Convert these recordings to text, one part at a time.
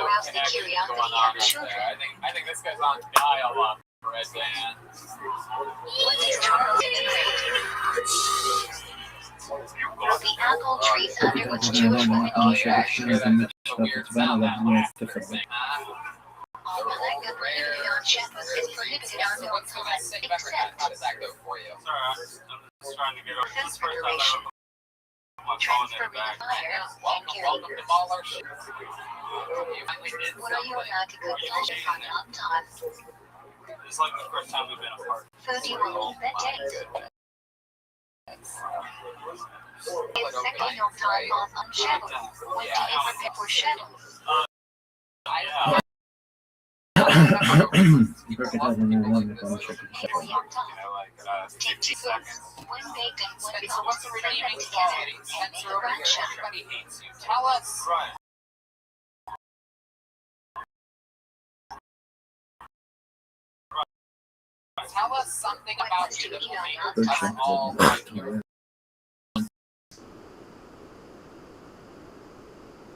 arouse the curiosity of children. I think this guy's on dial-up, Red Band. What is Charles The apple trees under which Jewish women gave birth. Weird sound that last thing. Malaga prohibited on Shabbos is prohibited on Yom Tov, except How does that go for you? Sorry, I'm just trying to get over this first time transfiguration, I my phone in the transferring back. fire, and Welcome carrying. to Baller Shit. You finally did What are you something. allowed to cook flesh on Yom Tov? It's like the first time we've been apart. Food you will eat that day. It's second Yom Tov falls on Shabbos. When do you prepare for Shabbos? Before Yom Tov. Take 2 foods, one baked and one Spencer, cooked, what's the fry them redeeming together, quality? and make Spencer a over here. brunch. Everybody hates you. Tell us. Right. Tell us something What about must you you that eat will on make Yom us Tov? all like you.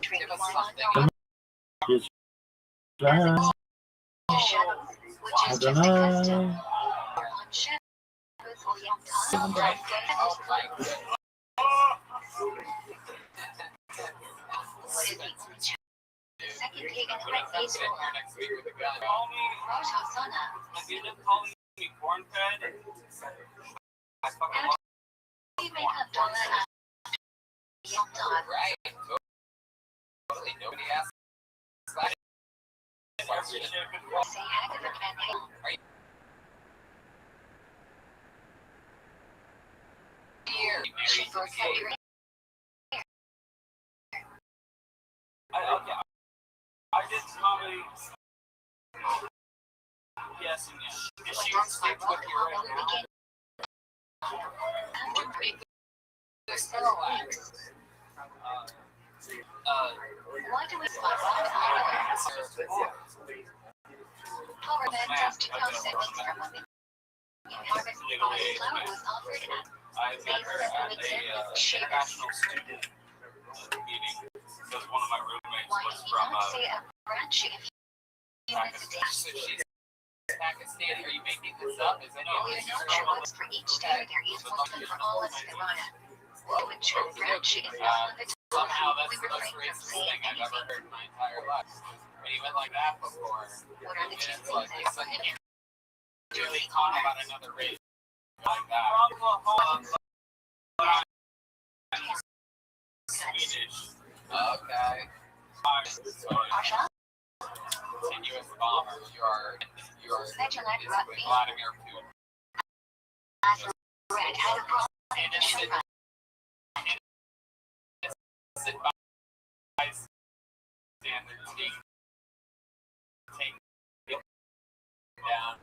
Drink Give us wine something. on Shabbos, which is just a custom. On Shabbos or Yom Tov, Right. Oh my goodness. what is the only second pagan We're not holiday sitting here next week with a gun. Call me. Rosh Hashanah. Have you been calling me corn fed? I fucking love We make up dollars Yom Tov. right. Totally nobody asked that question. Say heck of a campaign. Here, you married Should to go the gay. February. I did probably. Yes and yes. Is she on stage with you right now? Would make this parallax. Why do we spot rock Power Man testicle segments from women. Harvest flower was offered at I met her at a international student meeting because one of my roommates why was did you from not say a branch if you visited? So she's Pakistani. Are you making this up? Is anyone We are not sure what's for each day. There is one for all of Sarana. To ensure branch is not the somehow we that's the most refrain from racist saying thing I've ever anything. heard in my entire life. When you went like that before, What are the two it's things like that it's are like really talk about another race like that. Swedish. Okay. Arsha? Continuous bomber. You are Vegilette basically rugby. Vladimir Putin. Red had a problem in the show run. Sit by standards being taken down.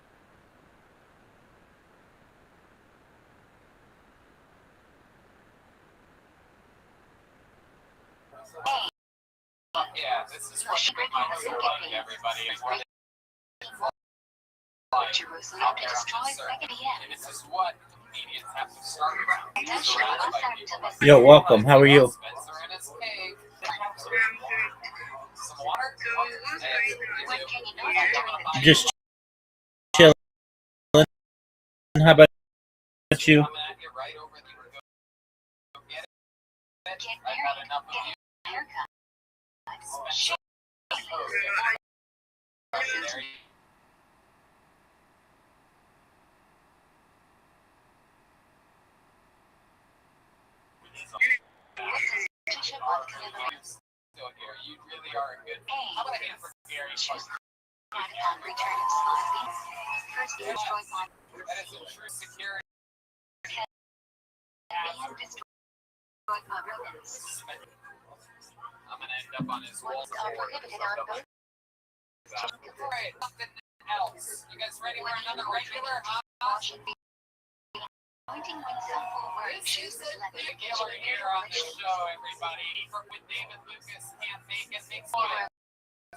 Yeah, this is what minds are like, everybody. Jerusalem to destroy second And this is what comedians have to start around. Yo, welcome. How are you? Spencer and his cake. Some water? When can you know that during the Just chilling. How about you? Coming at you right over there. Go get it. get I've had married, enough of get you. a haircut? Spencer. There you Tisha B'Av commemoration. still here. You really are a good. Hey, How about a hand for Gary? choose on return of Slothy. First destroy bomb That is a true security. and destroy by Romans. I'm gonna end up on his wall. What's prohibited on both? Alright, nothing else. You guys ready for another regular? Should be pointing when some full word chooses let me Gaylor here on the show, everybody. With David Lucas can't make it. Makes it.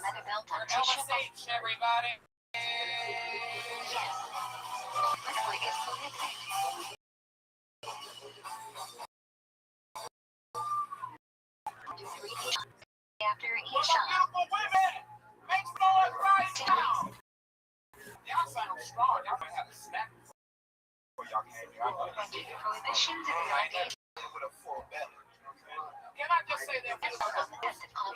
Leather belt on For Tisha B'Av. LSH, everybody. Yes. Wrestling is prohibited. After Isha. Beautiful women! Typically, Y'all sound strong. Y'all might have a snack before y'all came here. I know under the prohibitions of the idea with a full belly. Can I just say that we on the death of all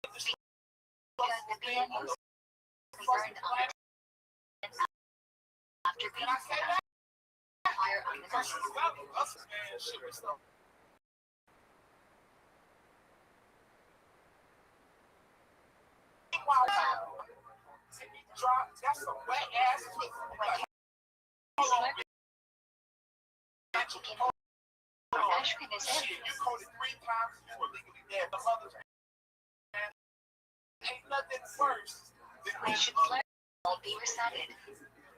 because the BNUs we earned on the after being set on fire on the bus. That's a wet ass twist. Chicken Ashkenazim You coded 3 times, you were legally dead. The others, man, ain't nothing worse than we should learn be recited.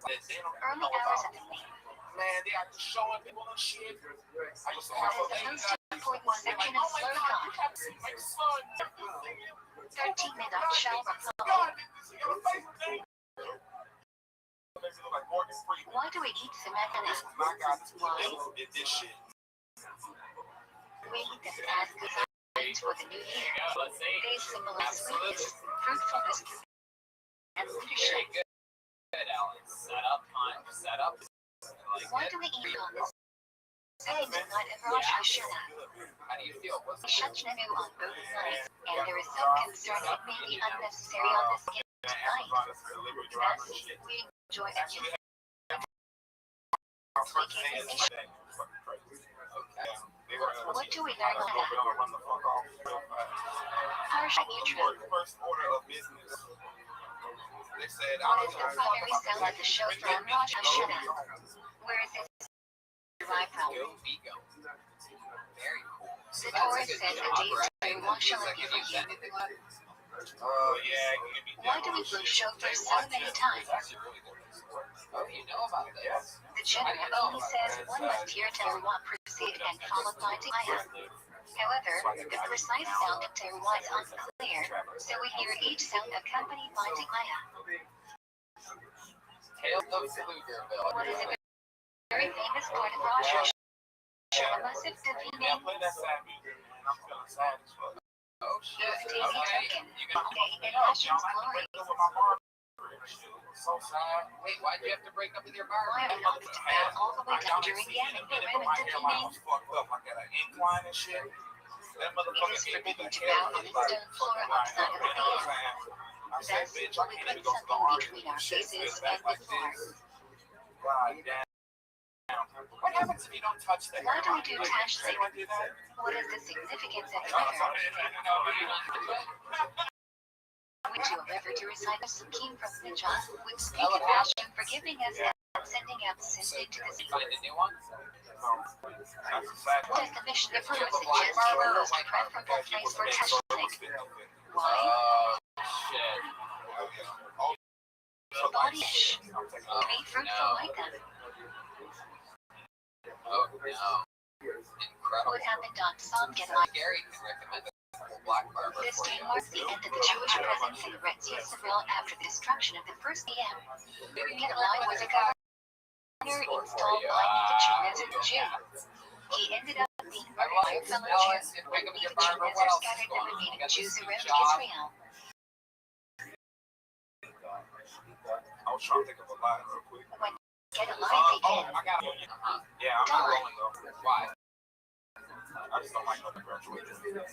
they don't Early know hours about. of the day. Man, they are just showing people and shit. I used to have What a is the lady most important section of oh my Slur God, God? you have seen my son. 13 minute shall follow. God, this is your favorite thing. Like Morgan Freeman. Why do we eat cement and This is my God, this why? did this shit. We eat them as designs for the new year. They symbolize sweetness, fruitfulness, and leadership. Good, Alex. Set up. Why do we eat on this second night of Rosh Hashanah? How do you feel? What's Shachnanu on both nights, and there is some concern it may be unnecessary on the second night. Thus, we enjoy a new What do we learn on that? Parsha Yitro. First order of business. They said, What is the primary sound of the show from Rosh Hashanah? Where is this derived from? Go Vigo. Very cool. The Torah says the days to wash shall I give you. Why do we play shofar so many times? Oh, you know about this. The general only says one must hear Teruah proceed and followed by Tikaya. However, the precise sound of Teruah is unclear, so we hear each sound accompanied by Tikaya. Tales of Pflugerville. What is a very famous part of Rosh Hashanah? Massive Yeah, Davina. play that sad music, man. I'm feeling sad as fuck. Oh shit. Daisy Token. You can Day in Hashem's glory. So sad. wait, why'd you have to break up with your Why bar? are not down all the way down during Yamin Purim and My hairline Davina? was fucked up like at an incline and shit. That It motherfucker is gave me the forbidden to hair bow on the like stone floor outside of the you know what I'm theater. saying? I said, Thus, bitch, I we can't even put go to the something army between our and shit. faces Sit back and the like floor. this. God damn. What happens if you don't touch the Why do we hairline? do Like, Tashlik? anyone do that? What is the significance of No, river? sorry. We do a river to recite a Sukkim from the John, which speak of Hashem forgiving us and sending out sin So, into the you sea. find a new one? That's a fact. What is the Mishnah Berurah suggest is the most preferable place for Tashlik? Why? Shit. Body-ish. To be fruitful like them. Oh no. Incredible. What happened on Psalm Gemara? Gary can recommend a cool black barber This for day you. marks the end of the Jewish presence in Eretz Yisrael after the destruction of the first PM. Gedaliah was a governor installed by Nebuchadnezzar the Jew. He ended up being murdered by a fellow Jew when Nebuchadnezzar scattered the remaining Jews around Israel. I was trying to think of a line real quick. When Gedaliah began, I got it. Yeah, I'm rolling though. Why? I just don't like no graduate.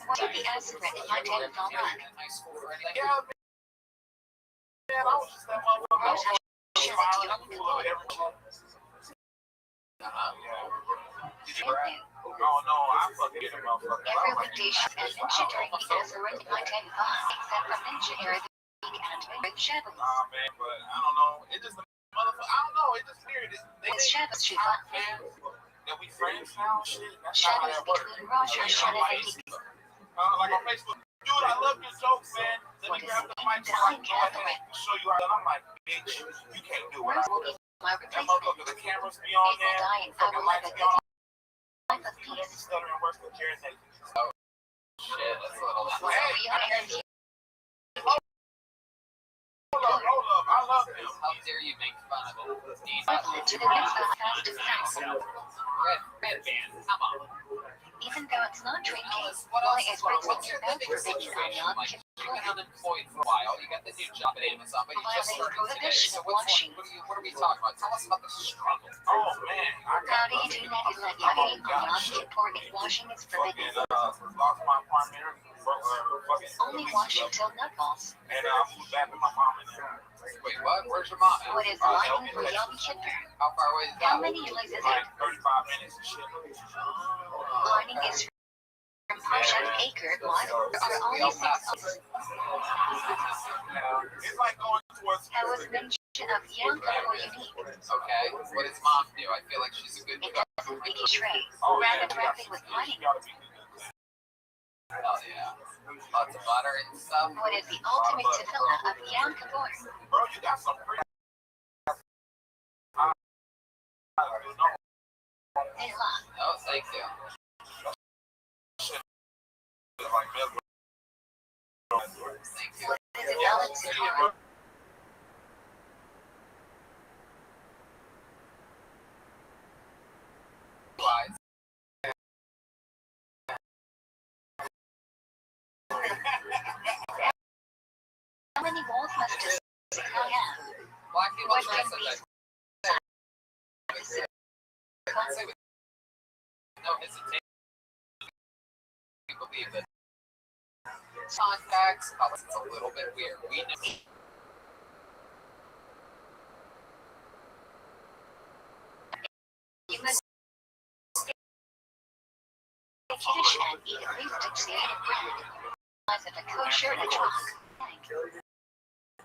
what did the Aseret in my day fall back? In high school or anything? Yeah, man, I was just that motherfucker. Rosh Hashanah Yom Every Kippur. Did you And rap? new. No, I fucking get a motherfucker. Every weekday should be Ninja during the Aseret in my day, except for Ninja era the week and with Shabbos. Nah, man, but I don't know. It just motherfucker. I don't know. It just weird. They With think Shabbos Shiva, man that we friends now. Shit, that's not how Shabbos that works. between Rosh Hashanah and Yom Like on Facebook, dude, I love your jokes, man. Let me grab the mic so I can go ahead and show you how. And I'm like, bitch, you can't do Where it. will be my That replacement? motherfucker, the cameras be on People there, die and I fucking will have lights a be on. life of You peace. stuttering worse than Jared Nathan. Shit, that's a little So we are here. Hold up, I love him. How dare you make fun of it? Equivalent to the mitzvah fast of Sabbath. Red band, come on. Even though it's not drinking, Alice, what why else? is Britney What's your about living to make you situation on like? You've been unemployed for a while. You got the new job at Amazon, but you just started today. So what are we talking about? Tell us about the struggle. Oh man, I How do you do that in like Yom Kippur if washing is forbidden? fucking lost my apartment. Only washing till nutballs. And moved back with my mom and them. Wait, what? Where's your mom? What is lining for Yom Kippur? How far away is that? How many legs is it? Like 35 minutes and shit. Lining is from Parshat Acre. What? Are only 6 ounces. It's like going towards. How was mention of Yom Kippur unique? Okay. What does mom do? I feel like she's a good It cook. doesn't make it shrey. Oh, Rather wrapping with lining. Hell yeah. Lots of butter and stuff. What is the ultimate tefillah of Yom Kippur? Bro, you got some pretty. They love. Oh, thank you. Thank you. What is it valid to Wise. How many walls must a sickle have? Black people What try can such be a say with no hesitation. We believe that contacts, it's a little bit weird. We know. You must Kiddush and eat at least a seed of bread. Size of a kosher and a chalk.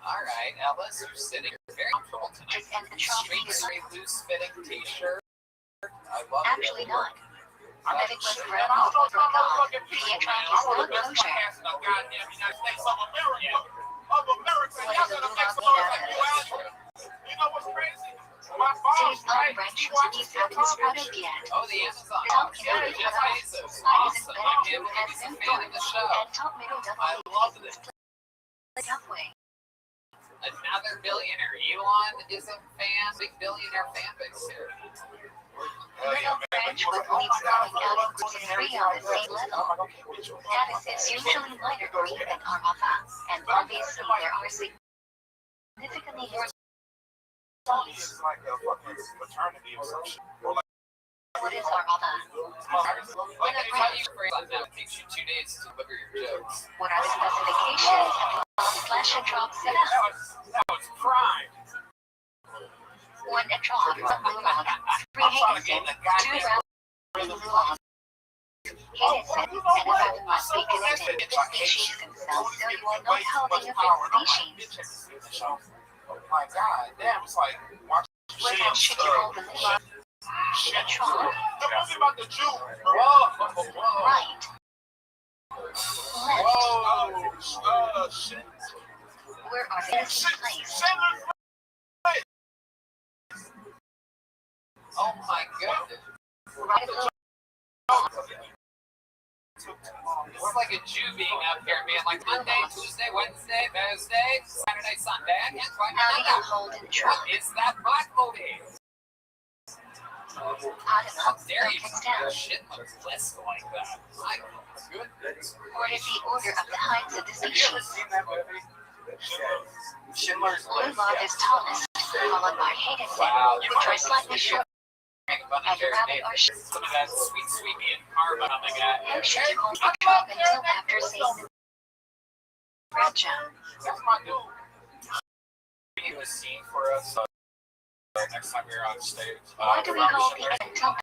Alright, Ellis, you're sitting very comfortable tonight. And the chalk Straight, is very loose-fitting t-shirt. I love actually it. not. I But it was don't brown know over if God. I'm The attract is not kosher. the goddamn United States of America. Of America. What Y'all is a gonna make some Lulav like made you. You know what's crazy? My Cities boss, on right? branch He to watches these happens product yet. Oh, the Amazon. Top Yeah, Middle Jeff Douglas. Bezos. Why Awesome. isn't I better can't to believe have he's a them fan of the show. And Top Middle I Douglas love it. split up way. Another billionaire. Elon is a fan, big billionaire fan base here. Middle branch with leaves growing out into 3 on the same level. Status is usually lighter green than Arava, and obviously there are significantly more leaves. It's like a fucking fraternity or some shit. Or like, What is Arava? Like anytime you bring on now, it takes you 2 days to deliver your jokes. What are the specifications of slash and drop setup? that was prime. 1 a drop from Lulav, 3 Hazen, 2 round Lulav. It is said that a rabbit must be connected to the species themselves, so you are not holding a fifth species. Oh my god, damn, it's like watching What else should you hold the Lulav? shit. A drop. The movie about the Jew. Whoa. Right. Left. Whoa. Shit. Where are the innocent placed? Oh my goodness. Right of It's like a Jew being up here being like Monday, Tuesday, Wednesday, Thursday, Saturday, Sunday. I can't find How do you another. hold in drop? It's that black movie. Hot How enough, dare you focus your down. shit looks blissful like that? My goodness. What is the order of the heights of the species? Schindler's List. Lulav is tallest, followed by Haden, which are slightly shorter, and rabbit are short. Some of that sweet, sweet and karma on the guy. How should you hold the drop until after saying the branch out? That's my dude. He was seen for us next time we were on stage. Why do we hold the until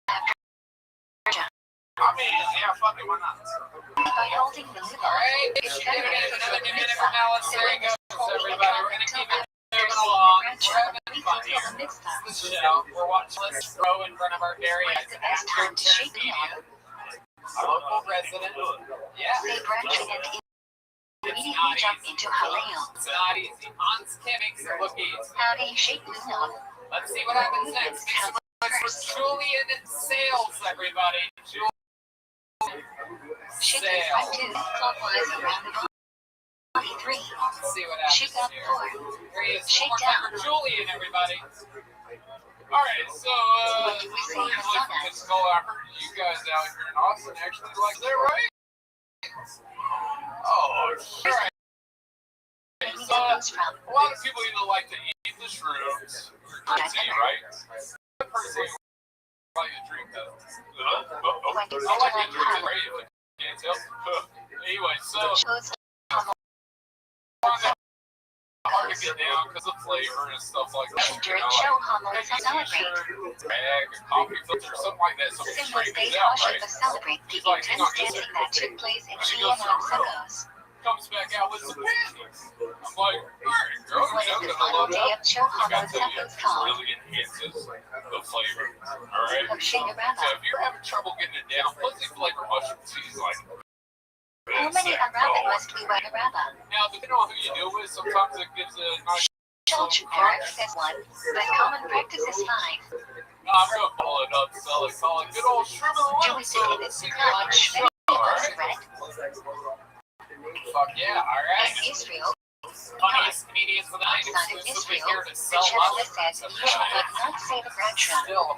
after branch out? I mean, yeah, fuck it, why not? By holding the Lulav, Alright, it's she better did it. to Another the minute mitzvah. from Alice. So There when you it's go, holding everybody. the We're going to until keep it after moving saying the along. branch We're out, having we fun fulfill here. the mitzvah. This show, we're watching this row in front of our very What is the best time to shake the meal? Our local resident. Yeah. Say branching and It's immediately not jump easy. into Haleo. It's not easy. Hans Kim makes it look easy. How do you shake Lulav? Let's see what happens next. Make some noise for Julian in sales, everybody. Julian Shake the sales. front tooth clockwise around the body. 3. Let's see what Shake happens up here. 4. Here he is. Shake One more time down. for Julian, everybody. Alright, so, usually from Pensacola, I heard you guys out here in Austin actually like, is that right? Oh, sure. So, a lot of people either like to eat the shrooms or drink tea, right? I personally like to drink the. I like to drink it, right? If you can't tell. Anyway, so. Hard to get down because of flavor and stuff like that. During show hormones celebrate. Bag, a coffee filter, something like that. So Symbols they caution to celebrate the intense dancing that took place in Vietnam Circos. Comes back out with some panties. I'm like, alright, girl, What is the final day of show hormones happens called? really enhances the flavor. Alright? Of Shana So Rabba. if you're having trouble getting it down, plus they flavor mushroom seeds like How many Arabic must we wear Rabba? now, depending on who you deal with, sometimes it gives a nice Church Parak says 1, but common practice is 5. I'm gonna pull it up, so it's call it good old shrimp of the Joey said it's Scotch, many was red. Fuck yeah, alright. In Israel, Funniest comedians of the night, outside of exclusively Israel, here to the sell Shebellah love. says you should not say the Bradshaw. Still,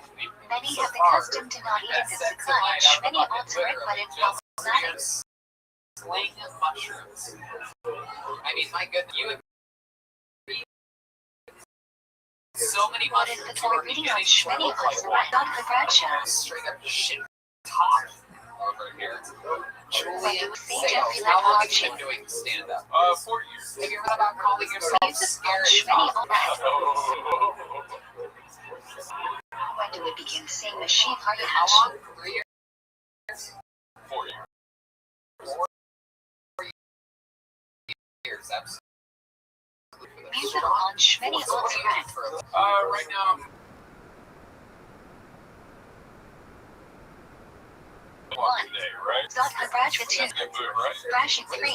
Many have the custom to not eat the Scotch, many also but it's problematic. sling mushrooms. I mean, my goodness, you would eat so many What is mushrooms. the for reading on Shmini was Dr. Bradshaw? Straight up shit talk over here. Julian Say Sales. Jeffrey How long have Lynch you been doing stand-up? 4 years. Have you heard about calling yourself Use this on scary Shmini talk? When do we begin saying the sheep are you How long? 3 years? 4 years. 4 years, absolutely. Musical on Shmini on Thread. Right now, today, right? Dr. Bradshaw 2, Good move, right? Bradshaw 3,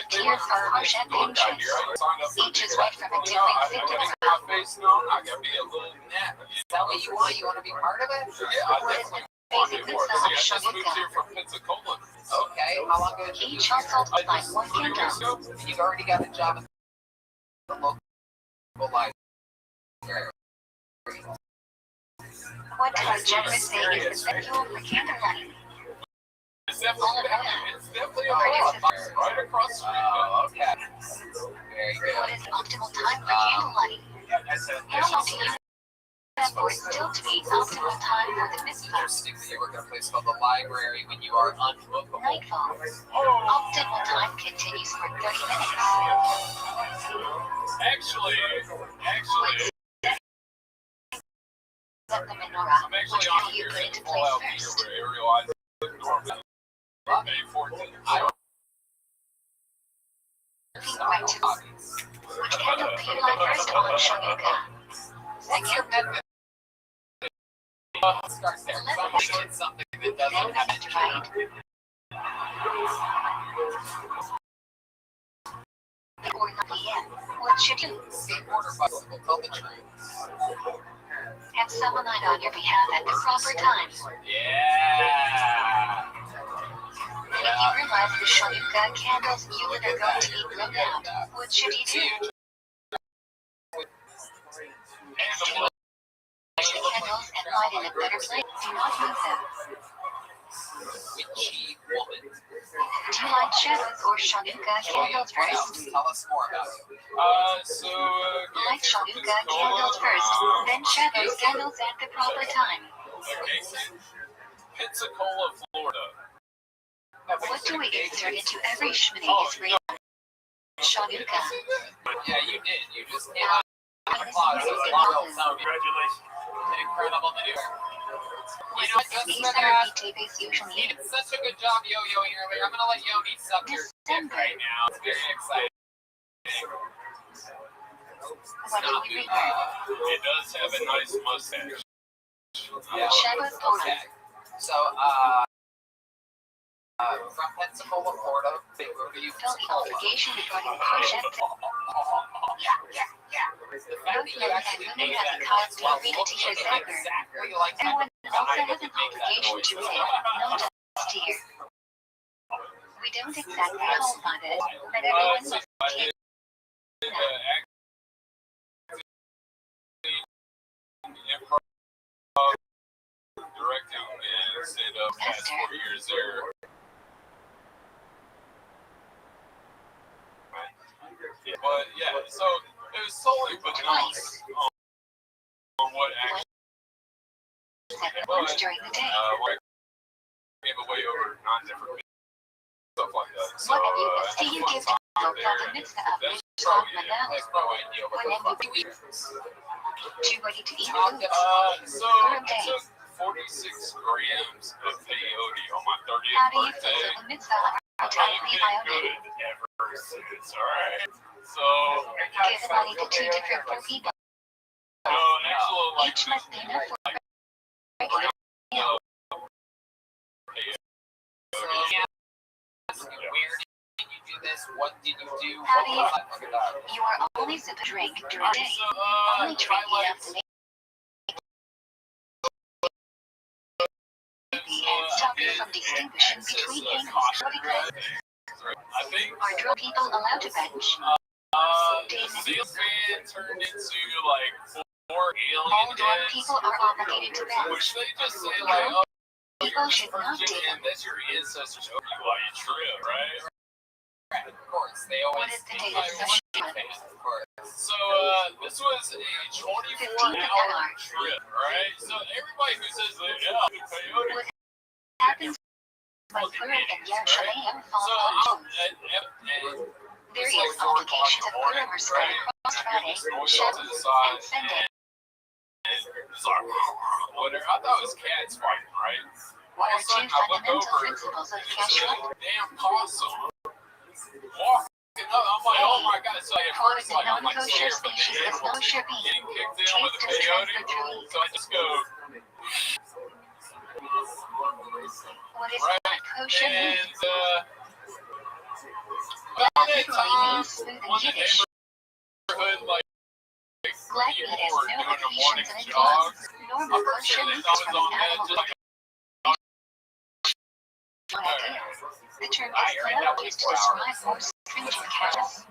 Tears are harsh and pinches. Each is right from a different victim. My face, no, I'm not gonna be a little nap. Tell me you want to be part of it? Yeah, I definitely want to be part of it. See, I just moved here from Pensacola. Okay, how long ago did you Each household will find one 2 years candle. ago? You've already got a job at the local library. What does generous say is the fuel for candlelight? It's definitely a lot. Right across the street. Oh, okay. Very good. What is the optimal time for candlelight? How long do you have for it still to be optimal time for the mitzvah? Interesting that you work at a place called the library when you are unbookable. Nightfall. Optimal time continues for 30 minutes. Actually, Set the menorah. I'm Which actually one on do you here put into to pull out place first? here where I realized that normally May 14th. I don't Right to which candle do you light first on Shavuot? What's your method? Start there. I'm doing something that doesn't have Left, it. right. Or 9 p.m. What should you Skateboarder bicycle, tell the truth. have someone light on your behalf at the proper time? Yeah. If you realize the Shavuot candles you are going to be blown out, what should you do? Extinguish the candles and light in a better place. Do not move them. Witchy woman. Do you light Shavuot or Shavuot candles first? Tell us more about it. Light Shavuot candles first, then Shavuot candles at the proper time. Pensacola, Florida. What do we insert into every Shmini Israel Shavuot? Yeah, you did. You just came out of the closet. Congratulations. An incredible maneuver. You know, just These for are that, BTVs you usually did such a good job yo-yoing earlier. I'm going to let Yoni suck your dick right now. It's very exciting. What do we read? It does have a nice mustache. Yeah. Shavuot Okay. So, from Pensacola, Florida, where do you Fill the obligation regarding the project. The fact that you actually Women made have that the cause to noise read looks to your like Zagger. exactly like Everyone the also guy has that an made that obligation noise. to say, no dust here. We don't exactly hold by this, but everyone must take stand up past 4 years there. Yeah, but yeah, so it was solely bananas on what actually once during the day. where I gave away over 9 different videos, stuff like that. So What do you give to people for the mitzvah of mitzvah manal? When MVP too ready to eat food? so I took 46 grams of peyote on my 30th How do you birthday. fulfill the mitzvah of I've tightly been good iodinated? ever since, alright? So, Give the money to 2 different poor people. no, actually, like, Each must be enough for a regular meal. Where did you do this? What did you do? How do you are only supposed to drink during the day. Only drink enough to make and stop you from distinguishing between angles. I think Are drunk people allowed to bench? the seal fan turned into like 4 All alien drunk heads, people are obligated to bench. which they just say like, oh, People you're should not virgin do. and that's your ancestors over you while you trip, right? Of course, they always What is the think date of you're session? a fan, of course. So this was a 24-hour trip, right? So everybody who says that, yeah, the peyote, What happens when Purim and Yom Shemayim fall so on Jews? There is obligations of Purim are spread across Friday, Shabbat, and Sunday. It's like, whatever. I thought it was cats fighting, right? What All are of a sudden, two I look fundamental over, principles of it's kashrut? a damn possum walking up. I'm like, oh my god! So at Called first, the like, I'm like non-kosher scared, but the species is animals kosher beef. getting kicked in with the Taste is peyote. transferred So I just go, What is right? kosher meat? And That about that literally time, means smooth in when the Yiddish. neighborhood, like, Black people meat has were no doing the morning adhesions and jogs, influence. Normal I'm pretty kosher sure they meat thought is it was from on the that, animal just like, One idea. The term is colloquial used to describe more stringent cuts.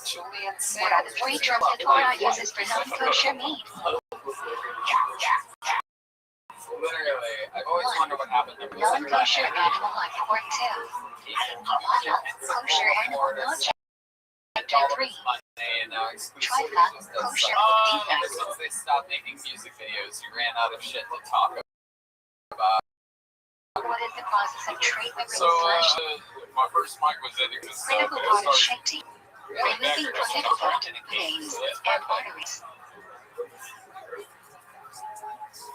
Julian What are the 3 terms the Torah uses for non-kosher meat? Literally, I've always wondered what happened to Non-kosher animal like pork tail. Kosher animal not chapter 3. Trifle, kosher defects. Since they stopped making music videos, you ran out of shit to talk about. What is the process of treatment so, slash my first mic was editing this stuff, critical and part it of started shakti? Removing prohibited veins and arteries.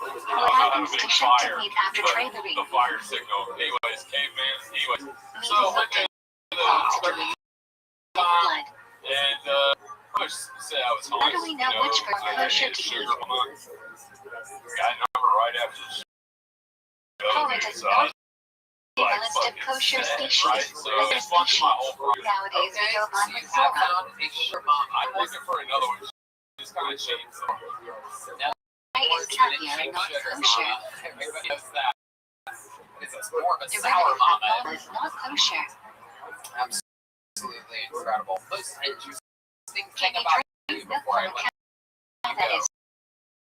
What happens to shakti meat after traveling? the fire signal. Anyways, caveman. Anyways, Meat so is went okay. to Falls the into time, blood. and push said I was home. How do we know which for kosher to sugar eat? month. Got a number right after the show. Poland is So not I was the like list of fucking kosher sad, species. right? So I Other was watching species. my whole program. Nowadays we go on with I Sora. found a Sherman. I'm looking for another one. It's kind of cheap. So. Why is caviar not kosher? Everybody knows that. It's more of a The sour remedy mama. for is not kosher. Absolutely incredible. Most interesting Can thing you about drink you milk before I from a let cow that is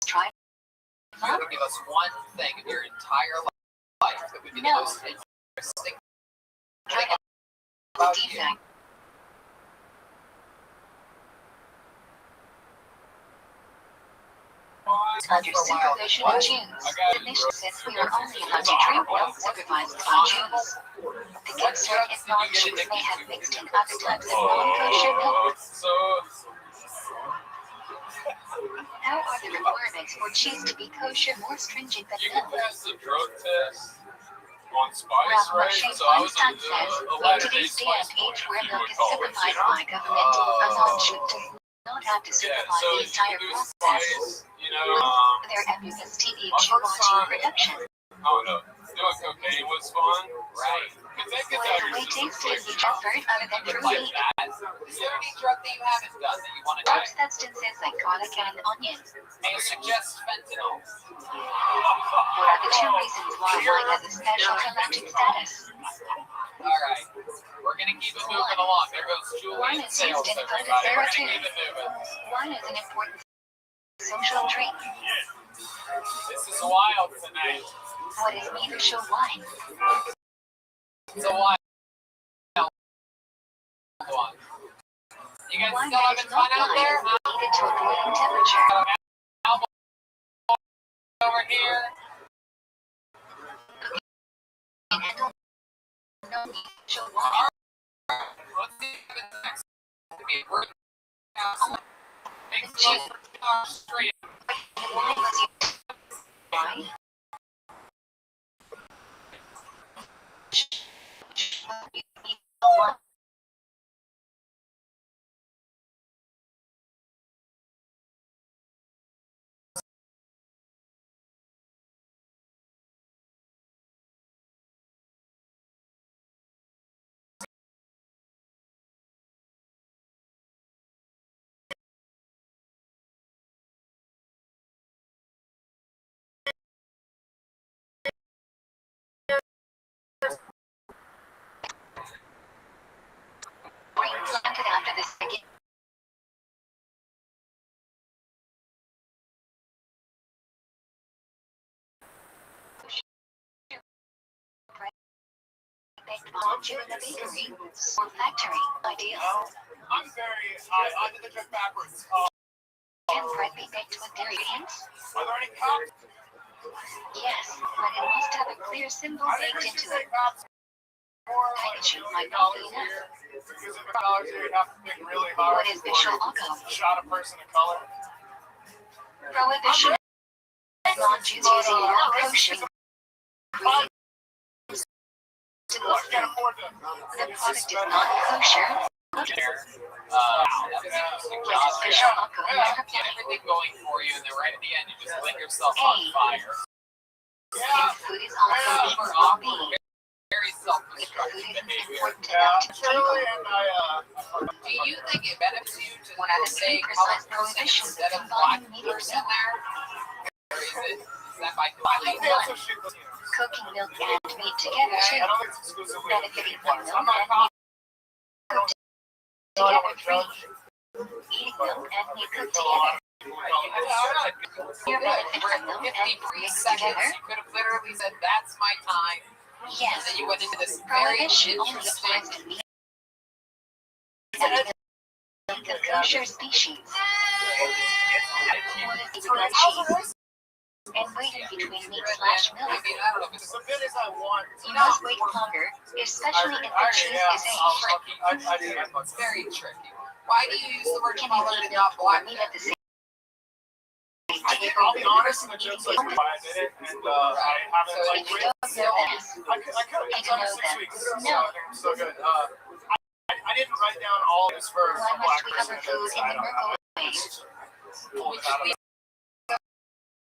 tried? you have to give us one thing in your entire life that would be the No. most interesting Drink a about you. defect. Under supervision of Jews. The mission says we are only allowed to drink milk supervised by Jews. The concern is non-Jews may have mixed in other types of non-kosher milk. So, How are the requirements for cheese to be kosher more stringent than you can milk? pass the drug test on spice, Rabbi right? Rothschild So I was Einstein says, a in Latter-day today's day and Spice age boy, where if you milk would is call it, supervised you know? by government, a non-Jew does not have to Yeah, supervise so the you entire can do process. spice, you know, Their MUS TV my Jew first watching time, production. I don't know, doing cocaine was fun, Right. because that gets What out other of way your tasty system is quick. each effort other than true Like meat? that. Is there any drug that you haven't done that you want to Dark try? substances like garlic and onion. And you suggest fentanyl. What are the 2 reasons why wine has a special collecting status? Alright. We're gonna keep it moving along. There goes Wine Julian is Sales, used in everybody. We're gonna phototherapy. keep it moving. Wine is an important social drink. This is wild tonight. What is metershow wine? It's a wild one. You guys Wine still that having is fun not out there? wine needed to a boiling temperature. Over here. And no metershow wine. Let's see if it's next. Make straight. The wine was used. Wine? Wine. Planted after the second. Baked potato in the bakery or factory. Ideal. I'm very, I did the trick backwards. Can bread be baked with ingredients? Are there any cups? Yes, but it must have a clear symbol I think baked we should into say it. cups. Or like Packaging might not be enough. because if $1 you'd have to think really hard. What is visual alcohol? Shot a person of color. Prohibition. Non-Jews using non-kosher ingredients. I can't afford them. The product is not kosher. That was an interesting What is job. visual alcohol? You have everything going for you, and then right at the end, you just lit yourself on fire. Food is also Super important. awkward, very If self-destructive food isn't behavior. important enough to the Shirley table, and Do you think it benefits you to what are the say three colored precise person prohibitions instead of of black combining meat and person milk? there? Or is that by I think they also shoot the Cooking milk and meat together I too. don't think it's exclusively Benefiting from milk I'm not and meat cooked I don't together want to free. judge. Eating milk and meat cooked together. Your benefit from milk and 53 mixed seconds. together. You could have literally said, "That's my time," and Yes. then you went into this very Prohibition only interesting. applies to meat and milk of kosher species. What is the goat cheese? And waiting between meat/milk. I mean, I don't know if it's As good as I want. You must wait longer, especially if the cheese is aged. It's very tricky. Why do you use the word Can colored you and eat not milk or black? meat at the same I'll be honest, and the joke's like why I did it, and I haven't So like If you written. don't know this, I could have you done know 6 that. weeks, so No. I think I'm so good. I didn't write down all this for why a black must we person. cover food in I the don't know. microwave? Pulled Which it out of leads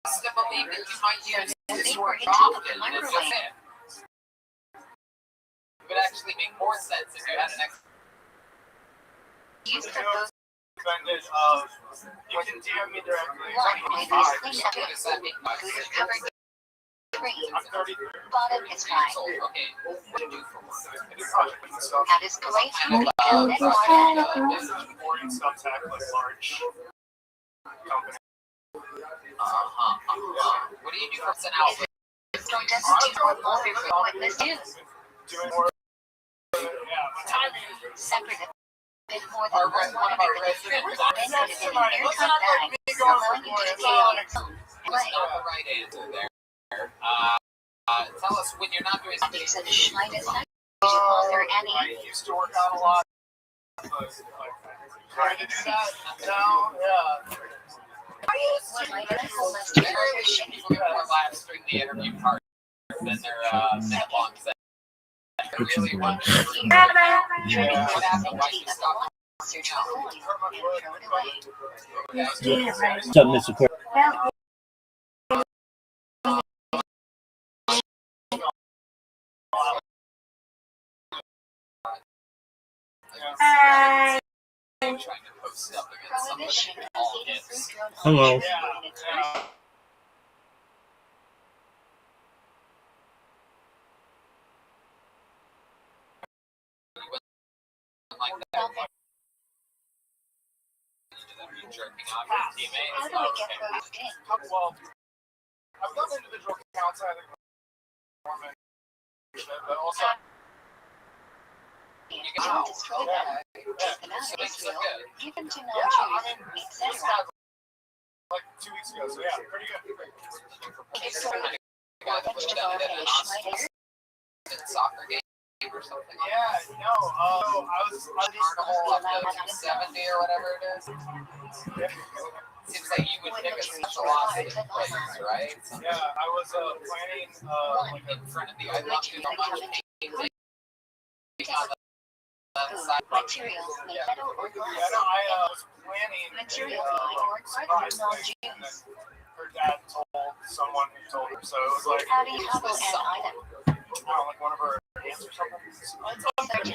us to believe that you might use this They word were in top of often, the and it's just microwave. it. It would actually make more sense if you had an extra. Used for both offended of you can DM me directly. one way I'm this clean up. What does that mean? Food is covered. 3. 33. Bottom is fried. Okay, what do you do for work? I do project and stuff. Have this plate Kind of, and then water. Boring stuff tech like large company. What do you do for an outlet? So it doesn't do what most witness do. Doing more. Yeah, my timing is Separate a bit more Our than one of our 100 of the fruit, residents then put it in an airtight bag, allowing you to take it on its own. Play. Not the right answer there. Tell us when you're not doing something. Use a Schneider snack to author I Annie. used to work out a lot. But, like, trying to do that now, yeah. What might also must Very be few people get more laughs during the interview part than their minute-long set. Really want to Turning Yeah. this into the closer to a coin and throw it away. What's up, Mr. Court? trying to post up against something Prohibition is all eating hits. fruit grown Hello. only in its first Like that. jerking off your teammates. How do we get those in? Well, I've done individual accounts, I think, but also. Don't destroy them. Take them out of Israel, give them to non-Jews, etc. Like 2 weeks ago, so yeah, pretty good. It's sort of vegetable fish, right? Soccer game or something. Yeah, no, I was Carnival up to 270 or whatever it is. Seems like you would pick a specialized place, right? Yeah, I was planning like In front of the I love you so much painting. Materials made metal or glass. yeah, no, I was planning Materials made or are non-Jews. her dad told someone who told her, so it was like, How do you label an item? I don't know, like one of her aunts or something. Search a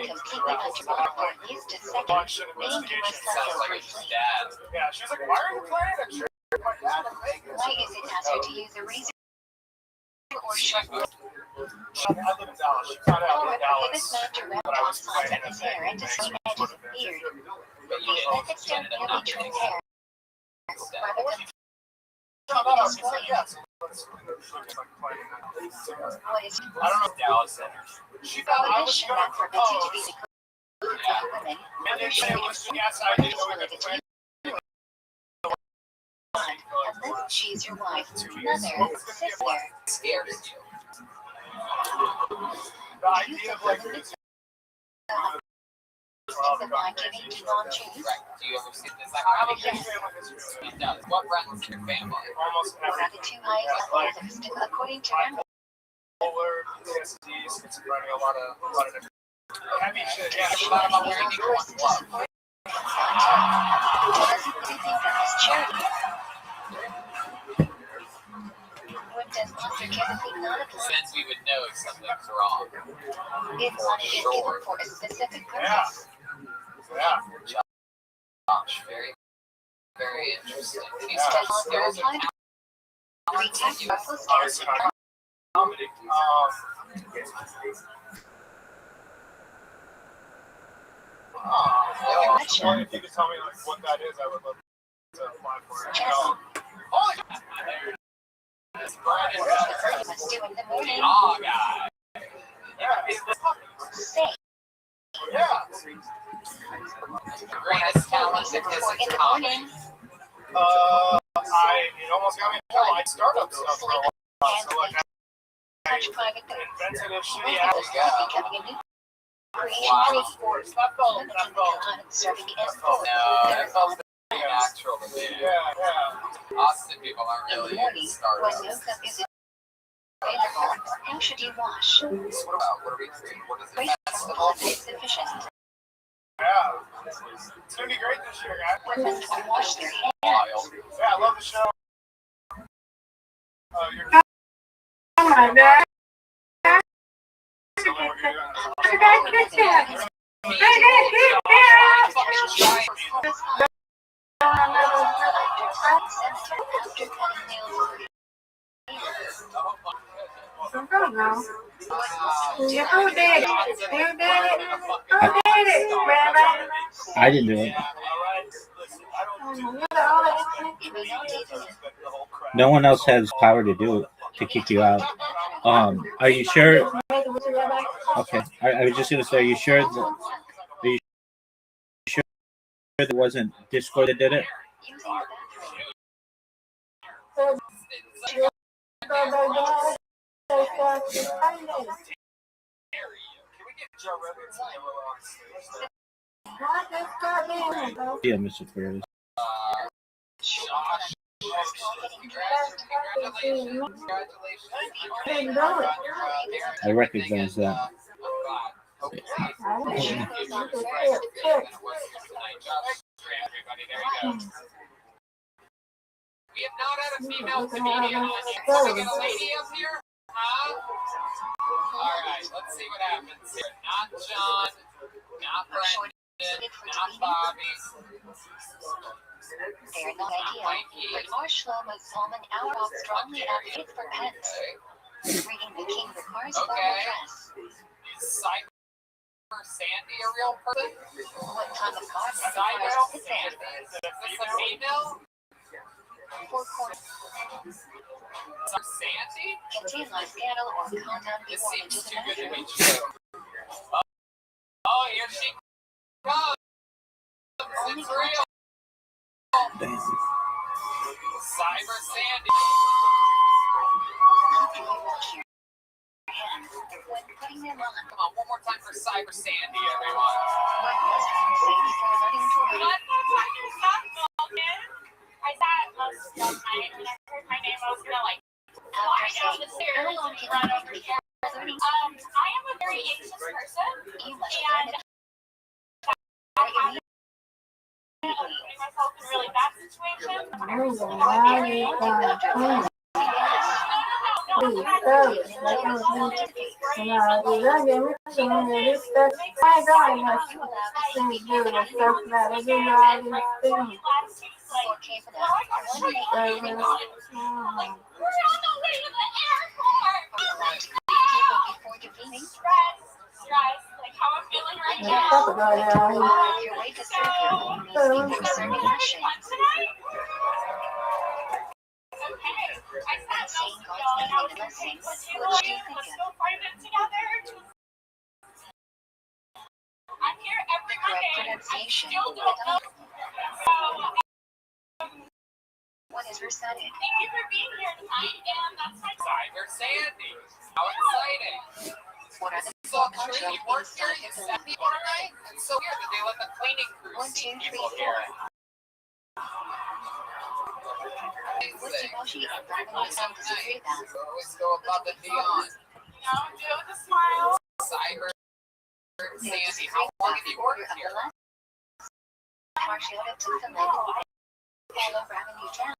completely unknown for at least a second. Launch an Name to investigation. Sounds myself like it's briefly. dad. Yeah, she was like, why are you planning a trip with my dad in Vegas? Why is it faster to use a razor or sharpener? I live in Dallas. She found out Or in a Dallas pivot to wrap that I was outside planning of his a hair and to thing. seam at his beard. But you The didn't ethics don't ended up really not doing transparent. Rather than No, she said yes. Let's like planning that. what is I don't know. Dallas Center. She thought I was prohibition gonna that forbids you to be propose. the of women, And other then she shame was, yes, I did know we could related to plan you, unless she's your wife, 2 weeks. mother, sister. Scares you. The idea of like this. The mind giving to non-Jews. Right. Do you ever see this? I have a big Yes. family history. It does. What runs in your family? Almost What are every the two highest levels of according to Randall? bipolar, PTSD, schizophrenia, a lot of different heavy shit. Yeah, She thought about wearing the one glove. Doesn't anything from his charity. What does unforgivably not apply Since we would know if something's wrong. if money is given for a specific purpose? Yeah. Gosh, very, very interesting. These Yeah. types of skills are Retest talented. Russell's Obviously not comedy. Well, if you could tell me like what that is, I would love to apply for it. Holy Must do in the morning. Oh, guy. Say yeah. The greatest talent in for this in the comedy. morning. It almost got me in trouble. I startup stuff for a while, so like Touch private I things. invented a shitty Making app. this becoming a new creation Wow. free. Sports. That felt. Limiting the time serving the end No, that felt very natural to me. Yeah. Austin people aren't In the really morning, into when startups. no cup is available, how should you wash? What are we creating? What is Great it? festival is sufficient. Yeah. It's gonna be great this year, guys. Women will wash their hands. Wild. Yeah, I love the show. You're Oh my God. Who did it? Rabbi? I didn't do it. No one else has power to do it, to kick you out. Are you sure? Okay. I was just gonna say, are you sure that it wasn't Discord that did it? Yeah, Mr. Ferris. I recognize that. We have not had a female comedian on here. Can we get a lady up here? Huh? Alright, let's see what happens here. Not John, not Brendan, not Bobby. They're not ideal, but our Shlomo Zalman Auerbach strongly advocates for pets. Reading the king requires formal dress. Is Cyber Sandy around? real person? What type of car Cyber requires a sedan? Is this a female? 4 corners. Sandy? Contain live scandal or content This before seems too good to legitimate. be true. Oh, here she comes. It's real. Cyber Sandy. How do you wash your hands when putting them on? Come on, one more time for Cyber Sandy, everyone. What must one say before letting to What the fuck is softball, kid? I sat most last night and I heard my name. I was gonna like fly down the stairs how long and can run you over be here. learning? I am a very anxious person, You must and learn I'm putting myself in really bad situations. No, stress, like how I'm feeling right now. your way to serve your own needs before serving mission. Okay, I sat Saying most of God's y'all and I was name like, blessing. let's do What do you it, think let's of? go find it together. I'm here every Correct Monday. I pronunciation. still don't know. So, What is her setting? thank you for being here tonight, and that's my Cyber Sandy. How exciting. What are the So true, you work here, you sent people tonight? It's so weird that they let the cleaning crew 1, 2, see 3, people 4. here. Wishy-washy and Rabbi some disagree about. You always go above and beyond. do it with a smile. Cyber Sandy, how long have you worked here? Rothschild took the lead. Follow revenue down.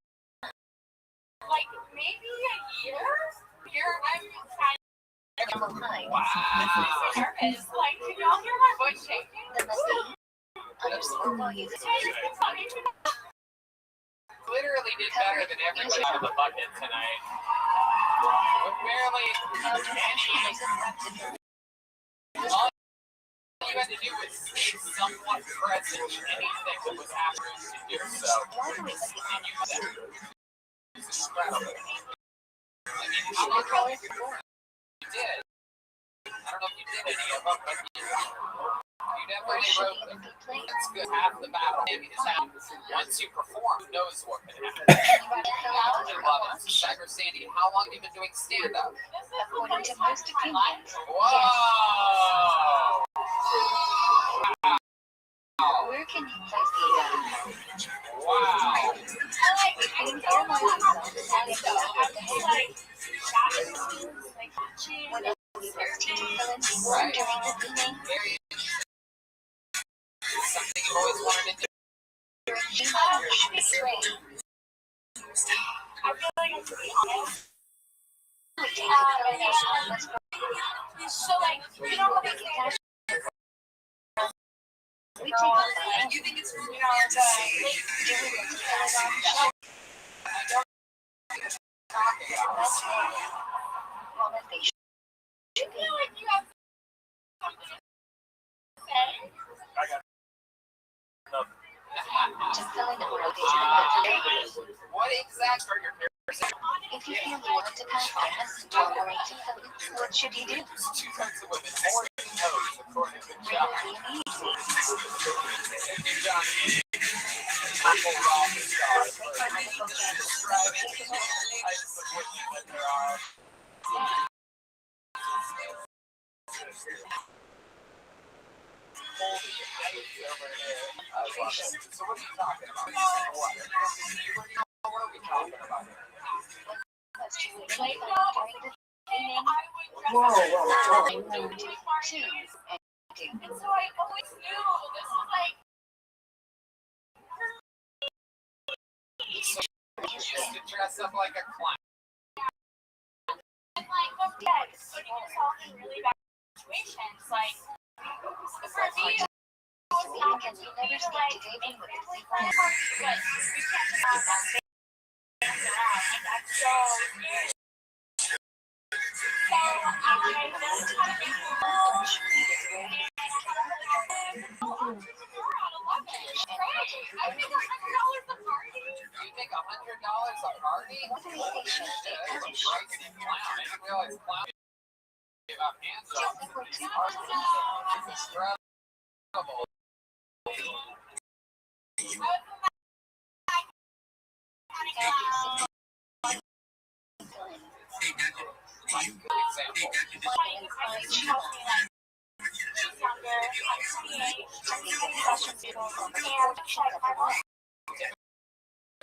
Like maybe a year. Here I'm kind Number 5. Wow. of nervous. Like, can y'all hear my voice shaking? The mistake. Underscore volume. Literally did better than everybody out of the bucket tonight. With barely any. All you had to do was stay somewhat present in anything that was happening to do so. And you said it's incredible. I mean, how long ago you did? I don't know if you did any of them, but you definitely wrote them. That's good. Half the battle maybe is out. Once you perform, who knows what can happen. I love it. Cyber Sandy, how long have you been doing stand-up? According to most opinions. Whoa! Where can you place the event? Wow! Between airlines and when it was team filling during the evening, Very interesting. Something you've always wanted to do. during G-March, train. I feel like I should be honest. We take the filling as long as So like, you know what they say? we take the filling. You think it's You know, the like, During the filling talking about? that's where woman they should I be. feel like you have something to say. To filling the rotation. What exactly are your favorite? If you feel you want to pass gas while going to filling, what should you do? There's two types of women. More than those, according to John. Thank you, John. Uncle Rothschild. Describing the types of women that there are. Holy shit over there. I love it. So what are you talking about? What? What are we talking about here? Must you enjoy filling during the evening? I would dress up to Two. parties. And so I always knew this was like So you used to dress up like a clown. and like putting yourself in really bad situations. Like for me, it was not Can you to never speak like to David with the physically sleep on? but we can't just have that dance around. Like that's so scary. So I just kind of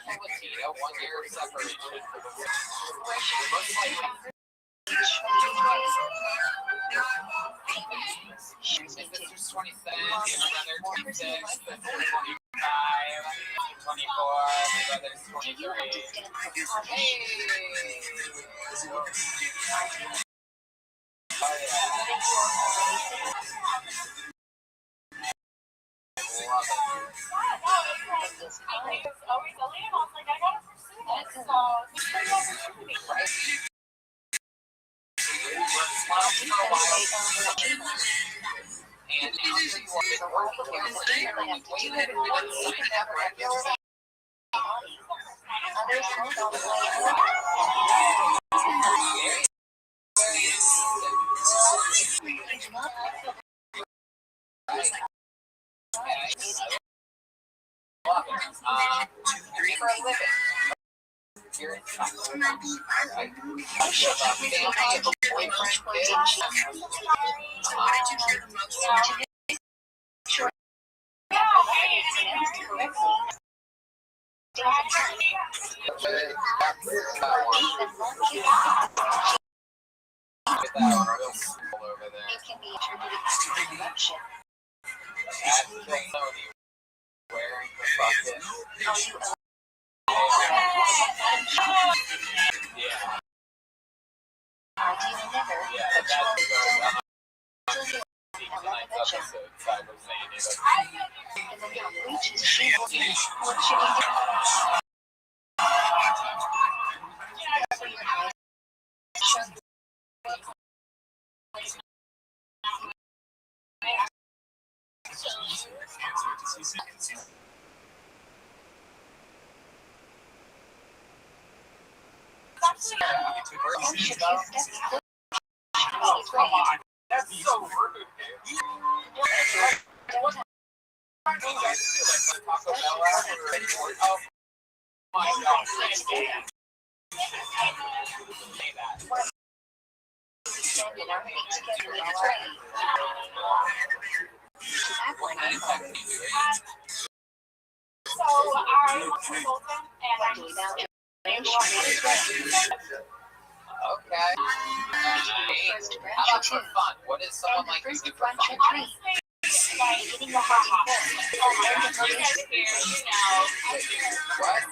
Latino, 1 year separation. Sister's 27, brother 26, 25, 24, brother's 23. Hey! Oh, yeah. Love it. And after you are working here, waited and signed up regularly. Others hold on For a living. You're in Alright. It can be attributed to corruption. Wearing the bucket. Yeah. Ideally never, Yeah, but you that's always tonight's episode, Cyber saying it. and then your breach is shameful. What should you do? That's so rude, dude. Oh my god. Say that. Standing our feet together in a train. To that one, what do we now do? Okay. First branch How about two. for fun? What is someone And the like you first do for branch fun? three. Beginning the heart and What?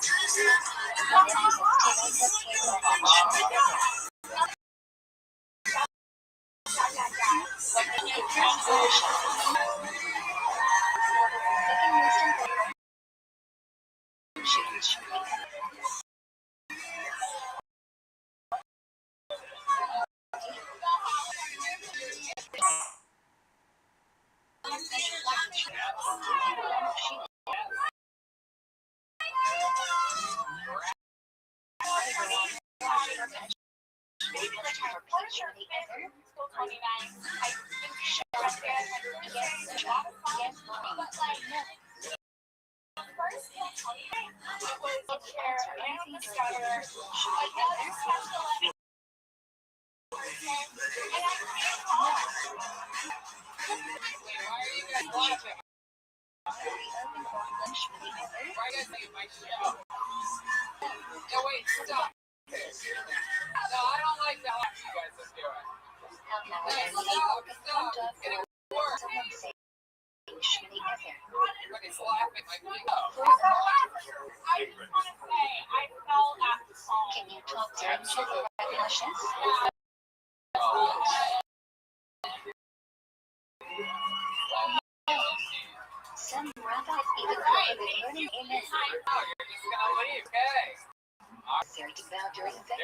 No, wait, stop. No, I don't like that laugh you guys are doing. Everybody's laughing like we know. Can you talk during regulations? Some rabbis even prohibit learning amen. Oh, you're just gonna leave, okay? Necessary to bow during the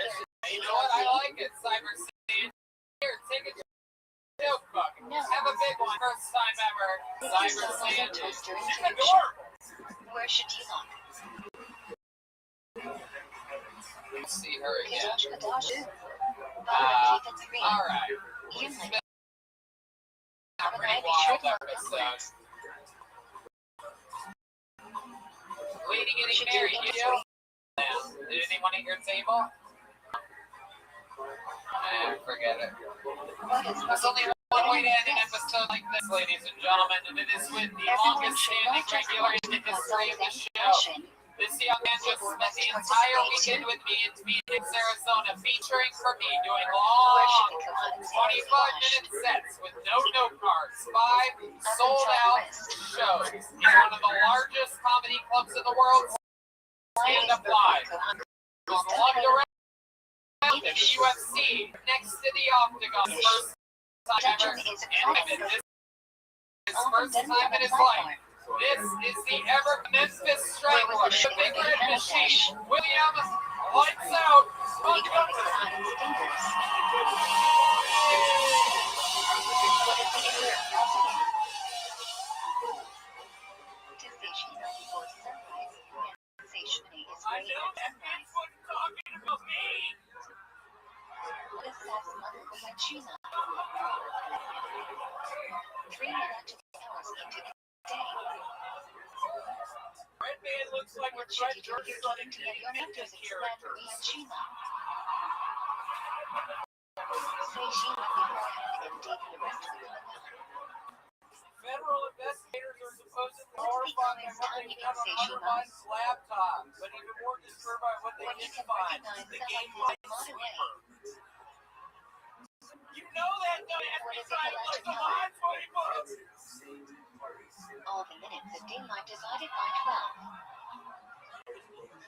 You know what? I like it, Cyber City. Here, take a joke book. Have a big one. First time ever. Cyber City. during It's tradition. adorable. Where should you look? We'll see her again. Kadosh Kadosh. Uh, Keep it three. Alright. You might pretty wild episode. Lady getting married, you do? Did anyone at your table? Forget it. There's only one way to end an episode like this, ladies and gentlemen, and it is with the longest standing regular in the history of the show. This young man just spent the entire weekend with me in Phoenix, Arizona, featuring for me, doing long 25-minute sets with no note cards, 5 sold-out shows in one of the largest comedy clubs in the world, stand-up live. Just lugged around the UFC, next to the Octagon, first time ever, and his first time in his life. This is the ever Memphis Strangler, the Big Red Machine, Williams, lights out. I know that bitch wasn't talking about me. Red Man looks like a Fred Durst starting to get into characters. Federal investigators are supposedly horrified by what they found on Hunter Biden's laptop, but even more disturbed by what they didn't find, the game Minesweeper. You know that dumbass decided like the Minesweeper! All the minutes of daylight decided by 12.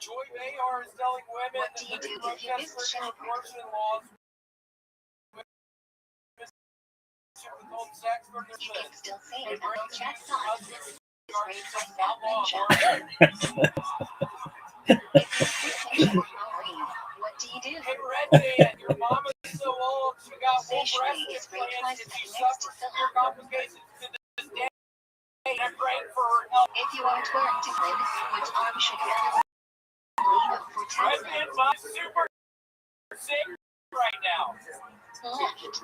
Joy Behar is telling women that the protesters for abortion laws sex for their You can still say it on the chat side. What do you do? Hey, Red Man, your mom is so old, she got more breast implants and she suffers severe complications to this day. I'm praying for her health. If you aren't wearing to live, which arm should you have? Lean up for Red 10 Man, minutes. mom's super sick right now. Left.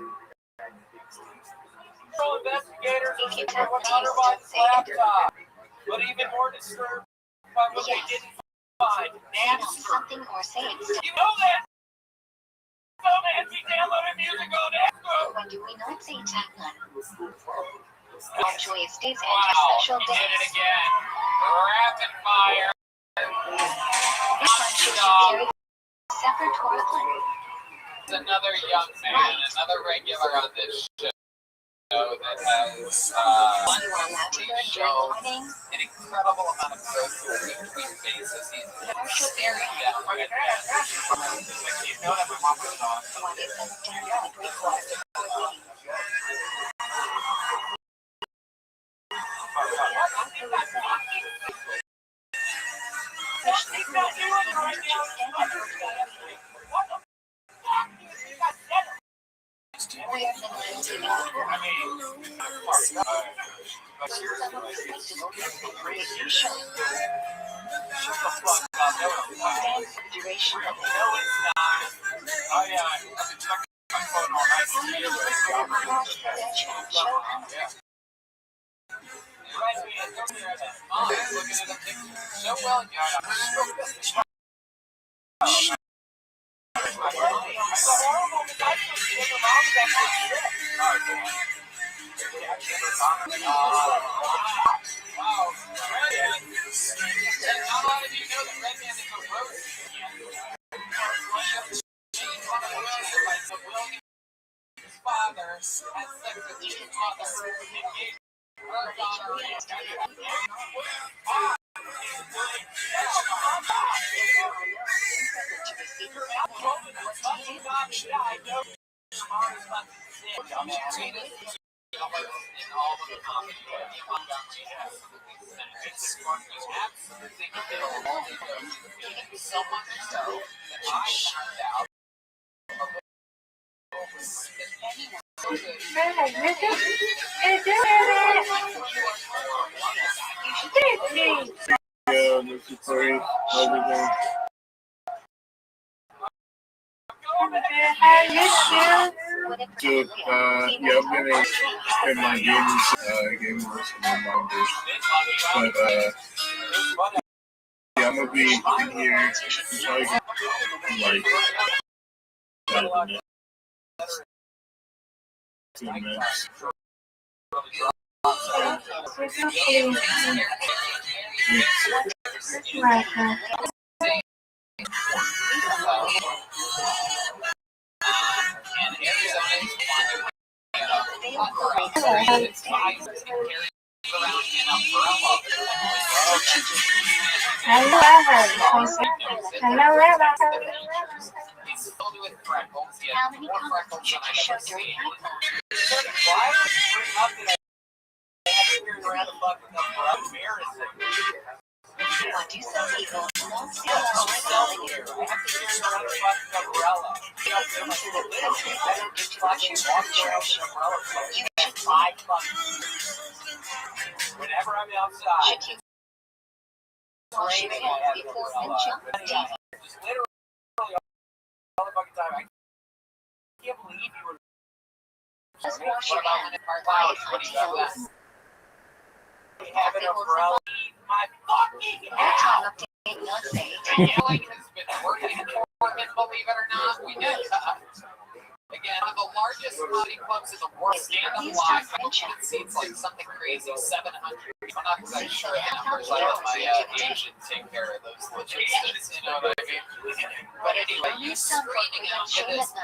Federal investigators are looking for Hunter Biden's laptop, but even more disturbed by what they didn't find. Say on something or say it. You know that? So Nancy downloaded music on Astro. When do we not say Tagline? On joyous days and Wow, special he did it days. again. Rapid fire. This one should carry separate Portland. Another young man, another regular on this show that has You are allowed to learn during the shown morning. an incredible amount of growth between phases. He's staring down right now. You know that my mom was on. One is a down the water before leaving. He's not doing it right now. What the fuck? He's got dead. We are not to know. I mean, but seriously, like, it's crazy. Shut the fuck up. No, it's not. Stands for the duration of the No, it's not. Oh, yeah. I've been checking my phone all night. show and Right, we had come here at mom looking at a picture so well, you Wow. Not a lot of you know that Red Man is a roast. His father has sex with his mother and gave her daughter in all of the comedy so much so that I found out Yeah, Mr. Curry, everything. what So, yeah, I've been in my game worse than my mom did. But, yeah, I'm gonna be in here probably like 2 minutes. Hello, Rabbi. He's filled with freckles. He How has many more comments freckles did than you I've show ever during seen. night club? Why would you bring up that I had to carry around a fucking umbrella? Embarrassing. What do some people not see I'm as so here. I have to carry around a fucking umbrella. Into the country I don't get to watch Watch you your walk around church. with an umbrella for You like should 5 fucking whenever I'm outside. Should you wash your hands before and jump? Just literally all the fucking time. I can't believe you were. Just wash your What about hands. when it parked Why out? is What do it you got? else? We have an umbrella. My fucking Your house. time update not saved. Gambling has been working for him, believe it or not. We did. Again, one of the largest comedy clubs in the world. Stand-up live. It seems like something crazy. 700. I'm not exactly sure of the numbers. I let my agent take care of those logistics. You know what I mean? But anyway, you screaming out to this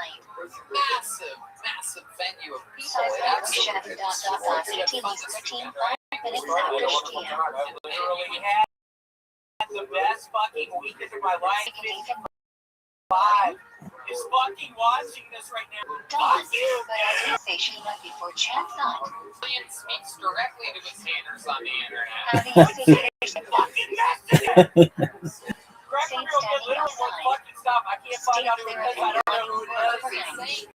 massive, massive venue of people. It absolutely destroyed it. Minutes after Shkia. I literally had the best fucking weekend of my life. 55 is fucking watching this right now. Does, but I did say she left before chat thought. Julian speaks directly to his haters on the internet. How do you say there's Fucking message! Cracker Saints Girl standing literally won't outside. fucking stop. I can't find out who it is. I don't know who it is. Overnight.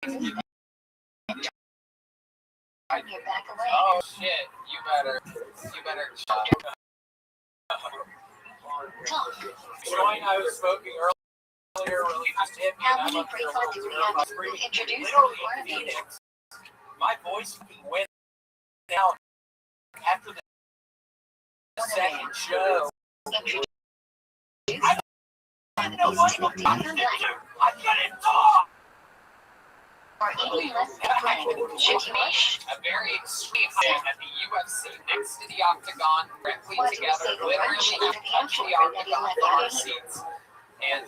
It's saying Turn your back away. oh shit, you better stop. Talk. Join, I was smoking earlier, really just hit me. How and I'm many up there pre-thought do we have to screaming. introduce Literally before in me? Phoenix, my voice went down after the second show. Introduce. I don't know what to do. I couldn't talk. Or even less athletic. Should you wish? A very extreme thing at the UFC next to the octagon, directly What do we together, say the literally function you of the touch actual the thing that you octagon let for go the in? seats. And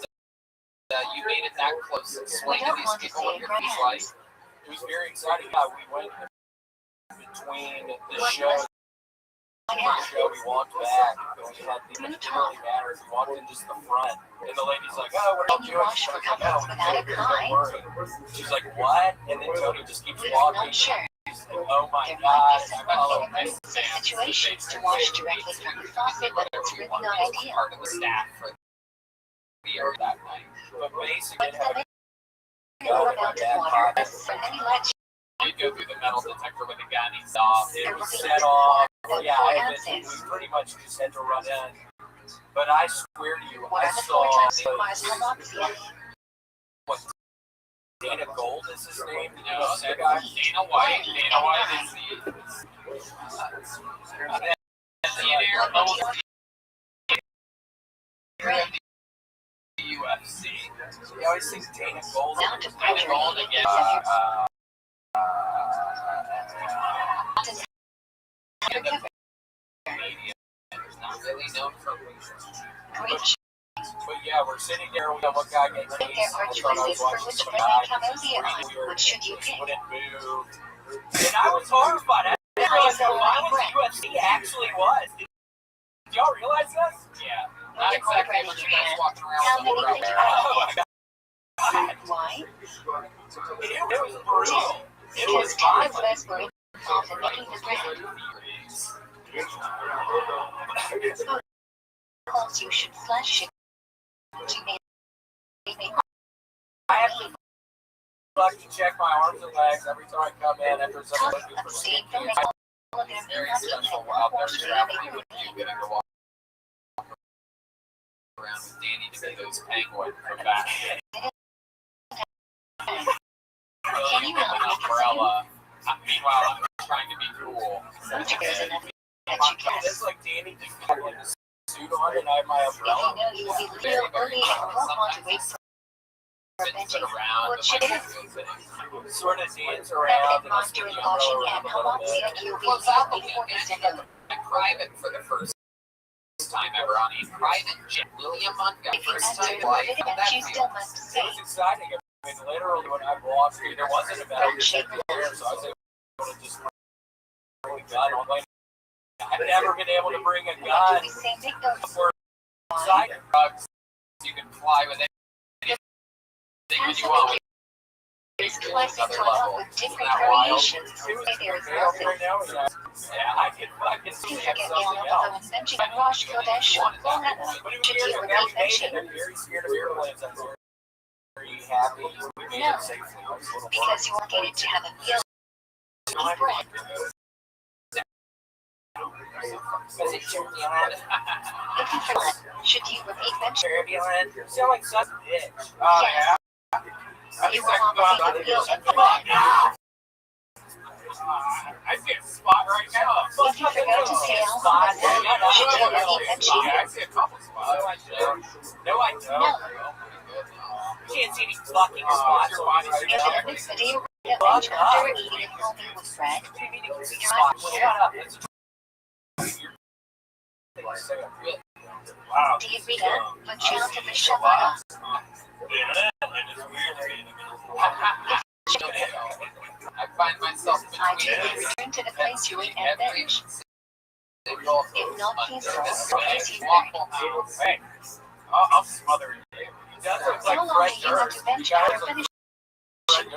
you made it that close. Explain to don't these want to people say what your feels like. It was very exciting. Yeah, we went between the show and the show. We walked back. We had the it didn't really matter. We walked in just the front. And the lady's like, oh, what are And you you doing? wash She's for like, couples no, without a cry. don't worry. She's like, what? And then Tony just keeps We're walking. not sure. Oh my There might god. be some emergency situations to wash directly from the faucet, but it's really not ideal. Part of the staff for the year that night. But basically, What's that? What amount of water? And then you let you go through the metal detector with a gun. He's off. It was set off. Yeah, we pretty much just had to run in. But I swear to you, what I are the saw 4 times requires hypoxia? what Dana Gold is his name. No, that guy. Dana White. Dana White is the. The UFC. You always think Dana Gold. Amount of Dana pressure Gold needed again. Not really known for Great. but yeah, we're sitting there. We got one guy getting But there are choices for which friendly Cambodia on. Which should you pick? wouldn't move. And I was horrified. I didn't realize how violent the UFC actually was. Did y'all realize this? Yeah. Not exactly what you guys walking How around with many a did you Oh my god. Why? It was brutal. It was Because time is violent. less worried often making the bread. Calls you should flash it. To me. I have to fucking check my arms and legs every time I come in after someone looking for Abstain skin from cancer. all of their It's very unlucky special and out there. unfortunate You're getting to walk around with Danny to be those penguin from back. Can you help me? Umbrella. Meanwhile, I'm trying to be cool. There's another that you It's guess. like Danny just got like a suit on and I have my If you umbrella. know you will be real early and won't want to wait for benching, what should you do? Sort of dance Then around and monster spin in the washing umbrella and around a how little long bit. you'll be Close out the before you send them. private for the first time ever on a private jet. William Montgomery, If you first answer time the wife. question, That you still must It say, was exciting. I mean, literally when I walked through, there wasn't a better detective there, so I was able to just bring a gun on. I've never been able to bring a what do gun we say? Make those before inside. drugs. You can fly with anything you want. It's classic Another come up level. with different Isn't that wild? variations. There is Right nothing. now, yeah, I can see You it forget the something element else. of benching and Rosh Kodesh. Well, But should you we repeat made it. benching? I'm very scared of airplanes. I'm very happy. We made No, it safely. Like little because you want it to have a feel of bread. Is it turbulent? If you forget, should you repeat benching? Turbulent? You sound like such a bitch. Oh, Yes. yeah? You will want to feel of bread. I see a spot right now. If you forgot to say alpha, should you repeat benching? Yeah, I see a couple spots. No, I don't. No. You can't see any fucking spots. Your body's If it makes the day that bench after eating a whole meal with bread, Shut up. Wow. do you read it? But chant the Shabbat. I find myself Ideally, between return to the place you ate and every bench. single If not peaceful, Sunday easy Waffle House. Hey, I'll smother it. It does look like How long fresh do you want dirt. to bench after finishing eating?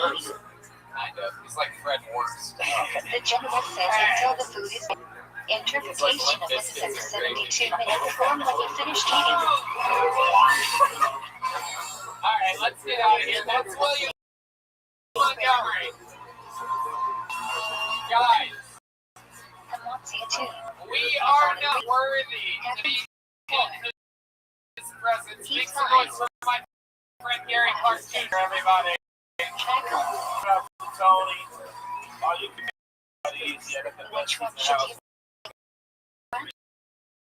Kind of. He's like Fred Worst. The general says until the food is interpretation of this is at 72 minutes from when you finished eating. Alright, let's get out of here. That's William Montgomery. Guys, Come on, see it too. we are not worthy to be in his presence. Make some noise for my friend Gary Clark Jr., everybody. Track on. Tony. Oh, you can be easy. I got the best Which one in the should house. you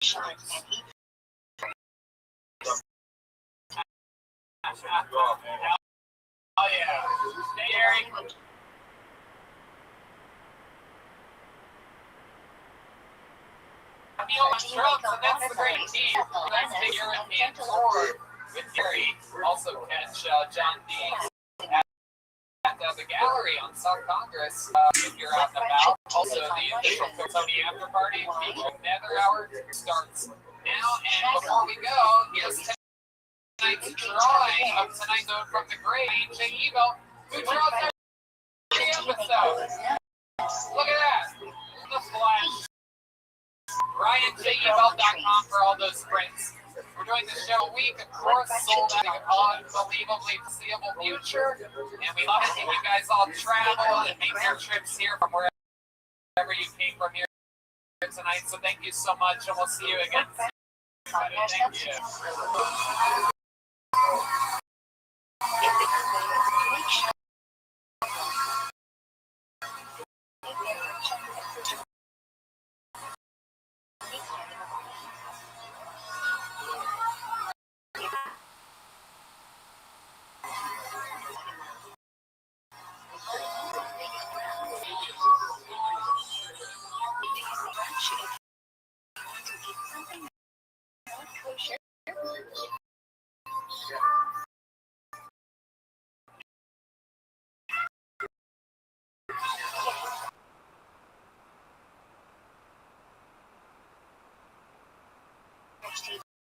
shine and eat? Oh yeah. Gary. Neil Trump, so that's the great team. Let's figure it forward with Gary. Also catch John Dees at the gallery on South Congress if you're out and about. Also, the official Tony after party featuring Nether Hour starts now. And before we go, here's tonight's drawing of tonight's note from the great Jay Evo, who draws every episode. Look at that. The flash. RyanJEvelt.com for all those prints. We're doing the show a week, of course, sold out of unbelievably foreseeable future. And we love to see you guys all travel and make your trips here from wherever you came from here tonight. So thank you so much, and we'll see you again soon. Thank you.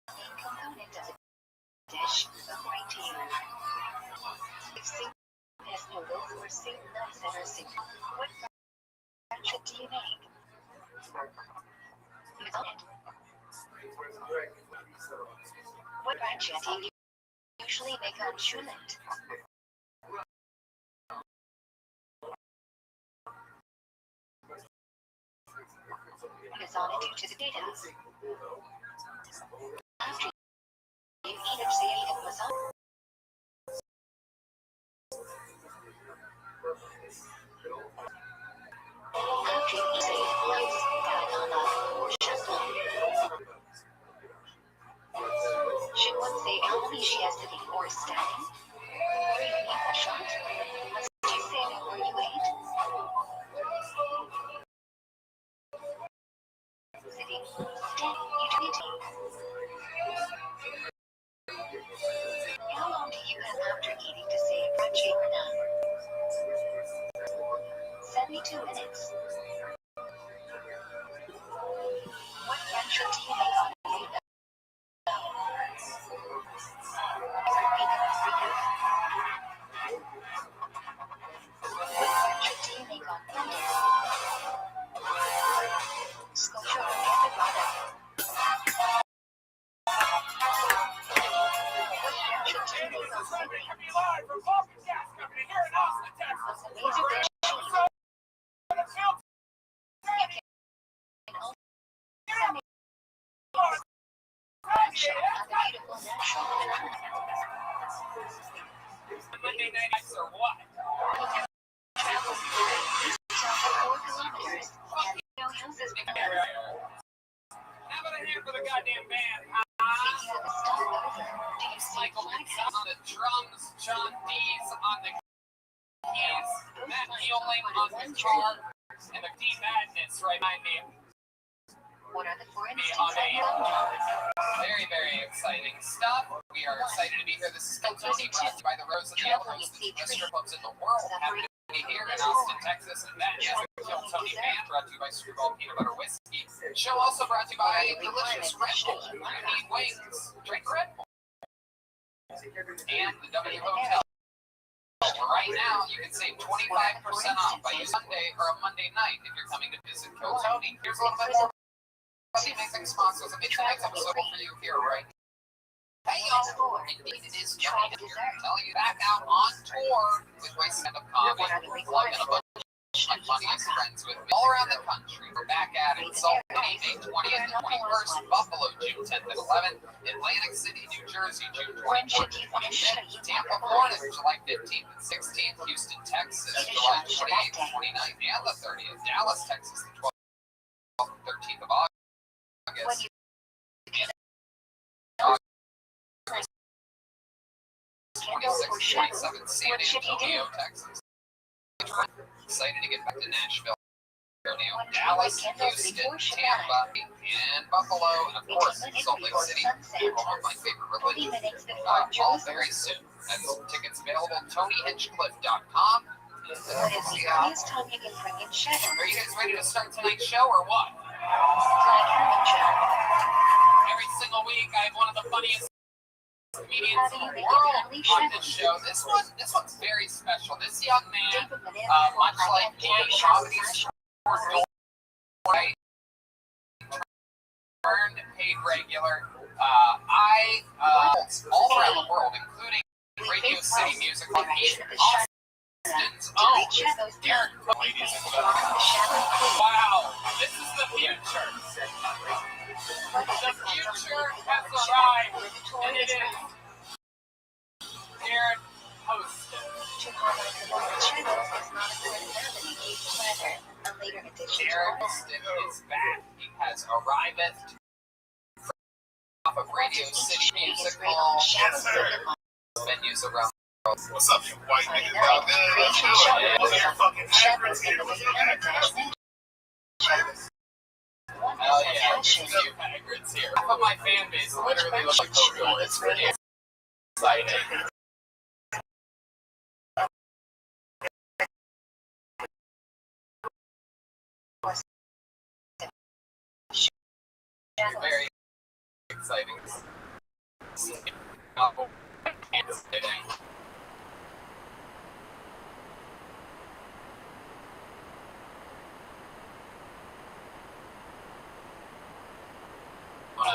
Component of a dish, protein. If soup has noodles or soup nuts that are soup, what ratchet do you make? What ratchet do you usually make on Schulant? What is on it due to the data? After Should one say enthusiastic or ecstatic? Were you in the shot? Must you say that where you ate? Sitting, standing, eating. How long do you have after eating to say crunchy or not? 72 minutes. What friendship do you make on a date? Live from Vulcan Gas Company here in Austin, Texas. Monday nights or what? How about a hand for the goddamn band? Michael Vincent on the drums, John Dees on the keys, Matt Nealing on the guitar, and the D Madness right behind me. What are the foreign Very, very exciting stuff. We are excited to be here. This is Kill Tony, brought to you by the Rose and the Elbows, the best strip clubs in the world. Happy to be here in Austin, Texas, and that is the Kill Tony Band, brought to you by Screwball Peanut Butter Whiskey. The show also brought to you by delicious Red Bull. You need wings, drink Red Bull. And the W Hotel. Right now, you can save 25% off by Sunday or a Monday night if you're coming to visit Kill Tony. Here's a little bit more. The amazing sponsors of tonight's episode for you here, right? Hey y'all, indeed it is Johnny here, telling you back out on tour with my stand-up comedy, plugging a bunch of my funniest friends with me all around the country. We're back at it, Salt Lake, May 20th and 21st, Buffalo, June 10th and 11th, Atlantic City, New Jersey, June 24th and 25th, Tampa, Florida, July 15th and 16th, Houston, Texas, July 28th and 29th, and the 30th, Dallas, Texas, the 12th and 13th of August. 26-27 San Antonio, Texas. Excited to get back to Nashville, Dallas, Houston, Tampa, and Buffalo, and of course Salt Lake City, home of my favorite religion. All very soon. That's tickets available at TonyHinchcliffe.com. Are you guys ready to start tonight's show or what? Every single week I have one of the funniest comedians in the world on this show. This one's very special. This young man, much like me, comedy turned paid regular. I all around the world, including Radio City Music on Austin's own Derek. Wow, this is the future. The future has arrived, and it is Derek Hostin. Derek Hostin is back. He has arrived off of Radio City Music Hall. Yes, sir. Venues around the world. What's up, you white niggas out there? What's your fucking favorites here? What's your favorites? Hell yeah, a few hybrids here. Half of my fan base literally looks like Coco. It's pretty exciting. Very exciting.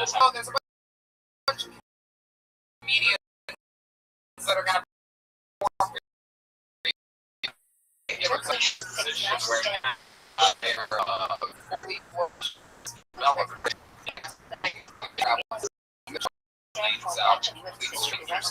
So there's a bunch of comedians that are going to perform regular position where they're fully out, complete strangers.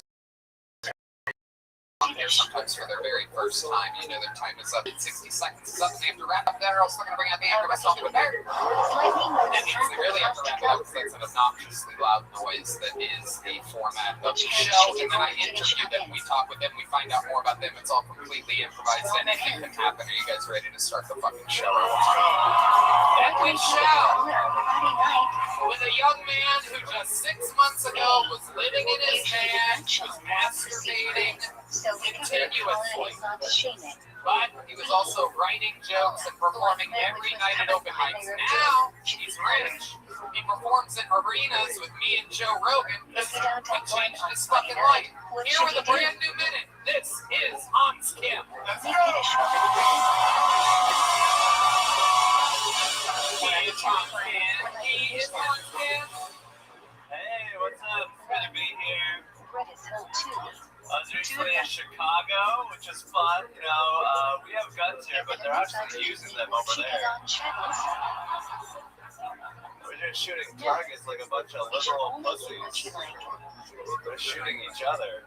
come here sometimes for their very first time. You know, their time is up in 60 seconds. Is up, and they have to wrap up there, or else they're going to bring out the end of myself with there. That means they really have to wrap it up because that's an obnoxiously loud noise that is the format of the show. And then I interview them, we talk with them, we find out more about them. It's all completely improvised. Anything can happen. Are you guys ready to start the fucking show? Then we shall with a young man who just 6 months ago was living in his van, was masturbating continuously. But he was also writing jokes and performing every night at open mics. Now he's rich. He performs in arenas with me and Joe Rogan. And changed his fucking life. Here with a brand new minute. This is Hans Kim. Let's go. He is Hans Kim. Hey, what's up? It's good to be here. I was recently in Chicago, which is fun. You know, we have guns here, but they're actually using them over there. We're just shooting targets like a bunch of liberal pussies. They're shooting each other.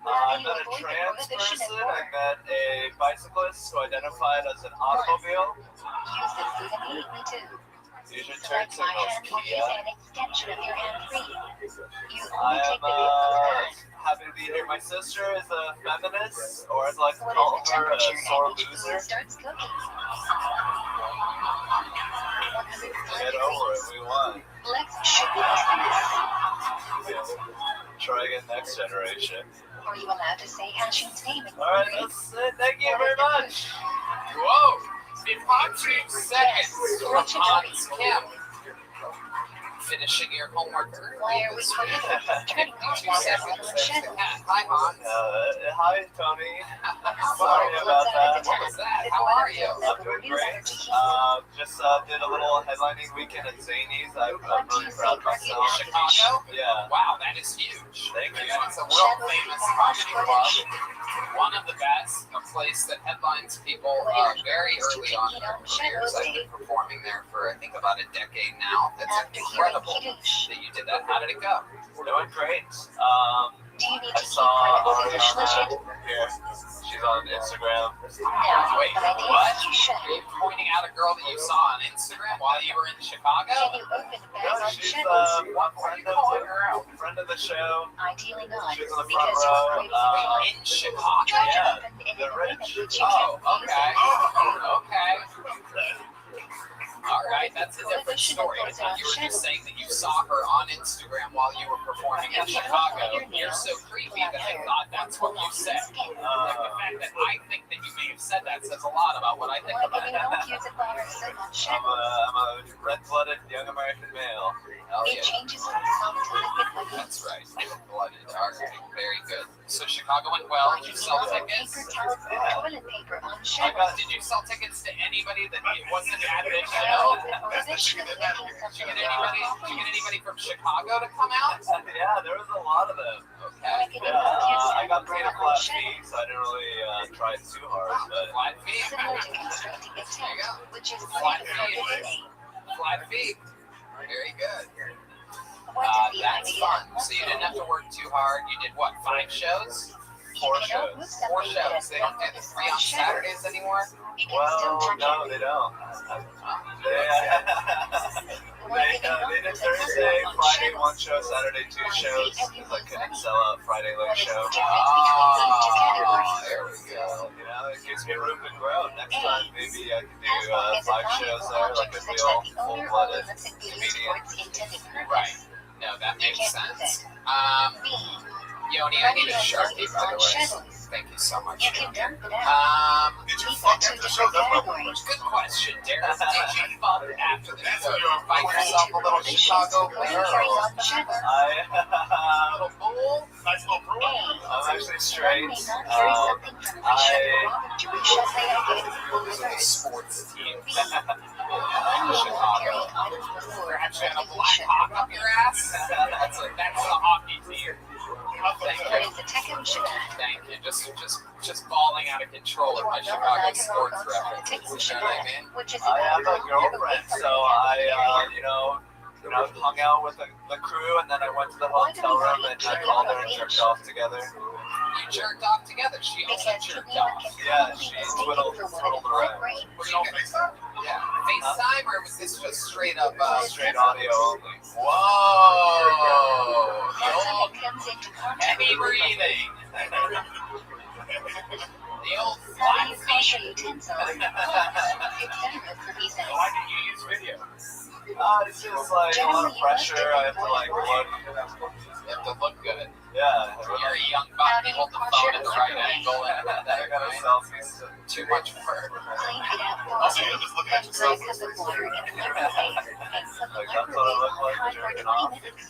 I met a trans person. I met a bicyclist who identified as an automobile. Use your turn signals, Kia. I am happy to be here. My sister is a feminist, or as I like to call her, a sore loser. Get over it, we won. Try again next generation. Are you allowed to say Hashim's name? Alright, that's it. Thank you very much. Whoa! In 2 seconds from Hans Kim. Finishing your homework earlier was 2 seconds. Hi, Hans. Hi, Tony. Sorry about that. What was that? How are you? I'm doing great. Just did a little headlining weekend at Zanies. I'm really proud of myself. Chicago? Yeah. Wow, that is huge. Thank you. It's a world famous comedy club. One of the best, a place that headlines people very early on in their careers. I've been performing there for I think about a decade now. That's incredible that you did that. How did it go? We're doing great. I saw Ariana here. She's on Instagram. Wait, what? Are you pointing out a girl that you saw on Instagram while you were in Chicago? No, she's a friend of the show. Ideally not. She's in the front row. In Chicago? Yeah, they're rich. Oh, okay. Okay. All right, that's a different story. I thought you were just saying that you saw her on Instagram while you were performing in Chicago. You're so creepy that I thought that's what you said. Like the fact that I think that you may have said that says a lot about what I think about it. I'm a red-blooded young American male. Oh, yeah. That's right. Red-blooded. All right. Very good. So Chicago went well. Did you sell tickets? Did you sell tickets to anybody that wasn't at this show? Did you get anybody from Chicago to come out? Yeah, there was a lot of them. Okay. I got paid a flat fee, so I didn't really try too hard. But Flat fee. There you go. Flat fee. Flat fee. Very good. That's fun. So you didn't have to work too hard. You did what? 5 shows? 4 shows. 4 shows. They don't do the 3 on Saturdays anymore? Well, no, they don't. They did Thursday, Friday 1 show, Saturday 2 shows, because I couldn't sell out Friday late show. There we go. You know, it gives me room to grow. Next time, maybe I could do 5 shows there, like a real full-blooded comedian. Right. No, that makes sense. Yoni, I need a Sharpie, by the way. Thank you so much. Did you fuck after the show? Good question, Derek. Did you fuck after the show? Find yourself a little Chicago girl. Little bull? Nice little pool. I'm actually straight. Sports team. Chicago. You're actually on a black hawk up your ass? That's a hockey team. Thank you. Thank you. Just falling out of control with my Chicago sports references. You know what I mean? I have a girlfriend, so I, hung out with the crew, and then I went to the hotel room and I called her and jerked off together. You jerked off together. She also Because jerked Camila off. can Yeah, probably she be mistaken twiddled for one of around. my brain. Was it on FaceTime? Yeah. FaceTime or was this just straight up? Straight audio only. Whoa! The That's when old it comes into contact heavy with breathing. The old how do you flat wash your feet. utensils, books, etc. for reasons. Why did you use video? It's just like a lot of pressure. I have to like look. You have to look good. Yeah. You're a young buck. You hold the phone at the right angle and I got a selfie. too much work. Clean it out Also, thoroughly, you're just looking then at put a yourself. cup of water in the microwave and put the Like, that's what I look like microwave on high for jerking 20 off? minutes.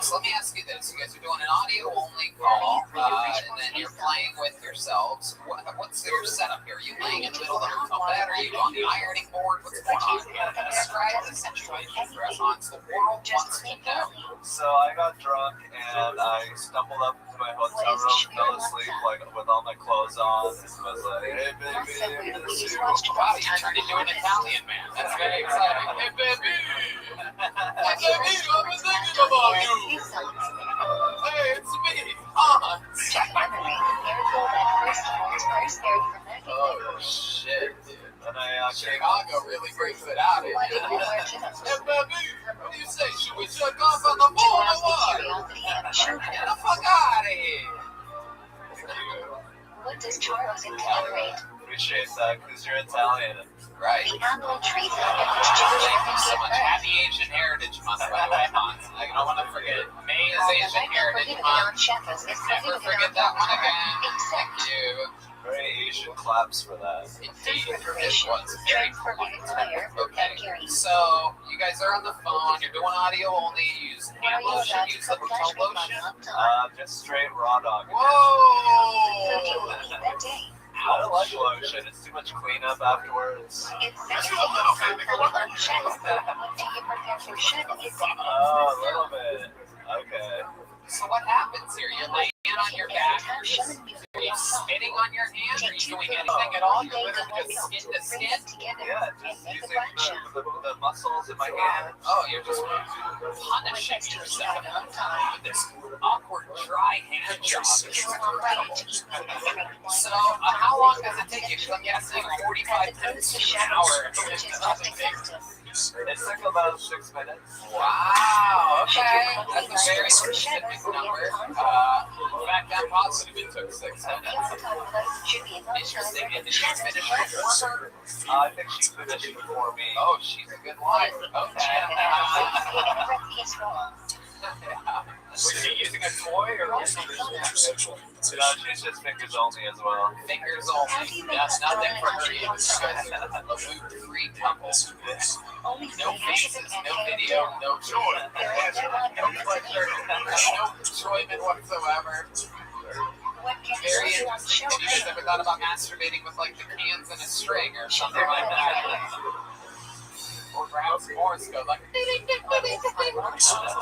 So let me ask you this: you guys are doing an audio-only call, and then you're playing with yourselves. What's your setup here? Are you laying in the middle of the hotel bed? Are you on the ironing board? What's going on here? Describe the situation for us, Hans. The world wants to know. So I got drunk and I stumbled up to my hotel room, fell asleep like with all my clothes on, and was like, "Hey baby, I miss you." Wow, you turned into an Italian man. That's very exciting. Hey, baby! Hey, baby, I've been thinking about you! Hey, it's me, Hans! To commemorate the miracle that first Hans first aired from that Oh, shit, dude. And I Chicago really brings it out in What you. did you learn to know? Hey, baby, what do you say? Should we check off on the To phone or ask the what? curiosity of children. Get the fuck out of here! What does Charles commemorate? appreciate that because you're Italian. Right. The apple trees under which Jewish Thank you so women much. give birth. Happy Asian Heritage Month, by the way, Hans. I don't want to forget. May is Asian Heritage Prohibited Month. on chefs is Never prohibited forget on that one alcohol, again. Thank except you. Very Asian claps for that. Indeed, it preparation, was very drink forbidden fire, Okay, and carry. so you guys are on the phone. You're doing audio only. You use What hand are you lotion. about to Use the put hotel flashlight lotion. on top? Just straight raw dog. So do you Whoa! eat that day? I don't like lotion. It's too much cleanup afterwards. It's very difficult for unchecked. What do you prepare for shaving? Oh, a little bit. Okay. So what happens here? You're laying on your back. Are you spitting on your hand? Are you doing anything at all? You're literally just skin to skin. Yeah, just using the muscles in my hand. Oh, you're just punishing yourself with this awkward dry hand job. So, how long does it take you? Because I'm guessing 45 minutes to an hour. It took about 6 minutes. Wow, okay. That's a very specific number. In fact, I'm positive it took 6 minutes. Interesting. And did she finish before her? I think she finished before me. Oh, she's a good life. Okay. Was she using a toy or No, she's just fingers only as well. fingers only? That's nothing for her either. You guys are a loot-free couple. No faces, no video, no joy. No pleasure, no enjoyment whatsoever. Very interesting. Have you guys ever thought about masturbating with like the cans and a string or something like that? Or perhaps Morse code, like stupid.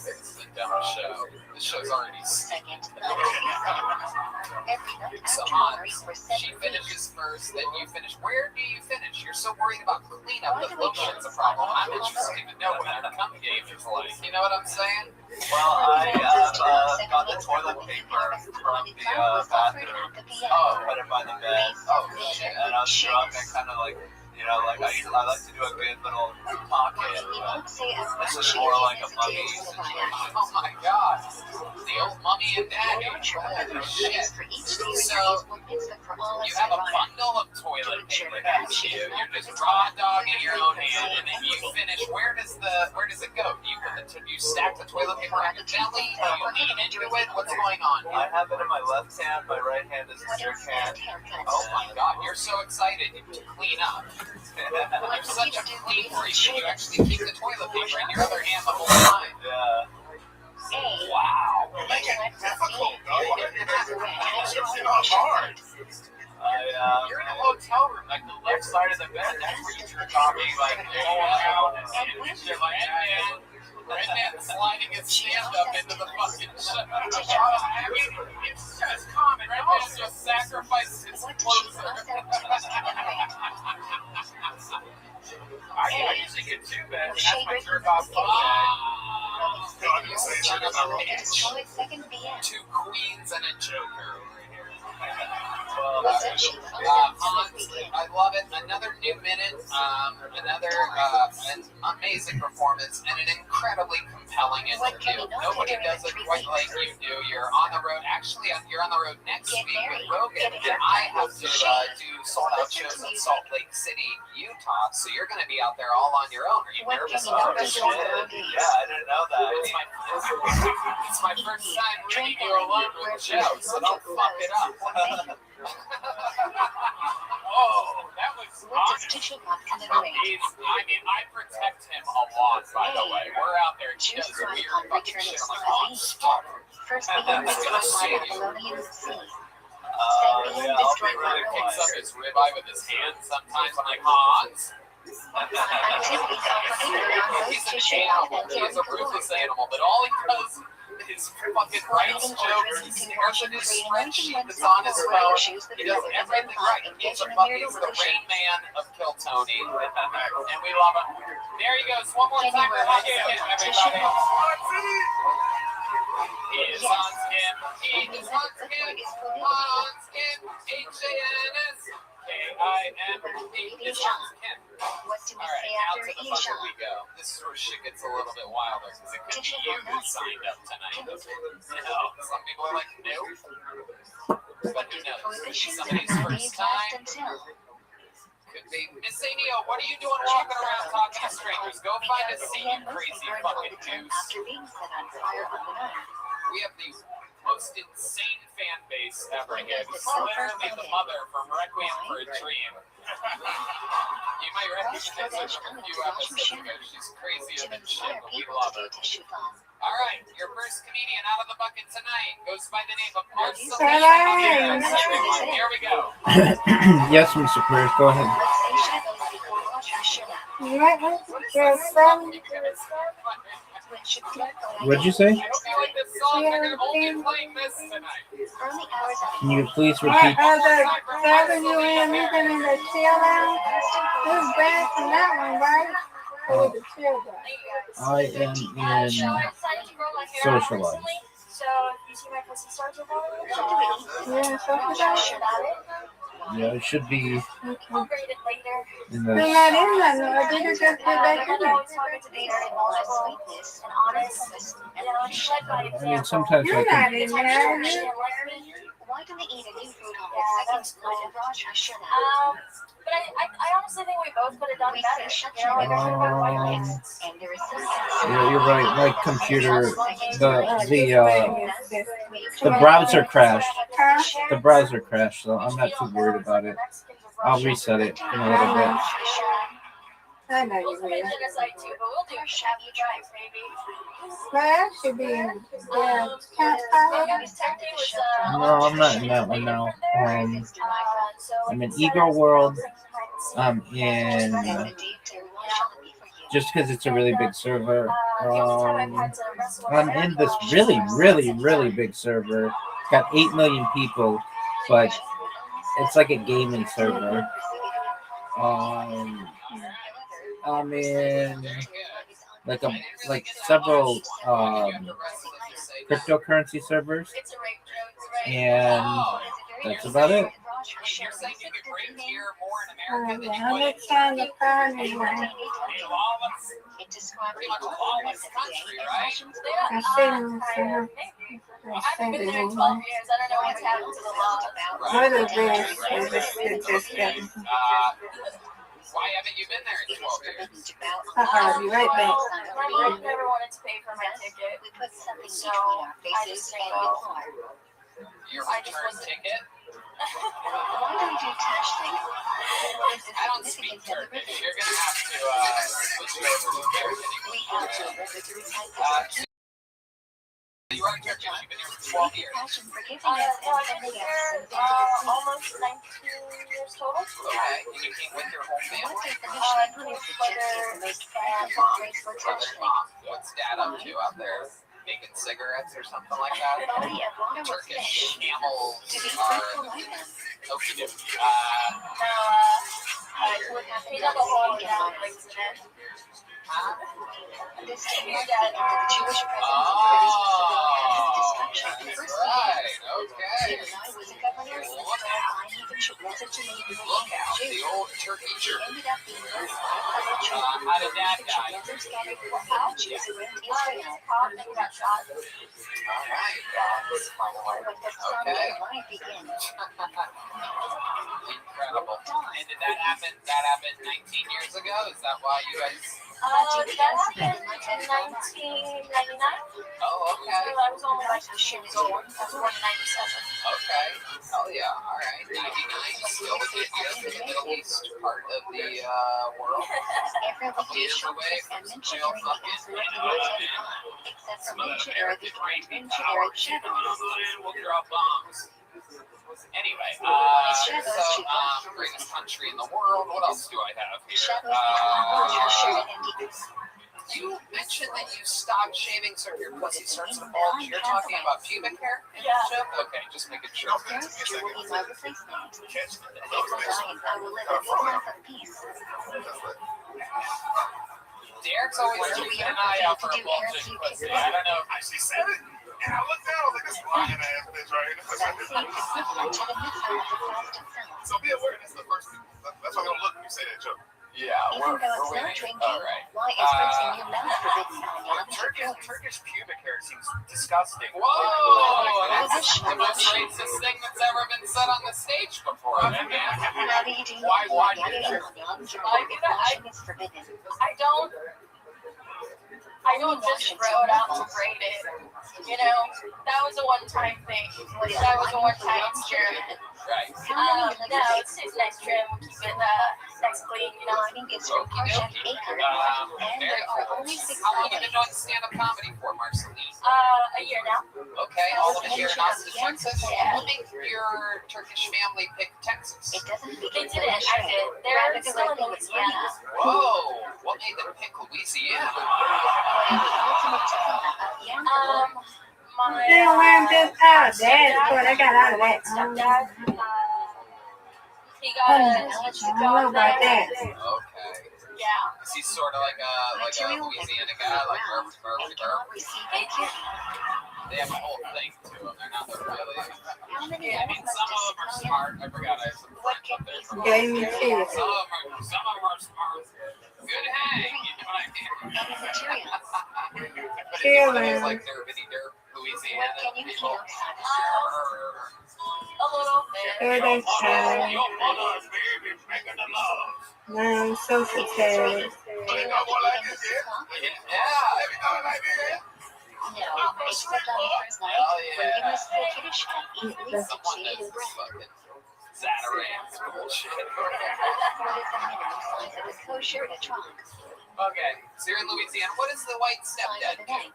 It's a dumb show. This show's already stupid. So Hans, she finishes first, then you finish. Where do you finish? You're so worried about cleanup that lotion's a problem. I'm interested to know what your cum game is like. You know what I'm saying? Well, I got the toilet paper from the bathroom. Oh, Put it by the bed. oh shit. And I was drunk. I kind of like, I like to do a good little pocket. This is more like a mummy situation. Oh my god. The old mummy and daddy. Holy shit. So, you have a bundle of toilet paper next to you. You're just raw dogging your own hand, and then you finish. Where does it go? Do you stack the toilet paper on your belly? Do you lean into it? What's going on? I have it in my left hand. My right hand is in your hand. Oh my god, you're so excited to clean up. You're such a clean freak. You actually keep the toilet paper in your other hand the whole time. Yeah. Wow. Make it difficult, though. It's hard. You're in a hotel room, like the left side of the bed. That's where you jerk off, like going out and shit like that. Redman sliding his stand up into the fucking shit. I mean, it's just common. Redman just sacrificed his closer. I usually get two beds. That's my jerk off phone. No, I didn't say jerk off. ultimate joker over here. Was it she Hans, I love it. Another new minute, another an amazing performance, and an incredibly compelling interview. Nobody does it quite like you do. You're on the road. Actually, you're on the road next week with Rogan, and I have to do sold-out shows in Salt Lake City, Utah. So you're going to be out there all on your own. Are you nervous about this? Yeah, I didn't know that. It's my first time reading you alone with Joe, so don't fuck it up. Oh, that was What does honest. Tisha want commemorate? I protect him a lot, by the way. We're out there, he does Juice weird on fucking return shit. is I'm like, oh, stop. First began destroyed by Babylonian sea. Yeah, Second I'll be destroyed really by Picks up quiet. his ribeye with his hand sometimes. I'm like, Hans. activities are prohibited on both He's an Tisha animal. and He's a ruthless animal, but all he does is fucking writes jokes. He stares at his spreadsheet that's on his phone. He does everything right. He's the Rain Man of Kiltony, and we love him. There he goes. One more time for Hans Kim, everybody. He is Hans Kim. He is Hans Kim. Hans Kim. H-A-N-S. K-I-M. He is Hans Kim. What do we All right, say now after to the fucker Isha? we go. This is where shit gets a little bit wilder because it could be you who signed up tonight. You know, some people are like, nope. But who knows? Prohibition Somebody's remedies first last time. until Could be. Miss Anio, what are you doing walking around talking to strangers? Go find a seat, you crazy fucking goose. after being set on fire on the night. We have the most insane fan base ever here. This is literally the mother from Requiem for a Dream. You might recognize her from a few episodes ago. She's crazier than shit, but we love her. All right, your first comedian out of the bucket tonight goes by the name of Marcelina. Here we go. Yes, Mr. Pierce, go ahead. You might want to get some. What'd you say? I hope you like this song. They're only playing this tonight. Can you please What repeat? other you in anything in the chill out? Who's back from that one, right? Or the chill out? I am in socialize. So you see my pussy start to roll? Yeah, so Yeah, it should be I'll grade it later. in They're the. not in that, no. I did it just get back in it. I mean, sometimes I You're not can. in there. Why do we eat a new food on the second floor of Rosh Hashanah? But I honestly think we both could have done We better. say You know, like I should have got white Um, rice. and there is some Yeah, you're right. My computer, the browser crashed. The browser crashed, so I'm not too worried about it. I'll reset it in a little bit. I know you will. Well, that should be in campfire. No, I'm not in that one now. I'm in Ego World. I'm in just because it's a really big server. I'm in this really big server. It's got 8 million people, but it's like a gaming server. I'm in like several cryptocurrency servers, and that's about it. You're saying you could rate here more in America than Yeah, you would in next time the car is a lawless, pretty much lawless country, right? I see them. I've been there 12 years. I don't know what's happened to the law. What is this? It's just Why haven't you been there in 12 years? I'll be right back. My mom never wanted to pay for my ticket. We put something between our faces and we pour. Your return ticket? Why do we do touch things? I don't speak Turkish. You're going to have to switch over to American We English. have to regulatory type. You are Turkish. You've been here for 12 years. Passion for giving us and sending us into the sea. Almost 19 years total. Okay. And you came with your whole What family? definition of suggested to make everything great for Brother touch and mom. What's dad up to out there? Making cigarettes or something like that? Body of water with Turkish fish. camels To be are fruitful like them. okie dokie. What happened He to dug a hole us? down, like, in it. Huh? This marked the end of the Jewish presence in British Seville after the destruction of the That's first right. VM. Okay. Nikolai was a governor installed by Ivan Shevchenko. Look out, the old turkey He jerk. ended up being murdered by a fellow Jew. How did that The die? Shevchenko scattered 4,000 Jews around Israel. Cop and got shot. All right, guys. When the Sunday night began, Incredible. And did that happen? That happened 19 years ago? Is that why you guys? That happened in 1999. Oh, okay. I was only like 2 years old. I was born in 97. Okay. Hell yeah. All right. 99 still with the Middle East part of the world. every weekday shops and mentioned during the absolute except for mention era the mention era Shadows. We'll drop bombs. Anyway, greatest country in the world. What else do I have here? You mentioned that you stopped shaving so your pussy starts to bulge. You're talking about pubic hair in the show? Okay, just making sure. Parents will be my replacement. If I die, I will live a full life of peace. Derek's always keeping an eye out for a bulging pussy. I don't know. She said it, and I looked down. I was like, this lying ass bitch right here. So be aware, this is the first people. That's why I'm gonna look when you say that joke. Yeah, Even though it's not drinking, why is rinsing your mouth forbidden? Turkish pubic hair seems disgusting. Whoa! That's the most racist thing that's ever been said on the stage before. Why do you It's forbidden. I don't just throw it out to grade it. You know, that was a one-time thing. That was a one-time experiment. Right. No, it's nice trim. Keep it nice clean, you know. I think it's from Parsha Baker, and there are only 6 How long have you been doing holidays. stand-up comedy for, Marceline? A year now. Okay, all of it here in Austin, Texas. Yeah. What made your Turkish family pick Texas? It doesn't They begin didn't. I did. They're still in Louisiana. Whoa! What made them pick Louisiana? My They don't learn this out. That's what I got out of that. stepdad, he got I a don't know about that. Okay. Yeah. Is he sort of like a Louisiana guy, like They have a whole thing to them. They're not really. How many I mean, some of them are smart. I forgot I have some What friends can up there. these Gave me words tears. Some of them are smart. Good hang, you know what I mean? and materials? But it's one of those like derpity derp Louisiana What can you people. feel outside A little bit. Here they come. Your mother, baby, making the love. I'm so sad. Do you want to get into this talk? Yeah. Let me know like that. No, except on the first night, when you must feel Kiddush and eat least Someone shade that's of bread. fucking Zatarans bullshit. What is the minimum size of a kosher to trunk? Okay, so you're in Louisiana. What is the white Size of stepdad an do? egg.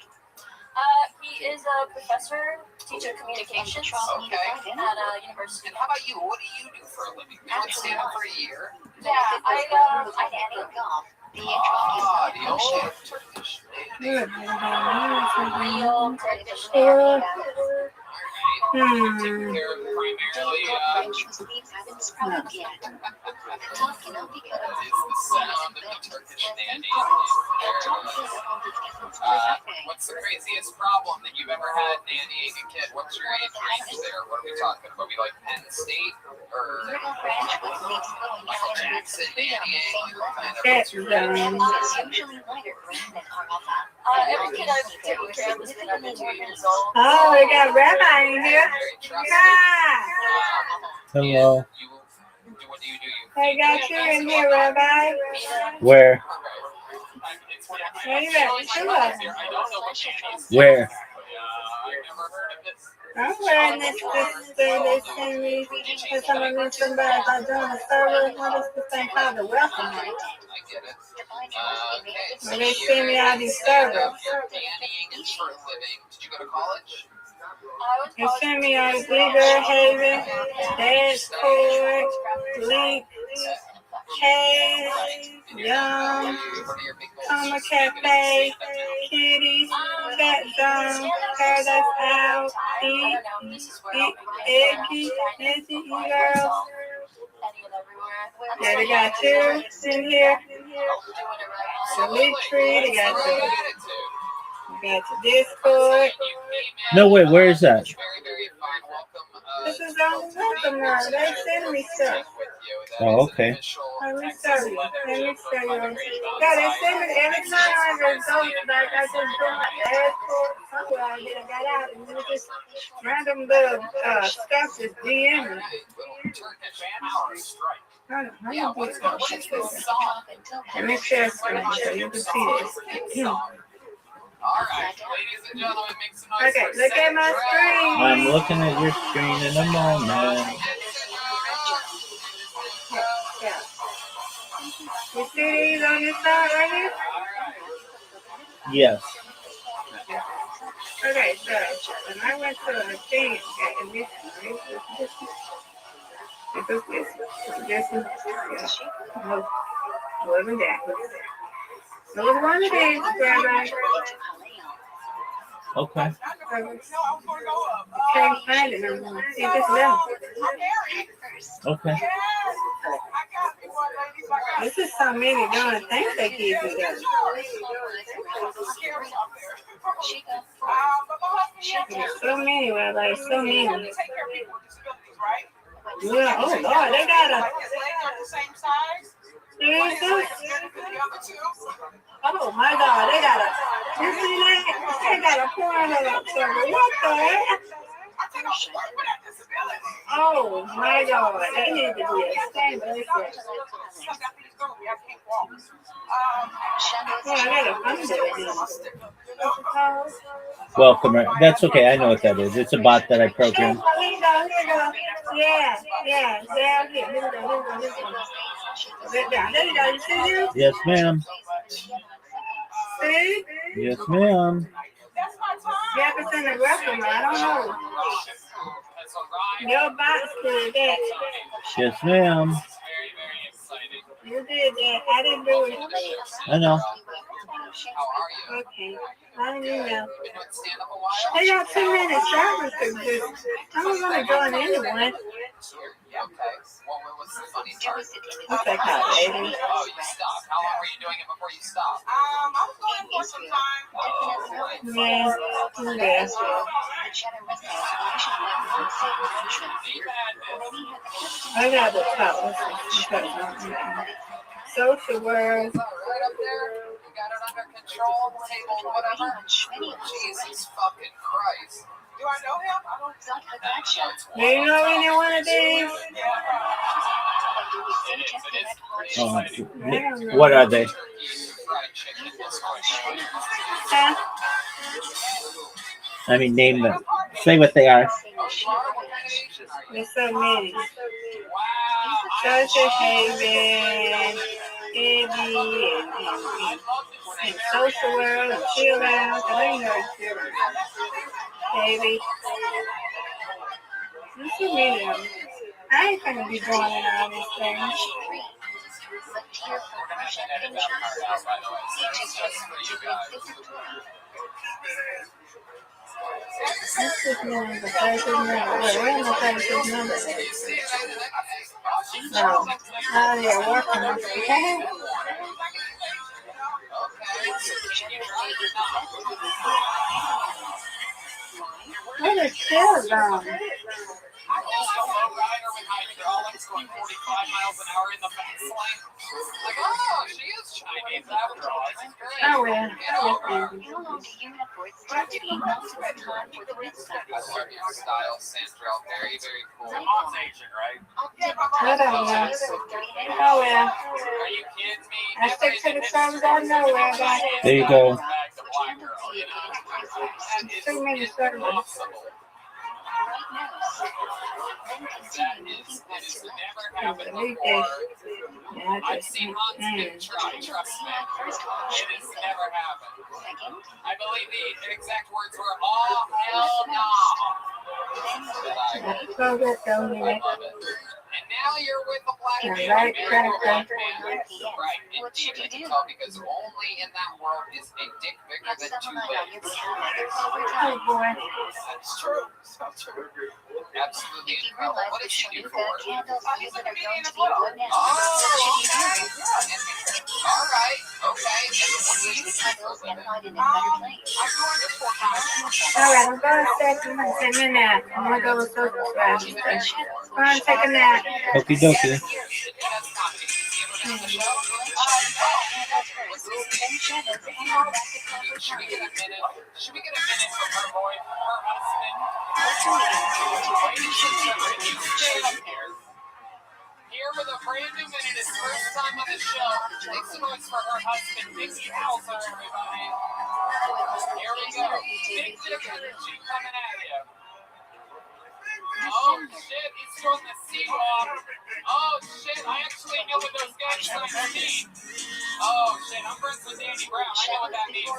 He is a professor, teacher communications Okay. at a university. And how about you? What do you do for a living? You've been stand up for a year. Yeah, I nanny golf. The The trunk is not kosher. old Turkish Good. real Turkish Yeah. Alright. Taking care of primarily, French sleeves haven't sprouted yet. The top cannot be cut off. is the sound of the Turkish nanny. What's the craziest problem that you've ever had nannying a kid? What's your age range there? What are we talking about? Are we like Penn State or Little branch with leaves flowing Michael down with Jackson the nannying? same What kind of level. what's your range? It's usually lighter green than Arava. Every kid I've taken care of has been under 2 years old. Oh, we got Rabbi in here. Very trusting. Hi. Hello. What do you do? I got you in here, Rabbi. Where? Where you at? Show us. Where? I'm wearing this they send me for some of these somebody about doing a service. What is this thing called? The welcome night. I get it. When they send me out these servers. You're nannying for a living. Did you go to college? They send me out Eagle Haven, Dance Court, Leap, Cash, Young, Summer Cafe, Kitty, Fat Zone, Paradise Out, Eat, Eggy, Girl. Yeah, they got two in here. the link tree. They got Great the attitude. Discord. No, wait, where is that? Very, very fine. Welcome. This is on the welcome now. They send me stuff. Oh, okay. Let me show you. Yeah, they send me every time I just go, like I just do my passport somewhere. I got out and it just random little stuff just DM me. Let me share screen so you can see this. All right, ladies and gentlemen, make some noise. Okay, look at my screen. I'm looking at your screen in a moment. Yeah. You see these on this side right here? Yes. Okay, so when I went to a thing at admission, right? This is wasn't that. It was one of these, Rabbi. Okay. Can't find it anymore. It just left. Okay. This is so many darn things they give me. So many, Rabbi, so many. Yeah, oh Lord, they got a. Oh my God, they got a. You see that? They got a porn of server. What the heck? Oh my God, they need to be a standard. Yeah, I gotta find it again. Welcome. That's okay. I know what that is. It's a bot that I programmed. Here we go. Yeah. Here we go. You see this? Yes, ma'am. See? Yes, ma'am. You have to send a welcome. I don't know. Your box did that. Yes, ma'am. You did that. I didn't do it. I know. Okay. I didn't know. They got too many servers to do. I'm going to join anyone. What's that called, baby? Oh, you stopped. How long were you doing it before you stopped? I was going for some time. Yeah. I got the top. Social world. Right up there. You got it under control. Table, whatever. Jesus fucking Christ. Do I know him? I don't Do you know any one of these? What are they? Huh? I mean, name them. Say what they are. There's so many. Social Haven, Eddie, and Social World, and Chill Out. I ain't know Chill Out. Baby. There's so many of them. I ain't gonna be joining all these things. That's just number. That's just number. Where am I trying to put number? No. Oh, yeah, working on it. What is Chill Out? They're all like going 45 miles an hour in the fast lane. Like, oh, she is Chinese after all. This is great. Oh, yeah. Style, Santrell, very, very cool. Mom's Asian, right? I don't know. Oh, yeah. Are you kidding me? I stick to the servers out of nowhere, but There you go. too many servers. I've seen Hans get tried, trust me. It has never happened. I believe the exact words were, oh, hell no. I love it. And now you're with the black man. Right, indeed, I can tell because only in that world is a dick bigger than two legs. Oh, boy. That's true. So true. Absolutely incredible. What does she do for work? All right. Okay. Use the titles and find it in better place. Alright, I'm going to take a nap. I'm going to go with those fast. Go and take a nap. Okie dokie. Should we get a minute? Should we get a minute from her boy, her husband? Here with a brand new minute, his first time on the show. Make some noise for her husband, Mickey Hauser, everybody. Here we go. Big bit of energy coming at you. Oh shit, he's throwing the seawalk. Oh shit, I actually know what those gang signs mean. Oh shit, I'm friends with Danny Brown. I know what that means.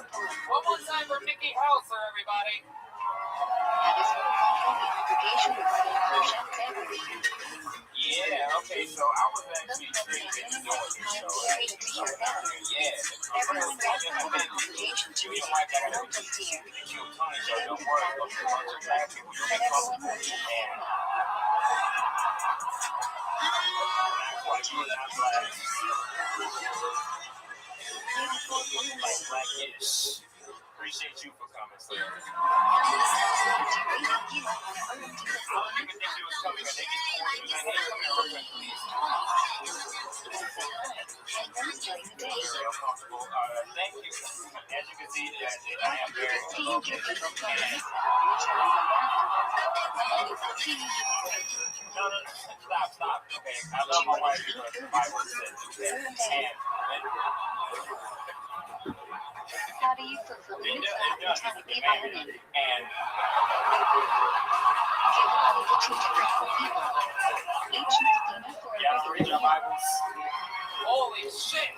One more time for Mickey Hauser, everybody. Yeah, okay, so I was actually pretty big doing this show. Yeah. Everyone gets the obligation to respect their elders here. Don't worry, but the ones that bad people, you'll be comfortable. That's why you and I'm glad. Like, yes. Appreciate you for coming, sir. You can think you was coming, and they just poured you in here. Very uncomfortable. Thank you. As you can see, I am very uncomfortable. No, stop. Okay, I love my wife because the Bible says that. How do you fulfill the mitzvah time to give out in? And Give money to two different people. Each Medina for a read regular your year. Bibles. Holy shit.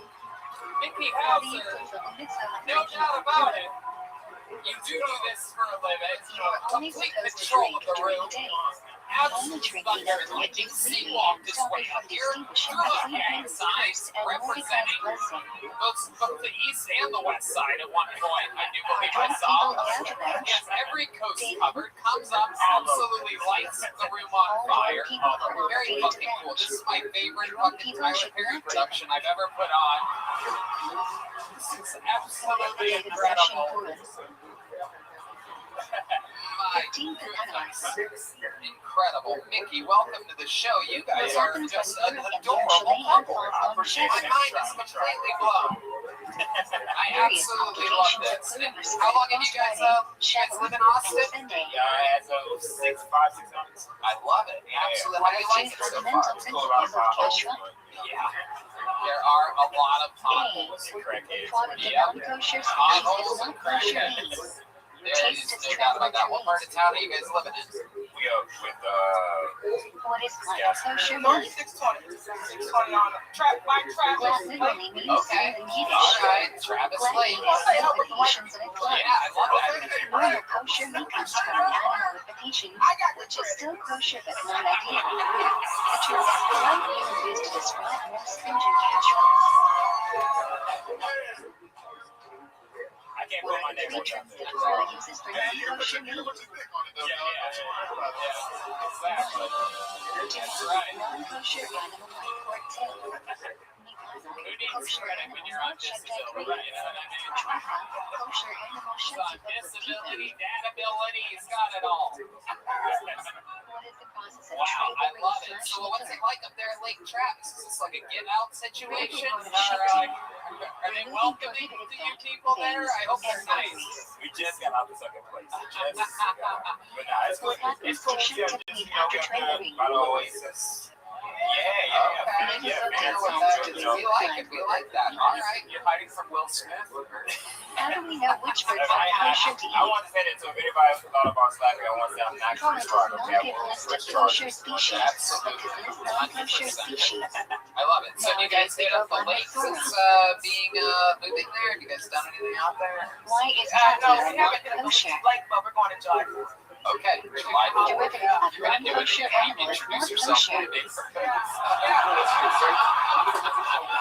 Mickey How do you Hauser. fulfill the mitzvah? No doubt about it. You do this for a living. You are only Complete supposed to control drink of the during room. the day. Absolute Only drinking thunder. of Lightning completely seawalk and this don't way be from here. distinguishing Through the between gang the signs first and Mordecai's representing blessing. both the east and the west side at one point. I do believe I Drunk saw. people allowed to vanish. Yes, every coast covered comes up, absolutely lights the room on fire. Very fucking cool. This is my favorite fucking Tyler Perry production I've ever put on. This is absolutely incredible. My 15 bananas. goodness. Incredible. Mickey, welcome to the show. You guys What are happens just when an you and adorable Evangeline have couple. fallen on My each mind is completely blown. I absolutely love this. And how long have you guys lived in Austin? as of 5-6 months. I love it. Absolutely. How do you like it so far? Cool about potholes. Yeah. There are a lot of potholes. Crackheads. Potholes and crackheads. There's no doubt about that. What part of town are you guys living in? We up with What is glass kosher mean? 620 on my Glass Travis. literally means Okay. in Yiddish. All right. Travis Glass Lake. has notifications and it Yeah, I love that. Normal kosher meat comes from animal notifications, which is still kosher but not ideal. The term is colloquially used to describe more stringent cash I can't put my name The on term that. the Torah uses for non-kosher meat. Exactly. Non-kosher animal like pork tail. Who needs credit when you're on disability? You know what I mean? Kosher animal He's shall on keep up with people. disability, datability, he's got it all. What is the process of Wow, I triggering love it. slash So what's it liquor? like up there at Lake Travis? Is this like a get out situation? Are they welcoming to you people there? I hope they're nice. We just got out the second place. But nah, it's cool. It's cool. Yeah, just, you know, got the by the Oasis. Yeah. We like that. All right, you're hiding from Will Smith. How do we know which birds are kosher to I eat? want to say that, so if anybody thought about slapping, I want to say I'm not Torah does sure. not give a list of kosher species, but does list non-kosher species. I love it. So you guys hit up the lake since being moving there? Have you guys done anything out there? Why is No, turkey we not haven't hit the kosher? lake, but we're going to July. Okay, July. Derivative of You're gonna do it. non-kosher Can you animal is introduce not yourself kosher. to me?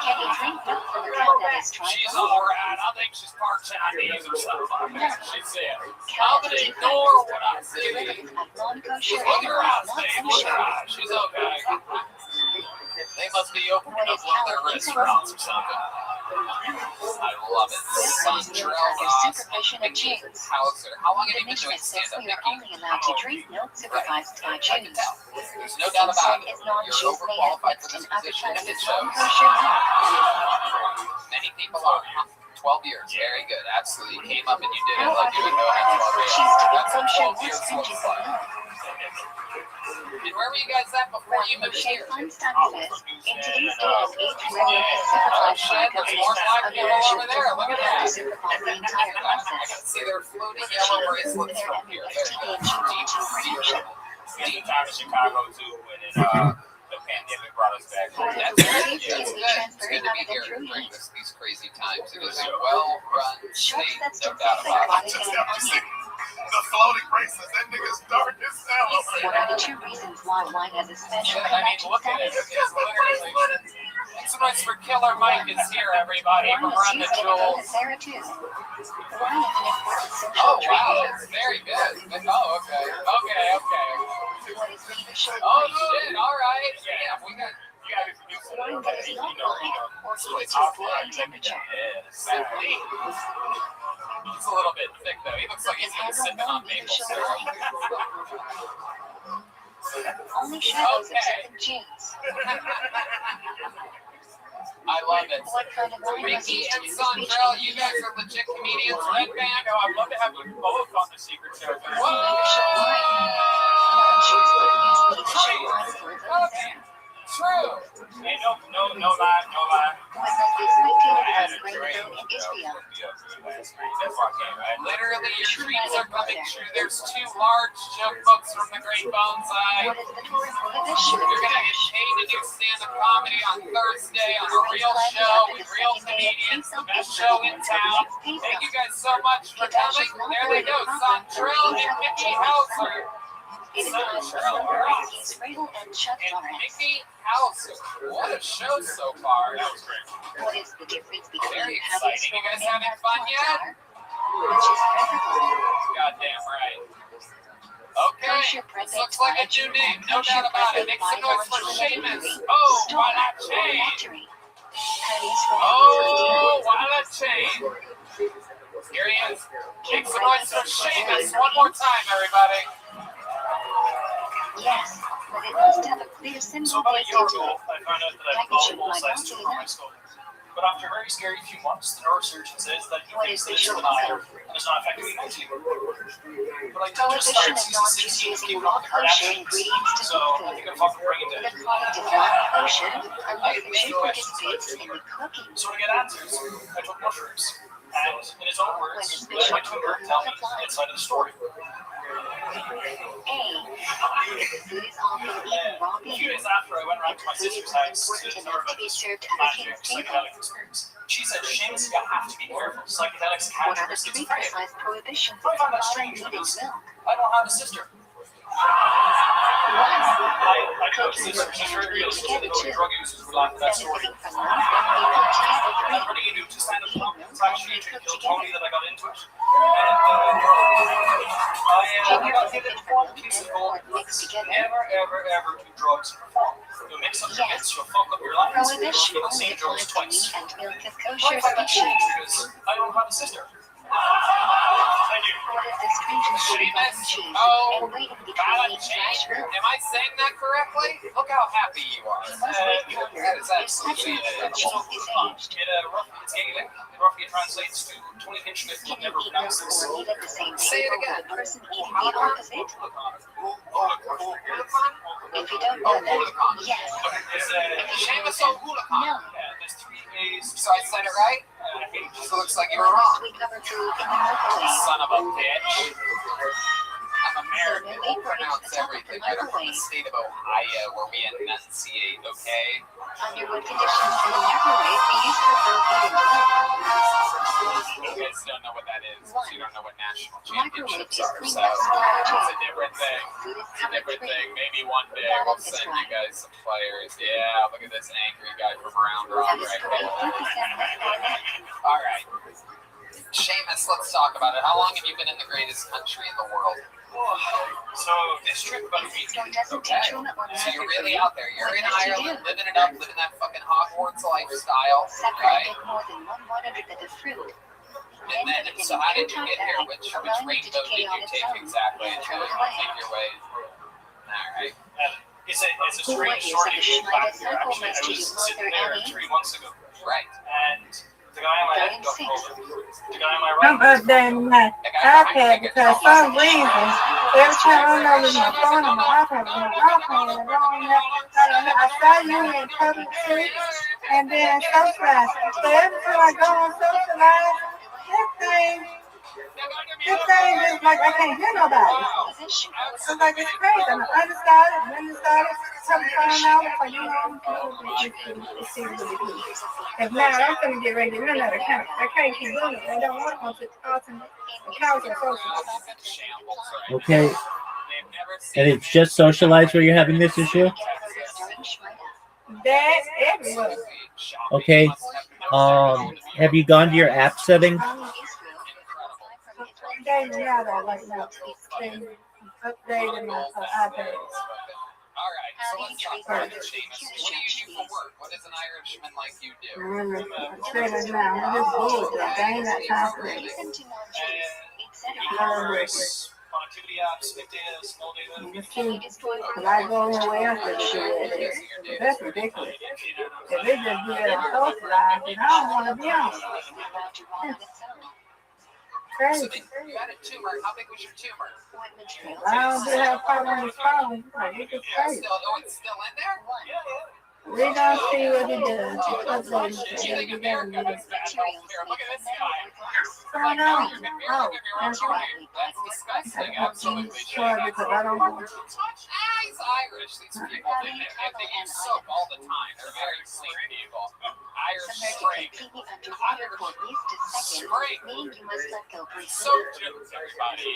Can you drink milk from a cow that is She's tribal? all right. I think she's part Chinese or something. She said, Cow I'm that gonna is ignore what I see. derivative of non-kosher Look at her animal eyes, is not Dave. Look at her kosher. eyes. She's okay. They must be opening What up is one of their cow? restaurants or something. I love it. Santrell Ross, Mickey Hauser. How long have you been doing stand-up, We are Mickey? only allowed to drink milk supervised by I can Jews. tell. There's no doubt about it. You're overqualified for this position if it shows. Many people are. 12 years. Very good. Absolutely. You came up and you did it like you would know how 12 years. That's what 12 years looks like. And where were you guys at before you moved here? In today's day and age, where milk is supervised by There's more black people over there. Look at that. to supervise the entire I process. can see their floating yellow bracelets from here. Spent time in Chicago too, and then the pandemic brought us back. That's good. Yeah, it's good. It's good to be here during these crazy times. It is a well-run state, no doubt about it. The floating bracelets, that nigga's dark as hell over What are the two reasons why wine has a special I mean, connection look at it. status? It's literally. It's nice for Killer Mike is here, everybody, from Run the Jewels. Sarah too. Wine is an important social Oh, trait. wow, that's very good. Oh, okay. What is leadership? Oh, shit, all right. Yeah, we got. You gotta be producing Wine it, that is you not know, wine or So heated it's to off a boiling temperature. exactly. He's a little bit thick, though. He looks like he's been sipping on maple syrup. Only shadows of Okay. seven Jews. I love it. What kind of wine was Mickey used to and do this speech? Santrell, you guys are legit comedians. Red Band. I'd love to have you both on the secret show. Jews would use leadership wine for events. True. Hey, no lie. Was that the spectator I had was a great dream in Israel? last night. That's why I came. Literally, your dreams are coming true. There's two large joke books from the great Bonsai. What is the Torah prohibition? You're gonna get paid to do stand-up comedy on Thursday on a real show with real comedians, the best show in town. Thank you guys so much for coming. There they go, Santrell and Mickey Hauser. It is on Israel and Chuck And Norris. Mickey Hauser. What a show so far. That was great. What is the difference between Very having exciting. You guys strong having and fun hot yet? water, which is preferable? Goddamn right. Okay, this looks like a new name, no doubt about it. Make some noise for Seamus. Oh, why not change? Oh, why not change? Here he is. Make some noise for Seamus. One more time, everybody. Yes, but it must have a clear symbol So about a year based ago, I found out that I had volleyball size tumor on my skull. But after a very scary few months, the neurosurgeon says that he thinks that it's benign and is not affecting me mentally. But I did just start season 6 keeping up with the Kardashians, so I think I'm fucking bringing The it. product is not kosher unless the Jew participates in the cooking. So to get answers, I took mushrooms. And in his own words, let my tumor tell me the inside of the story. A. Food is often eaten raw A few beef. days after, I went around to my sister's house to Important tell her enough to about be this served at the magic king's table. psychedelic experience. She said, Seamus, you have to be careful. Psychedelics can What are trigger the three schizophrenia. precise prohibitions I of found that combining strange meat and because milk? I don't have a sister. I do have a sister. She's very real. She's one of those drug users who laughed at that story. Benefiting from life, they cook together And three. what do you do to stand up comedy? It's actually to kill Tony that I got into it. And I got hit with one piece of gold. Never, ever do drugs for fun. You'll mix up your hits, you'll fuck up your lines, you'll Prohibition feel the only same drugs applies to twice. meat and milk of I kosher find that strange species. because I don't have a sister. Thank you. What is the stringency of Seamus, cheese oh, and waiting between Valid each change. fresh milk? Am I saying that correctly? Look how happy you are. You must wait longer That is if absolutely such a cheese is aged. It's Gaelic. It roughly translates to 20 pinch lift, Can but you never eat pronounce milk this. or meat at the same Say it table again. with the person eating the opposite? If you don't Oh, know that, Hulacan. yes. Seamus O'Hulacan. No. There's 3 A's. So I said it right? So it looks like you were wrong. We cover food in the microwave. Son of a bitch. I'm So American. no We'll apron pronounce at the top of the everything. I'm from the microwave. state of Ohio where we enunciate, okay? Under what conditions will the microwave be used for food eating milk? You guys don't know what that is. You don't know what national championships are. So it's a different thing. Food is It's a covered different free. thing. Maybe one day we'll send you guys some players. Yeah, look at this angry guy from around That Rock is right correct. there. 50% less than that. All right. Seamus, let's talk about it. How long have you been in the greatest country in the world? So this trip about a week. One doesn't Okay. take Truman or So you're Murphy for really you. out there. You're What in must you Ireland, do? living it up, living that fucking Hogwarts lifestyle, Separate right? take more than 1/100th of the fruit. And then, so how did you get here? Which rainbow did you take exactly to take your way? All right. It's a What strange is story it? to get back here. Schneider Actually, I Circle was must sitting you there mother 3 months ago, Right. and the guy on my Going left got six. COVID. The guy on my I'm right. updating my iPad because for some reason, every time I know with my phone and my iPad, I start using public seats and then socialize. So every time I go on socialize, this thing is like I can't hear nobody. I'm like, it's crazy. I'm uninstalled, uninstalled, turn the phone off, so you know, it's really good. If not, I'm gonna get ready to run out of account. I can't keep doing it. I don't want to alternate accounts and socialize. Okay. And it's just socialize where you're having this issue? That's everywhere. Okay. Have you gone to your app settings? Updating now though, right now. Updating my iPad. All right, so let's talk about Seamus. What do you do for work? What does an Irishman like you do? I'm saying it now. I'm just bored. I ain't got time for it. Connectivity apps, big data, small data. Because I go anywhere else to do that. That's ridiculous. If they just do it on socialize, then I don't want to be on it. So Crazy. you had a tumor. How big was your tumor? I don't do have problem on the phone. Like, it's just crazy. It's still in there? We don't see what he does. It's Do you think America has bad health care? Look at this guy. I know. Oh, that's right. That's disgusting. Absolutely. Sure, because I don't want to. He's Irish. These people, they use soap all the time. They're very clean people. Irish spring. Soap jokes, everybody.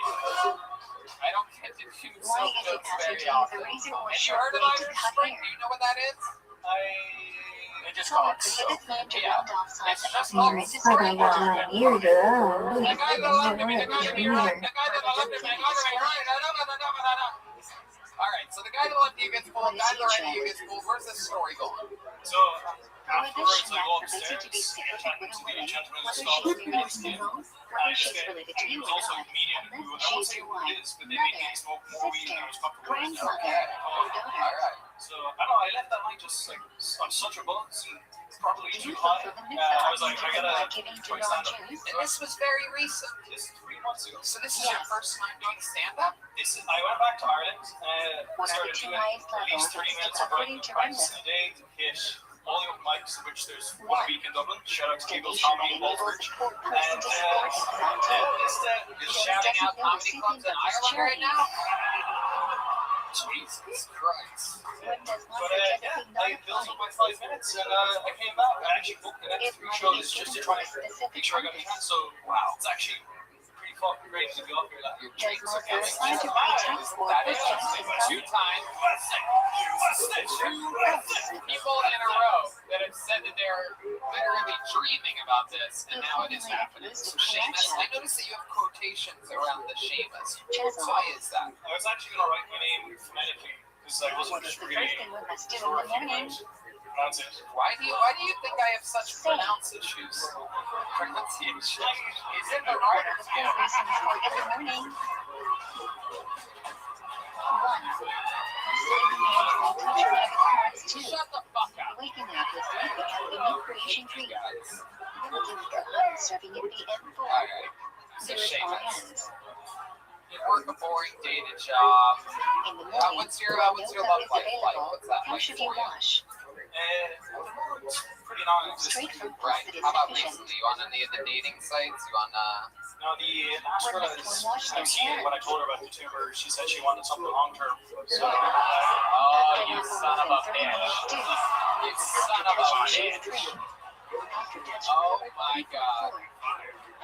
I don't get to do soap jokes very often. Have you heard of Irish spring? Do you know what that is? They just call it soap. Yeah. It's just called I spring. don't got my ears, but I don't The do guy that loved me, the guy that it. me right, the guy that loved me, right. All right, so the guy that loved you gets pulled, the guy that loved you gets pulled. Where's this story going? So afterwards, I go upstairs and I went to the gentleman's stall for the skin. He was also a comedian who, I won't say who it is, but they made me smoke more weed than I was comfortable with. All right. So I don't know, I left that night just like on such a buzz and probably too high. I was like, I gotta try stand up. And this was very recent. This is 3 months ago. So this is your first time doing stand-up? I went back to Ireland and started doing at least 30 minutes of writing practice a day to hit all the open mics, of which there's 1 week in Dublin. Shout out to Keagle's Comedy in Walford. And You're shouting out comedy clubs in Ireland right now? Jesus Christ. But I built up my 5 minutes and I came back. I actually booked the next 3 shows just to try and make sure I got a chance. So wow, it's actually pretty fucking great to be up here. Your drinks are coming. That is 2 times. Two people in a row that have said that they're literally dreaming about this, and now it is happening. So Seamus, I noticed that you have quotations around the Seamus. Why is that? I was actually going to write my name phonetically because I wasn't really sure if you could pronounce it. Why do you think I have such pronounce issues? Pronunciation. Is it the right? Shut the fuck up. Waking up with a new creation dream. Serving in PM4. Alright. So There is all Seamus, hands. you work a boring day-to job. In the morning, What's your love life like? What's that how like should for you you? wash? It's pretty non-existent. Straight from Right. positive How about vision. recently? You on any of the dating sites? You on Now the last girl I've seen, when I told her about the tumor, she said she wanted something long-term. So Oh, you son of a bitch. You son of a bitch. Oh my god.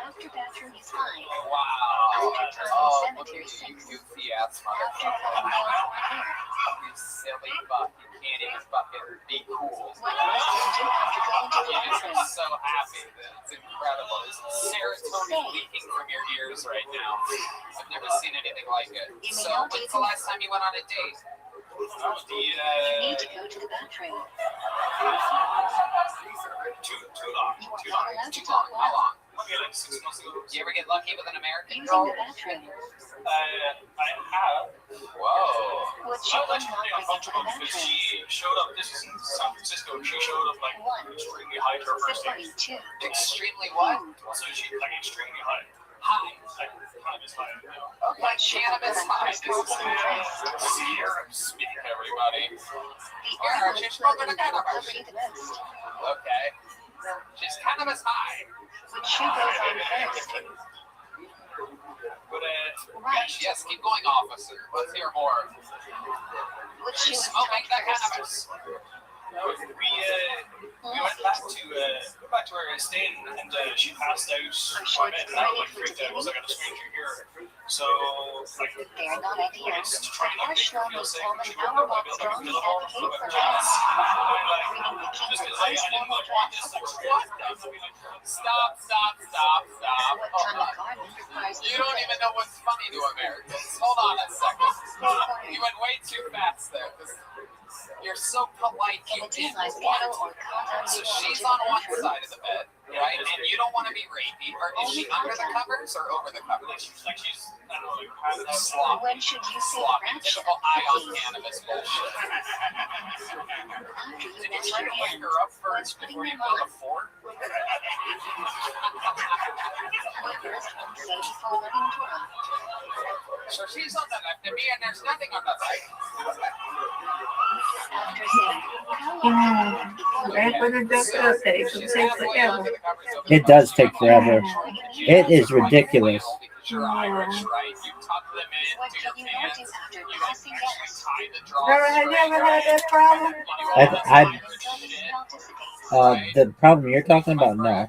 After bathroom is fine. Wow. Oh, look at you, goofy ass After motherfucker. cutting nails or hair. silly fuck. You can't even fucking be cool. What must one do after going to the bathroom? I'm so happy. It's incredible. There's serotonin leaking from your ears right now. I've never seen anything like it. So, when's the last time you went on a date? You need to go to the bathroom. Too long. You are not allowed to Too talk long. How loud. long? Maybe like 6 months ago. Do you ever get lucky with an American Using girl? the bathroom. I have. Whoa. What I should was one actually not pretty bring into the uncomfortable because bathroom? she showed up. This is in San Francisco. She showed up like extremely high to her first Safari date. 2. Extremely what? So she like extremely high. High. Like cannabis high. You know? Okay, cannabis high. This First is Europe speak, everybody. The Yeah, oil she's flow smoking a will cannabis. cover you the most. Okay. She's cannabis high. Which shoe goes on first? But Right. Yes, keep going, officer. Let's hear more. Which shoe She's is smoking tied the first? cannabis. we went back to where I stayed, and she passed out. I met, and I was like freaked out. I was like, I got a stranger here. So like, They are not ideal. just trying not to Harsh feel levels sick. form She an woke up, hour I'd be like, strongly feel all advocate for like, dress. like, Reading the just King's because I advice didn't formal want dress. this, like, what? Stop. What Hold time on. of garden requires You don't even know what's funny to Americans. Hold on a second. You went way too fast there. 'Cause you're so polite. In You a did dealized what? panel or condom So you walk she's into on the one bathroom. side of the bed, right? And you don't want to be rapey. Or is she under the covers or over the covers? Like she's, I don't know, like kind of Sloppy. When should you say the Sloppy. rat shit? Typical eye on Please. cannabis bullshit. After you Did you wash try your to wake hands, her up once first putting before you them build a on, fort? what must one say before letting draw? So she's on the left of me and there's nothing on the right. After saying, how long That's what it does update. It takes forever. It does take forever. It is ridiculous. You're Irish, right? You tuck them what into can your you not do pants. after You passing actually gas? tie the draw Girl, have you ever had that problem? The problem you're talking about, no.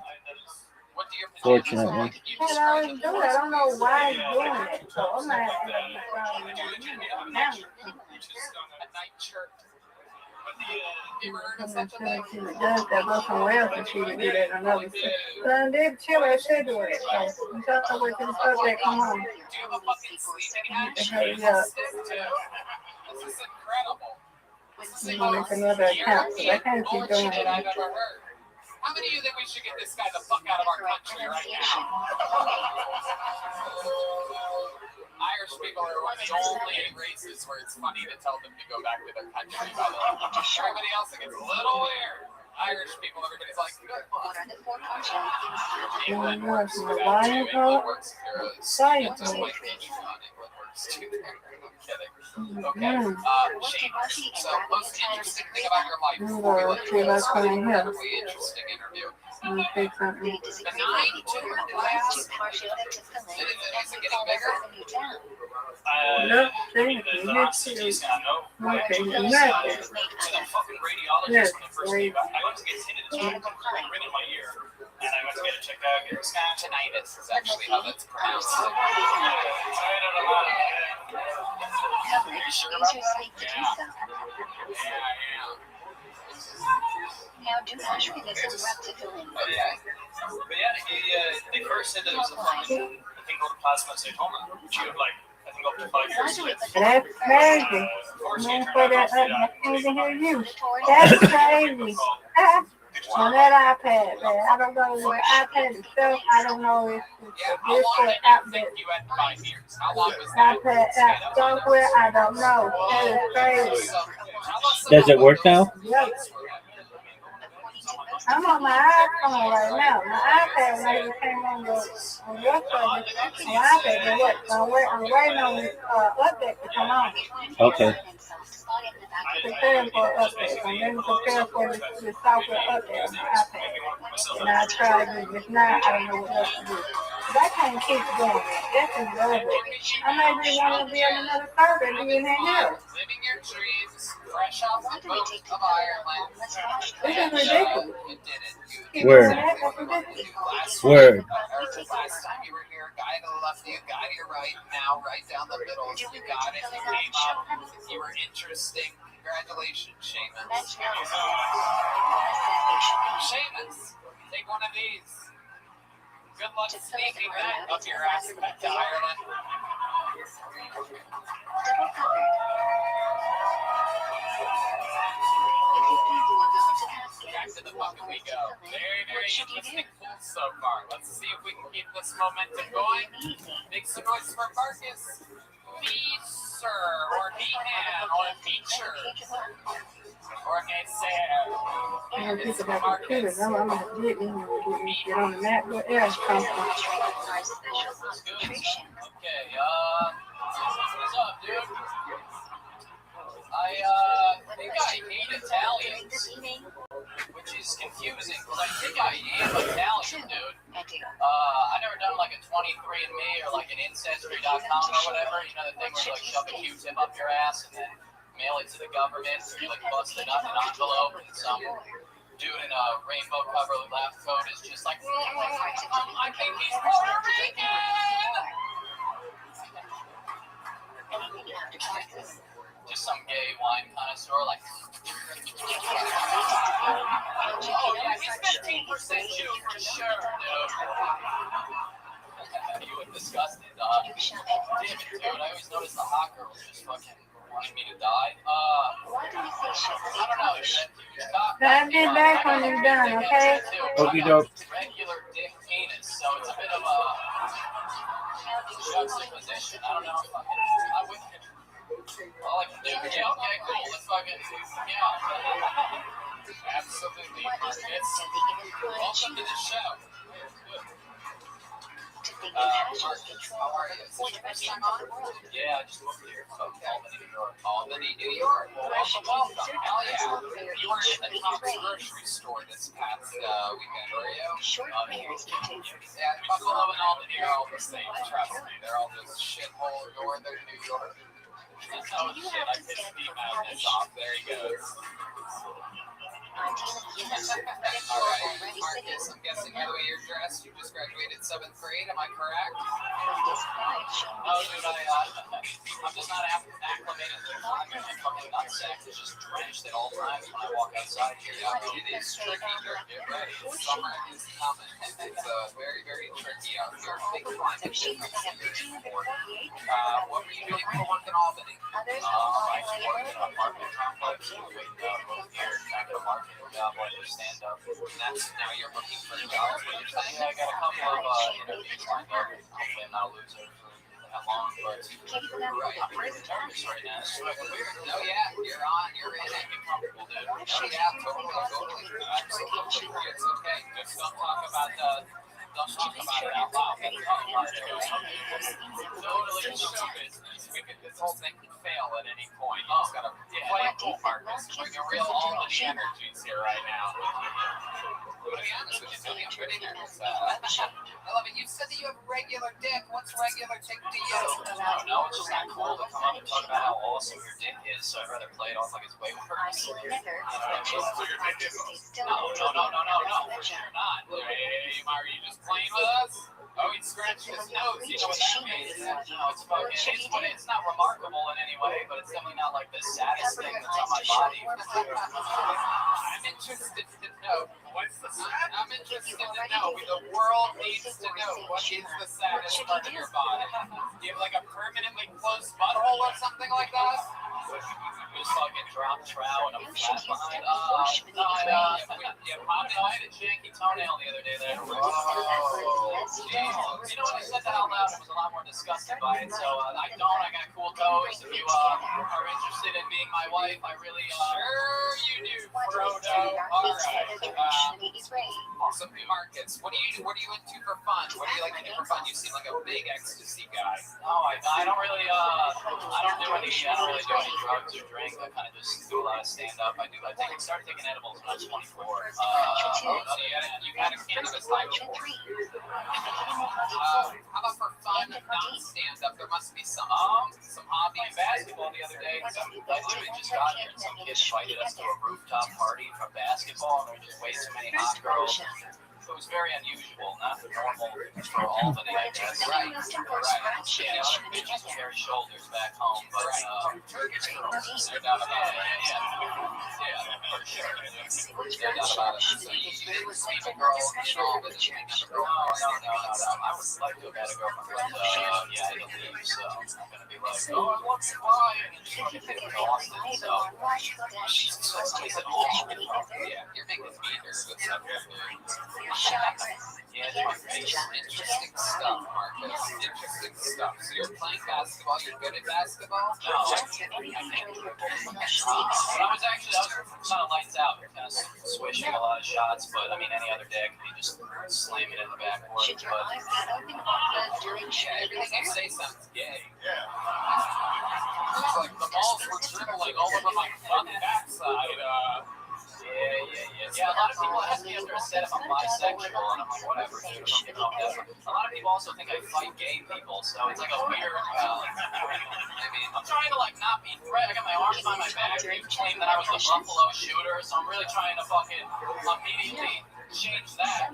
What do your Fortunately. Can't always do it. I don't know why he's doing it. So I'm not having no problem now. A night shirt. You ever heard of I'm such not a sure thing? if she does that. Go somewhere else and she would do that on another stuff. But I did chill her should do it. So I'm trying to wait till the subject come on. Do you have a fucking sleeping hatch? Hurry up. Stick to. This is incredible. This is I'm the gonna most make another account because I can't keep doing bullshit I've it. ever heard. How many of you think we should get this guy the fuck out of our correct country right pronunciation. now? Irish people are the only races where it's funny to tell them to go back to their country, by the way. Everybody else, it gets a little weird. Irish people, everybody's like, good. What are the four partial things? England Yeah, works from for the that lion too. England color, works for science just color. like England works too. I'm kidding. Okay. Shane, so most interesting thing about your life before we let you go. It's an incredibly interesting interview. I'm gonna say something. They disagree with the tumor requires too partial to fill in and Is it will getting pull bigger? revenue down. Look, see, the you last hit CT you. scan, no. Okay, Those nothing. cells make To the other fucking radiologist Yes, when I first wait. came back. I went to get tinnitus, right? Like ringing my ear. And I went to get it checked out, get it scanned. Tinnitus is actually how that's pronounced. coverage. Use your sleep to do so. Yeah. Now do hash release and rep to fill in. Okay. But yeah, they first said that it was a thing called plasmacytoma, which you have like, I think up to 5 years to live. That's crazy. Man, for that, I can't even hear you. That's crazy. On that iPad, man. I don't know where iPad itself. I don't know if Yeah, it's how this long or did you app think that you had 5 years? How long was that? iPad app software. I don't know. That is crazy. So, tell us Does it about work what now? those Yep. results were. I'm on my iPhone right now. My iPad when I just came on your subject. My iPad been what? I'm waiting on this update to come on. Okay. Preparing for an update. I'm ready to prepare for the software update on my iPad. And I tried it. If not, I don't know what else to do. But I can't keep doing it. That's just over. I may be wanting to be on another server and be in there now. Living your dreams, fresh off the boat of Ireland. This is ridiculous. You did it. Keep Word. doing that, that's ridiculous. Last Word. Last time you were here, a guy guy to the left of you, guy to your right, now right down the middle. You got it. You came up. You were interesting. Congratulations, Seamus. Seamus, take one of these. Good luck sneaking that up your ass back to Ireland. Double covered. If you think you are going to have Back gas, to the bucket we go. Very, what very should you do? interesting pool so far. Let's see if we can keep this momentum going. Make some noise for Marcus. Feature, or Meehan, or Feature, or I have to think about computers. I'm gonna get me get on the Mac. What else comes from? Special concentration. Okay, what's up, dude? I think I hate Italians, which is confusing, because I think I am Italian, dude. I've never done like a 23andMe or like an Ancestry.com or whatever, you know, the thing where you like shove a Q-tip up your ass and then mail it to the government, so you like bust it up in an envelope, and some dude in a rainbow cover lab coat is just like, I think he's Puerto Rican! Just some gay wine connoisseur, like, oh yeah, he's 15% Jew for sure, dude. You were disgusted. Damn it, dude. I always notice the hot girls just fucking wanting me to die. I don't know, dude. I'll get back when you're done, okay? Okie doke. Regular dick penis, so it's a bit of a juxtaposition. I don't know if I'm with you. All I can do, yeah, okay, cool. Let's fucking, yeah. Absolutely, Marcus. Welcome to the show. Marcus, how are you? Yeah, I just moved here from Albany, New York. Albany, New York. Well, welcome. Hell yeah. You were in the Tom's grocery store this past weekend, were you? Yeah, Buffalo and Albany are all the same, trust me. They're all just shithole northern New York. Oh shit, I pissed Steve out this off. There he goes. Alright, Marcus, I'm guessing by the way you're dressed, you just graduated 7th grade, am I correct? Oh, dude, I'm just not acclimated to the climate. My fucking nutsack is just drenched at all times when I walk outside here. It is tricky here, get ready. Summer is coming. It's very, very tricky out here. Big climate difference here. What were you doing for work in Albany? I worked in an apartment complex with here, kind of a market job, like your stand-up. And that's now you're looking for a job. Yeah, I got a couple of interviews lined up. Hopefully I'm not a loser for that long, but right. I'm pretty nervous right now. So no, yeah, you're on, you're in it, get comfortable, dude. Oh, yeah, totally. Absolutely. It's okay. Just don't talk about don't talk about it out loud. Totally show business. This whole thing could fail at any point. You just gotta play it cool, Marcus. Bring a real Albany energies here right now. To be honest with you, Tony, I'm pretty nervous. I love it. You said that you have regular dick. What's regular dick to you? No, it's just not cool to come up and talk about how awesome your dick is, so I'd rather play it off like it's way worse. No, for sure not. Hey, are you just playing with us? Oh, he scratched his nose. You know what that means? It's not remarkable in any way, but it's definitely not like the saddest thing that's on my body. I'm interested to know. What's the saddest? I'm interested to know. The world needs to know what is the saddest part of your body. Do you have like a permanently closed butthole or something like that? Just fucking drop trow and a flat behind. I had a janky toenail the other day that I you know when I said that out loud, I was a lot more disgusted by it. So I got cool toes. If you are interested in being my wife, I really sure you do, Frodo. All right. Awesome, Marcus. What are you into for fun? What do you like to do for fun? You seem like a big ecstasy guy. Oh, I don't really do any drugs or drink. I kind of just do a lot of stand up. I started taking edibles when I was 24. You had a cannabis high before. How about for fun, non-stand up? There must be some hobby in basketball the other day. I literally just got here and some kid invited us to a rooftop party for basketball, and there were just way too many hot girls. it was very unusual, not normal for Albany, I guess. Right. Yeah, just hairy shoulders back home, but Turkish girls, no doubt about it. Yeah, for sure. No doubt about it. So you didn't see the girl at all, but you didn't have a girl. No. I would like to have had a girlfriend, but yeah, I had to leave, so I'm gonna be like, oh, I want to fly, and then she's gonna get Austin, so she's said, oh, yeah, you're making me nervous. Yeah, interesting stuff, Marcus. Interesting stuff. So you're playing basketball. You're good at basketball. No, I was kind of lights out, kind of swishing a lot of shots. But I mean, any other day I could be just slamming in the backboard. But everything you say sounds gay. It's like the balls were dribbling all over my fucking backside. Yeah. A lot of people ask me after a set if I'm bisexual, and I'm like, whatever, dude. A lot of people also think I fight gay people, so it's like a weird. I mean, I'm trying to like not be threat. I got my arms behind my back. You claim that I was the Buffalo shooter, so I'm really trying to fucking immediately change that.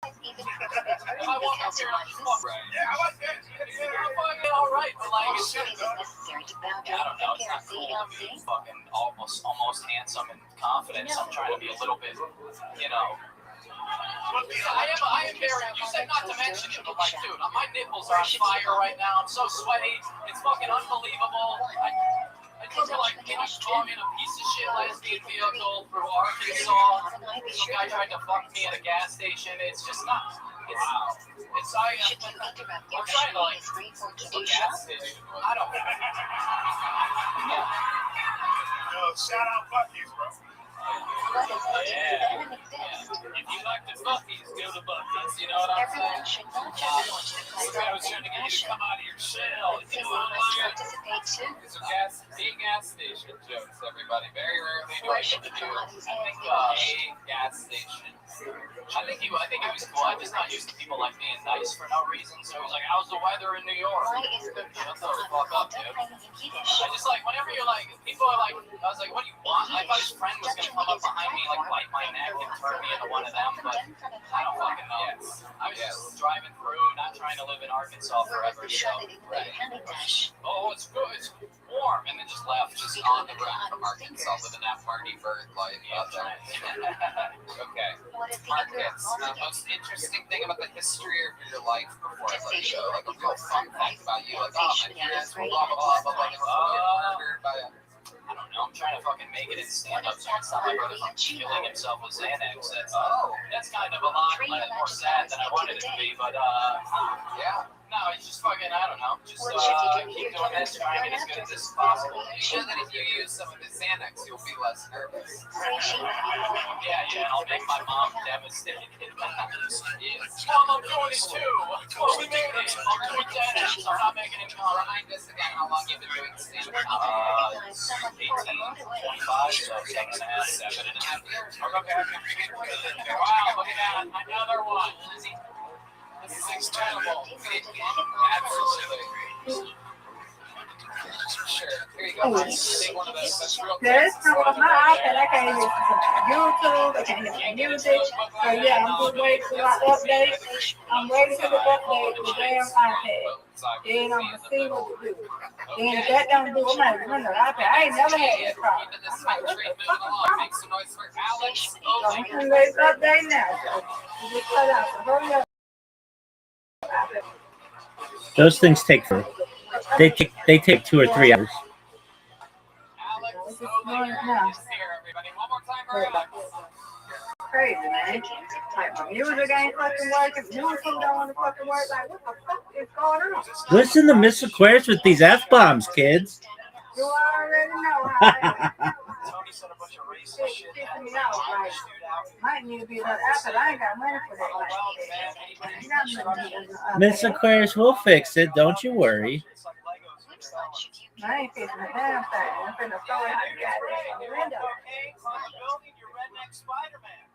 If I walk up here, I'm just fuck right. Yeah, I like that. Yeah, I'm fucking all right, but like, it's just, I don't know. It's not cool to be fucking almost handsome and confident. So I'm trying to be a little bit, you know. I am very. You said not to mention it, but like, dude, my nipples are on fire right now. I'm so sweaty. It's fucking unbelievable. I took her like in a piece of shit lesbian vehicle through Arkansas. Some guy tried to fuck me at a gas station. It's just not. I'm trying to like a gas station. I don't know. Yo, shout out Buc-ee's, bro. Yeah. If you like the Buc-ee's, go to Buc-ee's. You know what I'm saying? I was trying to get you to come out of your shell. These are big gas station jokes, everybody. Very rarely do I get to do a gas station. I think he was cool. I'm just not used to people like being nice for no reason. So he was like, "How's the weather in New York?" Shut the fuck up, dude. I just like whenever you're like, people are like, I was like, "What do you want?" I thought his friend was gonna come up behind me, like bite my neck and turn me into one of them, but I don't fucking know. I was just driving through, not trying to live in Arkansas forever. So, right. Oh, it's good. It's warm, and then just left, just on the road from Arkansas, living that party bird life. Okay. Marcus, the most interesting thing about the history of your life before I let you go, like a real fun fact about you, like, oh, my parents were blah, blah, blah, blah, blah, murdered by a... I don't know, I'm trying to fucking make it in stand-up, so it's not my brother killing himself with Xanax. That's kind of a lot more sad than I wanted it to be, but, yeah. No, it's just fucking, I don't know, just keep doing this, trying to get as good as this is possible. You know that if you use some of the Xanax, you'll be less nervous. Yeah, I'll make my mom devastated. Mom, I'm doing it too. Mom, we made it. I'm doing Xanax. I'm not making it. Remind us again how long you've been doing stand-up. 18, 25, so 7.5 years. Okay. Wow, look at that. Another one. This is incredible. Absolutely. Sure. Here you go. Take one of those. That's real quick. There's some of my iPad. I can't use YouTube. I can't use music. So yeah, I'm just waiting for my update. I'm waiting for the update for the damn iPad. Then I'm gonna see what to do. Then if that don't do, I'm like, run the iPad. I ain't never had that problem. I'm like, what the fuck is wrong? So I'm gonna wait for the update now. So you just cut out. So hurry up. Those things take for they take 2 or 3 hours. Crazy, man. Like my music ain't fucking working. Music don't want to fucking work. Like what the fuck is going on? Listen to Miss Aquarius with these F-bombs, kids. You already know how Tony said a bunch of racist shit. might need to be another iPad. I ain't got money for that. Miss Aquarius will fix it. Don't you worry. I ain't fixing a damn thing. I'm finna throw it out the goddamn window.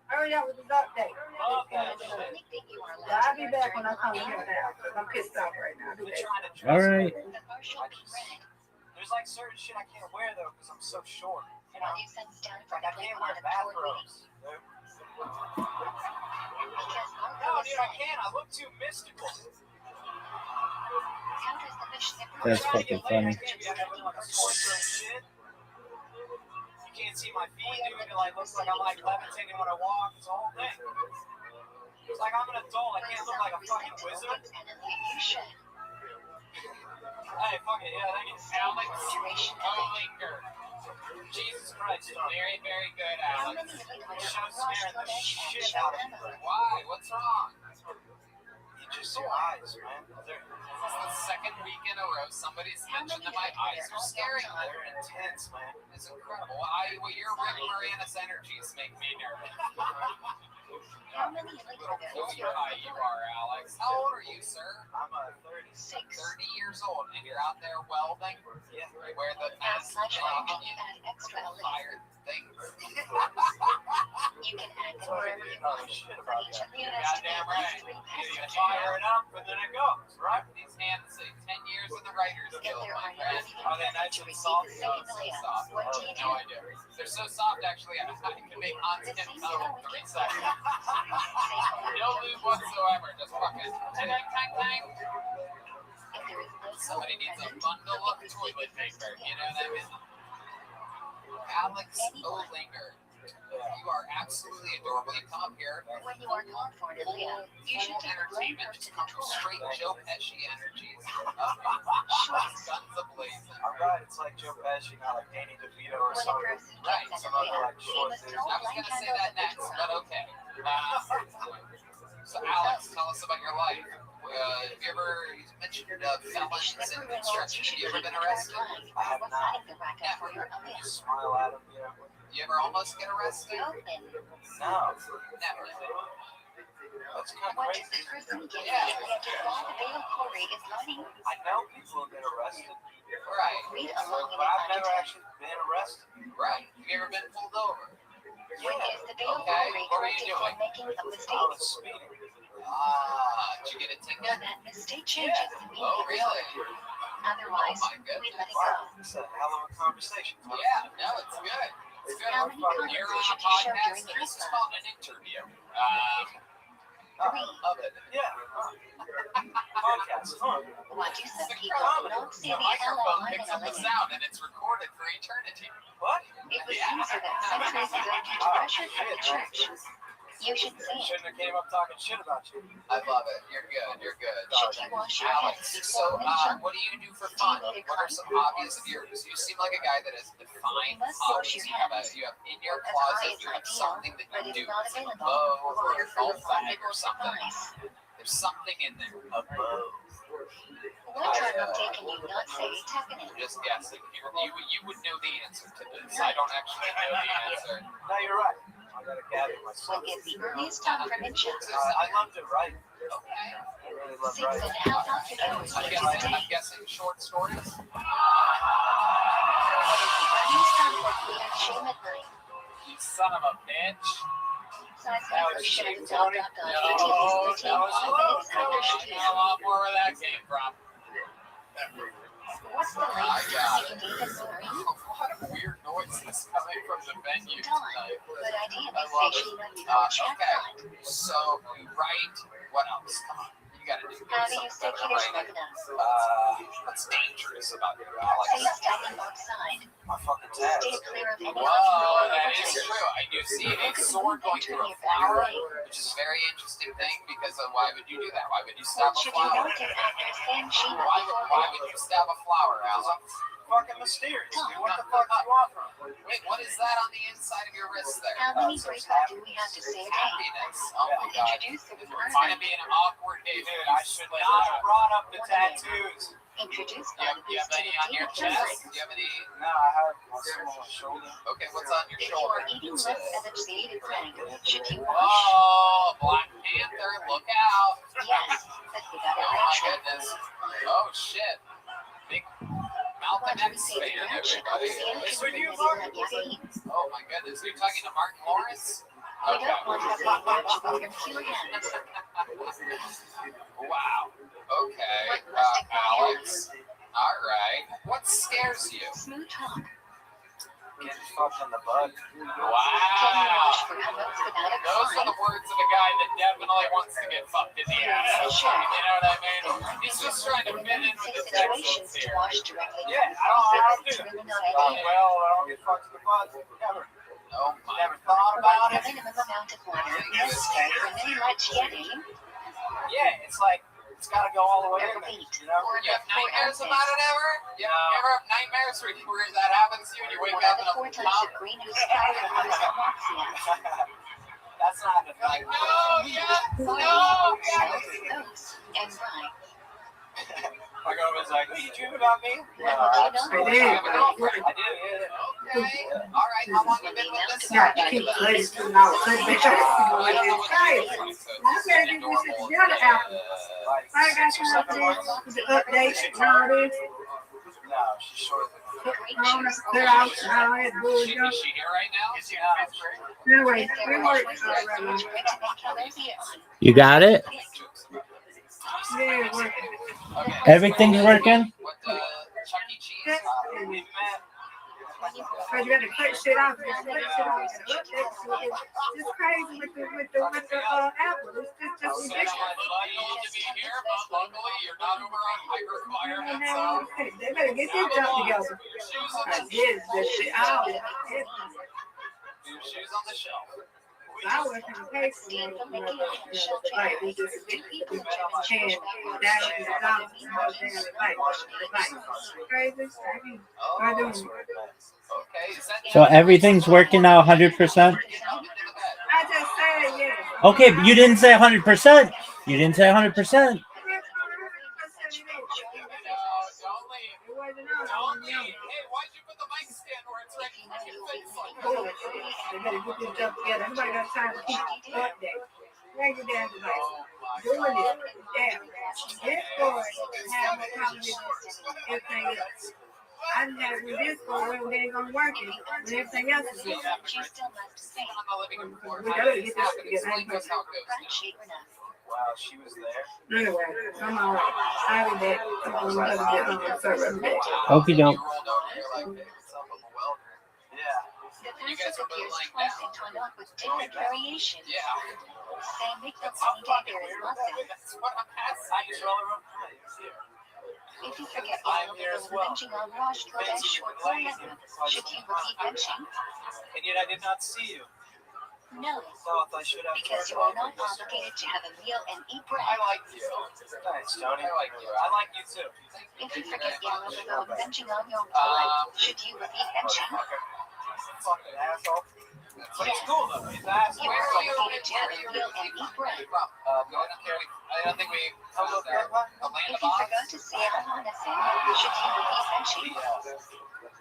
Hurry up with this update. I'll be back when I come here now. Because I'm pissed off right now. I'll be back. All right. There's like certain shit I can't wear though because I'm so short. value sends down from I the can't out wear of toward reading. bathrobes. Dude. Because No, Marco is dude, I saying, can't. I look too mystical. how does the mission That's Trying to fucking get laid, I funny. can't be having like a sorcerer and shit. You can't see my feet, dude. It like looks like I'm like levitating when I walk. It's the whole thing. It's like I'm an adult. I can't look like a fucking wizard. You should. Hey, fuck it. Yeah, thank you. Alex Duration. Olinger. Jesus Christ. Dog. Very, very good, How Alex. many people This have show's scaring the shit out of me. Why? What's wrong? You just your eyes, man. This is the second week in a row somebody's mentioned that my eyes are scaring them. They're intense, man. It's incredible. Well, your Rick Moranis energies make me nervous. How many Little cutie pie you are, Alex. How old are you, sir? I'm a 36. 30 years old, and you're out there welding? Yeah. You wear the As mask much thing, energy you add extra a little. fire things. You can add them wherever you want. Shit But about each that. of you has to be at least 3 You passengers. fire Fire it up and then it goes, right? These hands say 10 years in the writer's If guild, there my are friend. no Are they nice to and receive salty? the second So layout, soft. what do you do? No idea. They're so soft, actually, I can make constant come in 3 seconds. No lube whatsoever, just fucking tang, tang, tang. If there is no Somebody soul needs a present, bundle you of can receive toilet it first paper, you hand. know what I mean? Alex Olinger, you are absolutely adorable. You come up here, When you are called for an layout, you should take a blind entertainment, person come control. straight Joe Pesci energies. Shorts. Guns a-blazing. Alright, it's like Joe Pesci, not like Danny DeVito or When a something. person Right, gets some an other layout, like they short must dude. hold I was blind gonna say handles that of the next, door. but okay. So Alex, tell us about your life. Have you ever mentioned felons in construction? Have you ever been arrested? I have What's not. that in the racket for your layout? Smile at him, you know. You ever almost get arrested? Open. No. Never. That's kind of What does crazy. the person get Yeah. after while the bail Corey is learning? I know people have been arrested, Right, Read along in but I've the never actually been arrested. right. Have you ever been pulled over? When is the bail Okay, Corey what were you corrected for doing? making a I mistake? was speeding. Did you get a When ticket? that mistake changes Oh, immediately. really? Otherwise, Oh, my we let it goodness. go. It's a hell of a conversation. Yeah, no, it's good. It's good. How many comments You're did on a you show during podcast, and class? this is called an interview. Love it. Yeah. Podcast, huh? Why do some It's people incredible. not see The the microphone LLI picks in a up the layout? sound, and it's recorded for eternity. What? It was Yeah. censored at 6 years ago due to pressure from the church. You should see it. Shouldn't have came up talking shit about you. I love it. You're good. You're good. Should you wash your Alex, hands so before mention? what do you do for fun? What are some hobbies of yours? You seem like a guy that has defined You must wash hobbies. your You have, hands. you have in your As closet, high as you have ideal, something that but you it's do. not It's like a available. bow or Water a from golf the bag or will something. suffice. There's something in there. A bow. What drug uptake can you not say taken in? I'm just guessing. You would know the answer to this. I don't actually know the answer. No, you're right. I gotta gather myself. When is the earliest time for mention? I loved it, right? Okay. I really loved 6 writing. and a half hours ago is I'm here guessing, today. short stories. What is the earliest time for clear shame at night? You son of a bitch. Size That for was show cheap, dot Tony. dot dot No, 18 that was 5 minutes low. after I Shakira. know a lot more where that came from. What's the I latest got you can do this morning? What a weird noise is coming from the venue Dawn. tonight. But ideally, I love say it. she might be on chat line. Okay, so we write. What else? Come on, you gotta do How do you say something Kiddush better Magna? right. What's dangerous about you, Say Alex? standing outside. My fucking Stay tabs. clear of any Whoa, entrepreneur that is overtake. true. I do see a sword going through a flower, which is a very interesting thing because why would you do that? Why would you stab What a should you flower? not do after saying Shema Why before would you stab a flower, Alex? Fucking mysterious, dude. What the fuck do you want from me? Wait, what is that on the inside of your wrist there? How many great do we have to say a day? Happiness. Oh my god. Introduce the It's gonna requirement. be an awkward day. Dude, I should not have brought up the tattoos. Introduce Do you have any on your chest? Do you have any? No, I have some on my shoulder. Okay, what's on your If you shoulder? are eating less evacuated bread, should you wash? Oh, Black Panther, look out. Yes, but we got Oh it my right. goodness. Oh shit. Big Malcolm What do we X say to fan, reaction? everybody. This with you, Mark? Oh my goodness. Are you talking to Martin Lawrence? We don't want to have much with your pure hands. Wow. Okay. What must it Alex. All right. What scares you? Smooth talk. Getting fucked in the butt. Wow. For hummus without a Those are the words of a guy that definitely wants to get fucked in the ass. You know what I mean? He's just trying to fit in with the situations Texans to here. wash directly Yeah, from I don't do it's that. really not Well, ideal. I don't get fucked in the butt. Never. Oh my. Never thought about The it. minimum amount of water necessary for mini latte. Yeah, it's like, it's gotta go all the way in there, Repeat. you know? You have nightmares about it ever? You ever have nightmares where that happens to you and you wake up in a 4 tons pub? of greenhouse gas emissions. That's not the Like, thing. no, yes, no, yes. Oats and rye. My girlfriend's like, are you dreaming about me? No, I did. I do, yeah. Okay, all right, how long have you been with this Yeah, guy? keep ladies $2. It's crazy. I better get this shit together after. I got time for this, the updates and all this. No, she's shorter than me. All the clear out and all that Is bullshit. she here right now? Is she in fifth grade? Anyway, we work You got it? Yeah, it working. Everything's working? What, Chuck E. Cheese? We met. Cause you got to cut shit off. Just cut shit off. It's crazy with the Apple. It's just So ridiculous. lucky to be here, but luckily you're not over on high requirements, so They better get this junk together. shoes on I the did this shit out. shoes on the shelf. I wasn't paid for it. Like, we just hand down the dollars and all down the bike. Crazy. I do. Okay, is that So everything's working now 100%? I just said yes. Okay, but you didn't say 100%. You didn't say 100%. Don't leave. Hey, why'd you put the mic stand where it's right in your face like that? They better get this junk together. Nobody got time to keep updating. Bring your damn device. Doing it. Damn. This boy have more problems than everything else. I didn't have with this boy when they ain't gonna work it. When everything else is good. On the living room floor. We gotta get this together. Explain to us how it goes now. Wow, she was there. Anyway, I'm all right. I'll be back. I'm gonna get home and start running back. Okie You doke. rolled over, you're like, hey, what's up, I'm a welder. Yeah. You guys are both lying down. with different variations. Yeah. Same makes That's up how fucking there is weird. nothing. That's what I'm I asking. just roll around. Hi, it's here. If you forget I'm all here as the well. benching on Rosh Kodesh or Kodesh, should you repeat benching? And yet I did not see you. No, Thought I should have because you turned are not over. obligated to have a meal and eat bread. I like you. Thanks, Tony. I like you. I like you too. If you forget Yom Tov benching on Yom Tov, should you repeat benching? Fucking asshole. But he's cool though. He's an asshole. You are obligated to have a meal and eat bread. I don't think we Hello, a land If of you Oz. forgot to say a Hanassin, should you repeat benching?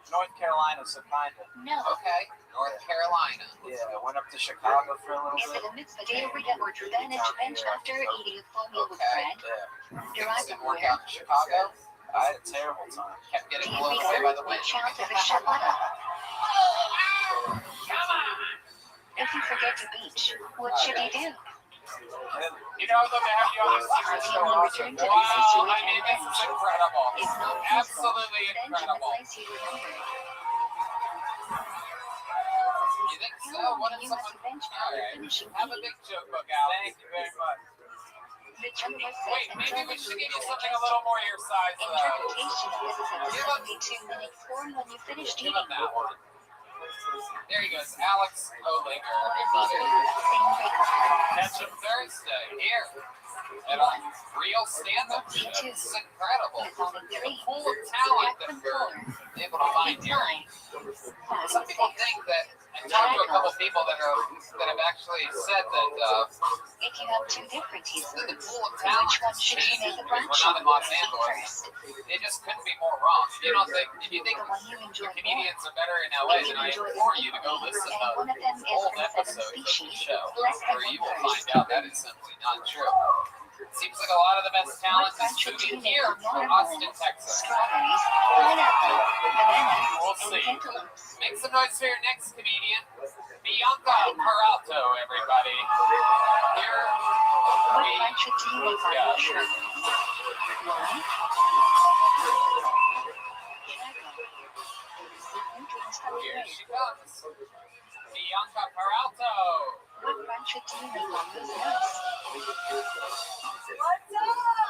North Carolina, so kinda. No. Okay, North Carolina. Yeah, I went up to Chicago for a little Is it bit. a mitzvah day or advantage to bench after eating a full meal with bread? Yeah. Derived Didn't from work where? out in Chicago. I had a terrible time. Kept Do getting you blown away by the wind. reach out to the Shabbat? Come on. If you forget to beach, what should you do? You know, though, they have you on the secret show also. Wow, I mean, this is incredible. It's not feasible. Absolutely Bench in the incredible. place you remember. You think so? What if You must someone... bench All after right, finishing have a eating. big joke book out. Thank you very much. The Jehovah Wait, says in maybe we German should give you Greek something a little more your size, though. interpretation of this is a Give him- 72-minute form when you finished Give eating. him that one. There he goes, Alex Olinger, These are everybody. the same breakfast. Catch him Thursday here at a real stand-up show. It's incredible. It's only The 3. pool of talent that we're able to find here. 5. Some people think that, I talked to a couple people that have actually said that If you have 2 different pieces, the pool of talent which one should you make a brunch we're not in Los on Angeles. first? It just couldn't be more wrong. You don't think, if you think The one you enjoy the more. comedians are better in LA, then I implore you to go listen And one to of them is old from 7 episodes of the species, show, less than where you one will first. find out that is simply not true. Seems like a lot of the best talent is moving here from Austin, Texas. Strawberries, pineapple, bananas, We'll and see. cantaloupes. Make some noise for your next comedian, Bianca Peralto, everybody. Here What we brunch do you make on go. your trip? Why? Here she comes. Bianca Peralta. What friendship do you make on those notes? What's up?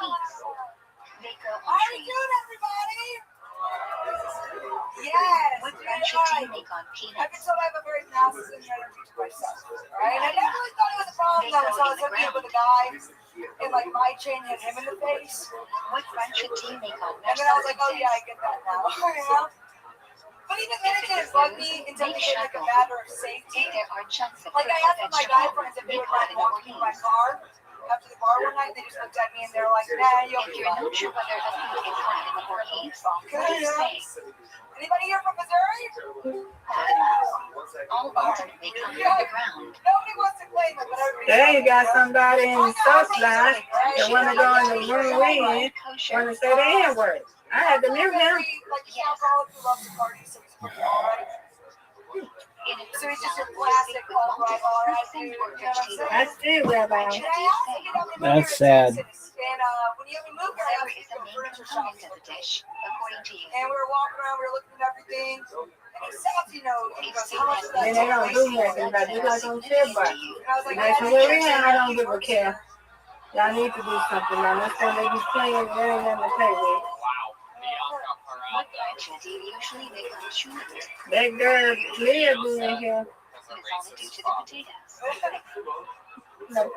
Baker on How are you tree. doing, everybody? Yes. What friendship do you make on I've been peanuts? told I have a very masculine energy to myself, right? I never really thought it was a problem though until I was hooking up with a guy and like my chain hit him in the face. What friendship do you make on And then I was like, oh yeah, I circumstances? get that now. You know? But even then it didn't bug me until it became like a matter of safety. There are chunks of Like I purple asked my guy vegetable. friends if they They would call mind it walking to my peas. car after the bar one night. They just looked at me and they were like, nah, you'll If be you're fine. not sure whether a food is hot in the orchids, what do you say? Anybody here from Missouri? All water may come from the ground. Nobody wants to claim it, but everybody. There you got somebody in the south side that want to go in the room we in, Kosher. want to say the N-word. I had to mute him. Like the alcoholic who loves to party, so he's pretty alright. In a So fruit he's just your salad, classic with all right, multiple all right, fruits dude. and You know or what I'm vegetables. I saying? see, Rabbi. And I also get out in That's here sad. And when you moved here, I Whatever asked is you to the go main furniture component shopping of the with me. dish, according to you. And we were walking around, we were looking at everything. And he stopped, you know, and he goes, how much is Then that? they don't do nothing, but you guys don't care about it. And I was like, That's where we at. I don't give a care. Y'all need to do something now. Next time they be playing, there ain't nothing to play with. Wow. Bianca What Peralta. friendship do you usually make on cheese? That girl, Leah, be in here. That's a It is only due racist to the fuck. potatoes. No, What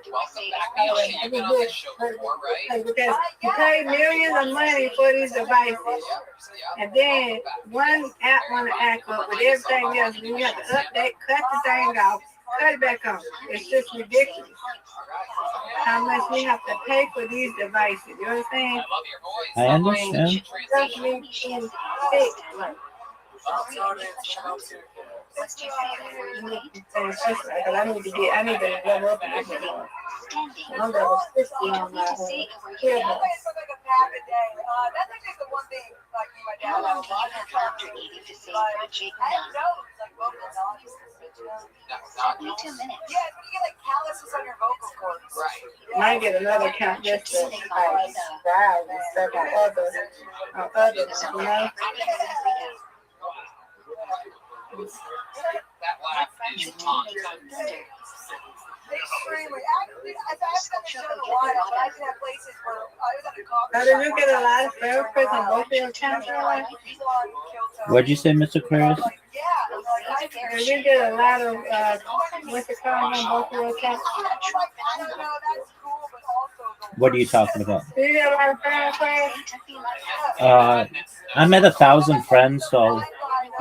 do we say Welcome back, to Bianca. friendship? You've been on this show before, right? because you pay millions of money for these devices. Yeah. And then one app want to act up with everything else. You have to update, cut the thing off, cut it back on. It's just ridiculous how much we have to pay for these devices. You understand? I love your voice. I understand. Just me being sick. Like, What's your favorite word you made? it's just like, I need to level up a little bit more. Standing. I'm level 50 You on don't my need to say a word here, you I know. always look like a pack a day. That's actually the one thing, like me and my How dad long have do a you lot have of after eating to say friendship I have now? notes, like vocal notes. Not 72 minutes. Yeah, it's when you get like calluses on your vocal cords. right. might get another count just to like dive and stuff on others, you know? That laugh is on. Extremely. Actually, I've done the show in a while, but I've been at places where I was at a coffee Now, shop. did you get a lot of therapists on both of your accounts? What'd you say, Mr. Aquarius? Did you get a lot of what's it called on both of your accounts? What are you talking about? Did you get a lot of therapists? I'm at 1,000 friends, so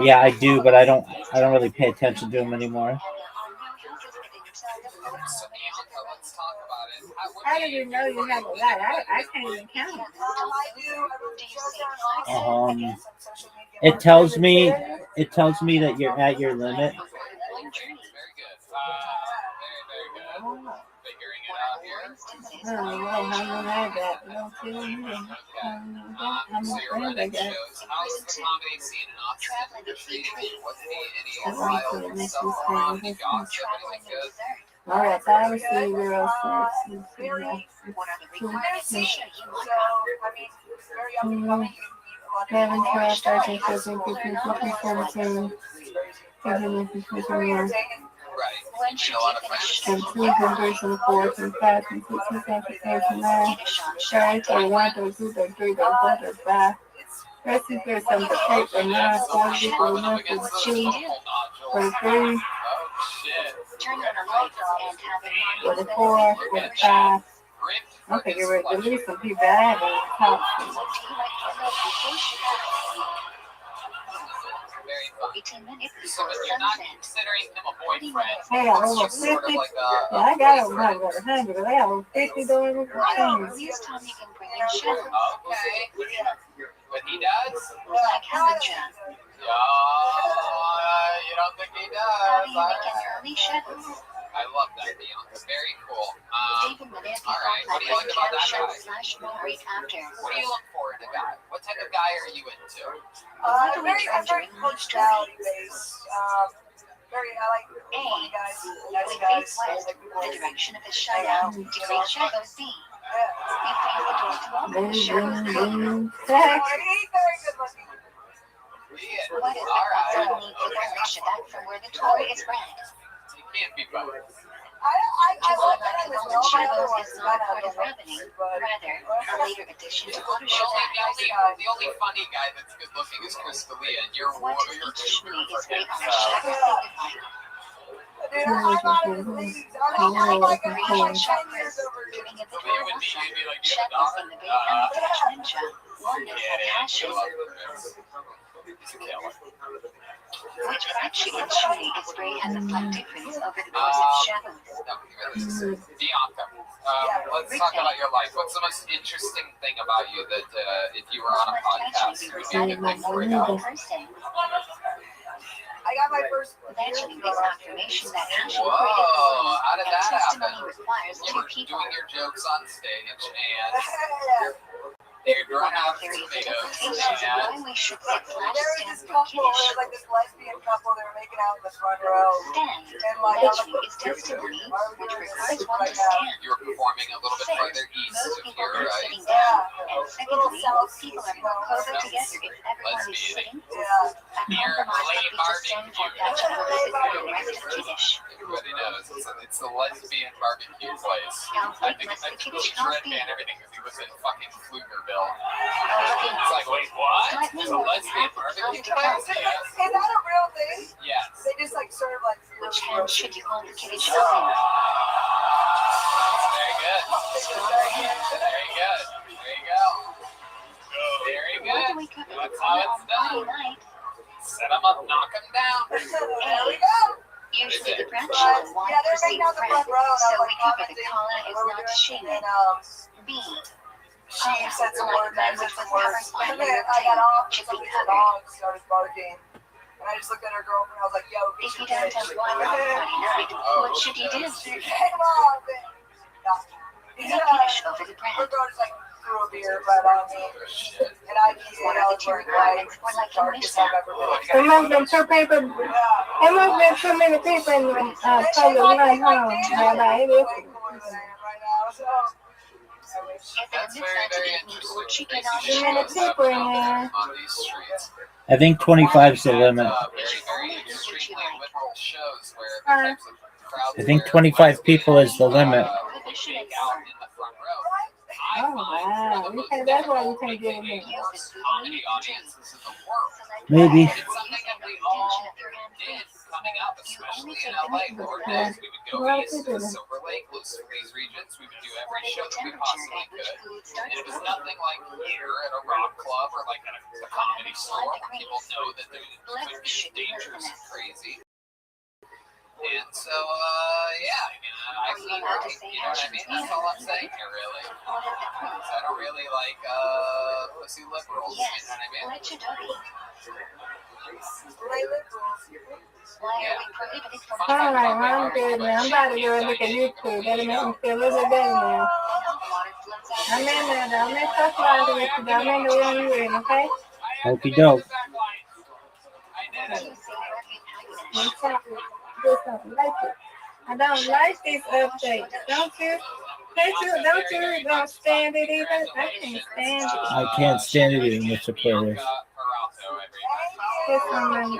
yeah, I do, but I don't really pay attention to them anymore. So, Bianca, let's talk about it. How did you know you have a lot? I can't even count them. It tells me that you're at your limit. Very good. Very, very good. Figuring it out here. I don't know how many I got. Don't tell me. How So many your friends I Reddit got? shows, how's the comedy scene in Austin treating you? What's any wild stuff going on? Any gossip? Anything good? All right, I was seeing girls. Kevin, 12, 13, 14, 15, 16, 17, 18, 19, 20, 21. Right. You know, a lot of friends. 17, 23, 24, 25, 26, 27, 28, 29, 30, 31, 32, 33, 34, 35. 36, 37, 38, 39, 40, 41, 42, 43, Oh, shit. Turn on the lights and have it 44, 45. I'm thinking we're delete some people I haven't even talked to. Very fun. 18 minutes So before if you're not sunset. considering him a boyfriend, Hey, I it's over just sort 50. of like Yeah, I got over 100, but I got over 50 doing it. This time you can bring in chef. okay. But he does? Like Helen chef. Yeah, you don't think he How do does? you make an early chef? I love that, Bianca. Very cool. David Menendez all right. What do you like about that guy? / great actor. What do you look for in a guy? What type of guy are you into? I'm very personality based. I like funny guys, nice When guys. face west, the direction of his shutout, decrease shadows B. You face the door to welcome the shadows B. He's very good looking. What is the constant need to bring the Shabbat from where the Torah is read? You can't be both. To highlight the Golden Shabbos is not a part of rabbining, rather, a later addition to Auto Shabbat. The only funny guy that's good looking is Chris D'Elia, and you're What does you're each Shmini is read on Shabbos signify? Dude, I'm out of his leagues. I'm like 10 years over here. Giving it the It Torah would be, Russia, you'd be like, you have a Shabbos dog? in the Bay and the Dash Ninja, one is Yeah, the Passion. he's a killer. Which fraction in Shmini is read has a slight difference over the course of Shabbos? No, he really is. Bianca, let's talk about your life. What's the most interesting thing about you that if you were on a podcast, you could bring up? I got my first Eventually, this confirmation that Hashem Whoa, created the world how did and that testimony happen? requires You two were people. doing your jokes on stage, and you're drawing out There is tomatoes, interpretation of why and we should sit There slash was stand this for couple, there Kiddush. was like this lesbian couple, they were making out in the front row. Stand, And like, mentioning is testimony, which requires one to stand. you're performing a little bit First, further east most of people here, are right? sitting down, and secondly, people are more cozy together if everyone is sitting. Yeah. A compromise would be to stand for Dacha Moses and the rest of Kiddush. Everybody knows it's a lesbian barbecue place. I think he dread banned everything because he was in fucking Pflugerville. It's like, wait, what? It's a lesbian barbecue place? Yes. Is that a real thing? Yes. They just like serve like Which hand should you hold the Kiddush Very up good. Stronger hand. Very good. There you go. Very What do good. we cover That's on how it's Friday done. night? Set them up, knock them down. There we go. Usually the branch and one Yeah, they're proceed making out the friend, front row. And I so was we like, cover the commenting Kala is what we're not doing. shaming. And B. she said some Like words, I language said some was words. covered And by then your I got tail off, should be somebody's covered. dog started barking. And I just looked at her girlfriend, I was like, yo, get If you your don't bitch. have wine on Friday night, what should you do? She came off and The Kiddush over the her bread. girl just like threw a beer right on me. Shit. And I What are the two requirements for liking darkest I've ever been. There must have been two people. There must have been too many people in the public night, huh? Rabbi, it is. That's very, very interesting. Too many people in there. On these streets. I think 25 is the limit. Very, very extremely liberal shows where the types of crowds I think where 25 people is the limit. would make out in the front row. I Oh, find wow. the most Okay, that's why you difficult, can't get in aka there. worst comedy audiences in the world. Maybe. It's something that we all did coming up, especially in LA. Lord knows we would go east to Silver Lake, Los Feliz regions. We would do every show that we possibly could. And it was nothing like here at a rock club or like at a comedy store where people know that it could be dangerous and crazy. And so, yeah, I mean, I feel right, you know what I mean? That's all I'm saying here, really. I don't really like, pussy liberals, you know what I mean? Let your doggy. Why are we prohibited from All right, well, I'm good now. I'm about to go and look at YouTube. That'll make me feel a little bit better now. I'm in there, though. I'm in touch line with you, though. I'm in the room you're in, okay? Okie doke. Let's talk. Do something like it. I don't like these updates. Don't you? Don't stand it either. I can't stand it. I can't stand it even, Mr. Players. This one, man.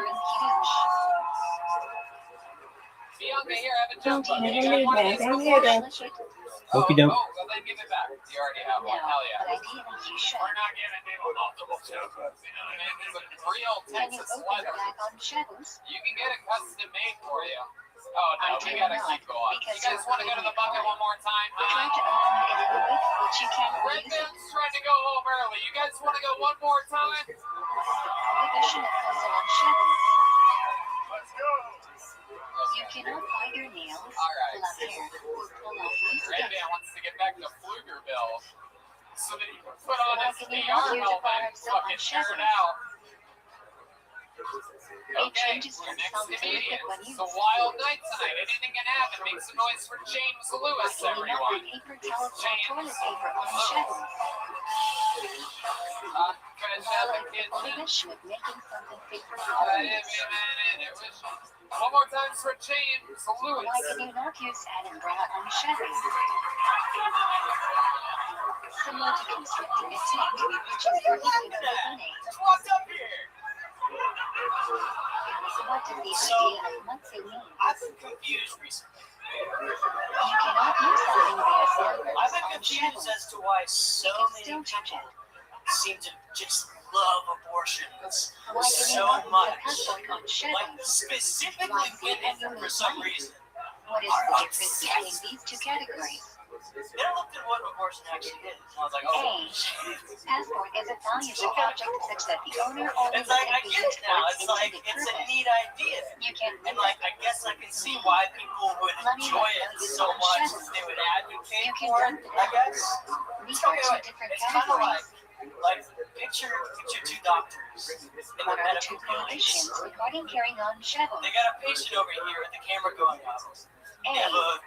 Bianca, here, have a jump Don't on let it. me back. I'm here, though. Okie doke. Oh, well, then give it back. You already have one. Hell yeah. But ideally you should. We're not giving people multiple chocolates. You know what I mean? It's a real Can you Texas open leather. it back on Shadows? You can get it custom made for you. Oh, no, we gotta keep going. You guys want to go to the bucket one more time? We tried to open it in a liquid, but you can't Red reuse it. Man's trying to go home early. You guys want to go one more time? Prohibition of puzzle on Shadows. Let's go. You cannot bite your nails, All right. pull out hair, or pull out loose Red skin. Man wants to get back to Pflugerville so that he can put on How his can you AR not use a bar helmet of and soap on fucking tear it Shadows? out. It Okay, changes your from next salt to comedian. liquid when It's used. a wild night tonight. Anything can happen. Make some noise for James Lewis, Can you not everyone. put paper towels or toilet paper on Shadows? Fresh out the kitchen. Prohibition of making something fit for One holidays. more time for James Lewis. Why can you not use Adam Brown on Shadows? Similar to constricting a tent, which is prohibited over honey. Just walked up here. What does the So, idea of mutsu mean? I've been confused recently. You cannot use something via servers I've been on confused Shadow. as to why so You can many still touch people it. seem to just love abortions Why can you so not use a much. passport on Shadow? Like, specifically women, for some reason. What is the difference between these two categories? Then I looked at what abortion actually is, and I was like, oh, A. Passport is a valuable object such that the owner only it's like, I can get use it it now. for its It's like, intended it's a purpose. neat idea. You can't And use like, it. I guess I can see why people would enjoy it so much if they would advocate for it, I guess. These Tell are me two what, different it's kind of categories. like picture two doctors in the What are the two medical buildings. conditions regarding carrying on Shadow? They got a patient over here with the camera going up. They have A.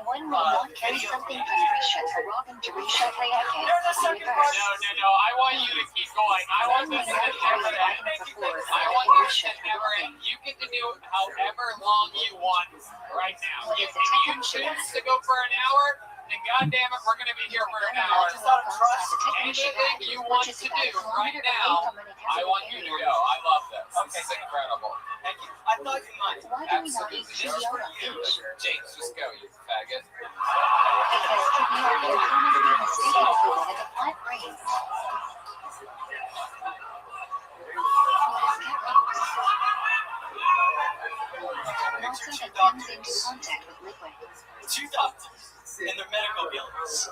One may not carry video something footage. from Risha to Robin to Risha Kayake. There's a second part. No. I want you to keep going. I want One may this to not carry never Robin end. before I from want this Risha to to never Robin. end. You get to do however long you want right now. What If is the you technical choose to go for an hour, then goddamn it, we're going to be here for an hour. Just out of trust. Anything you want to do right now, I want you to go. I love this. This is incredible. Thank you. I thought you might. Why do we not use Absolutely. TBR on H? James, just go, you faggot. Because TBR can commonly be mistaken for one of the 5 brains. Water that comes into contact with liquid. Two doctors in their medical buildings.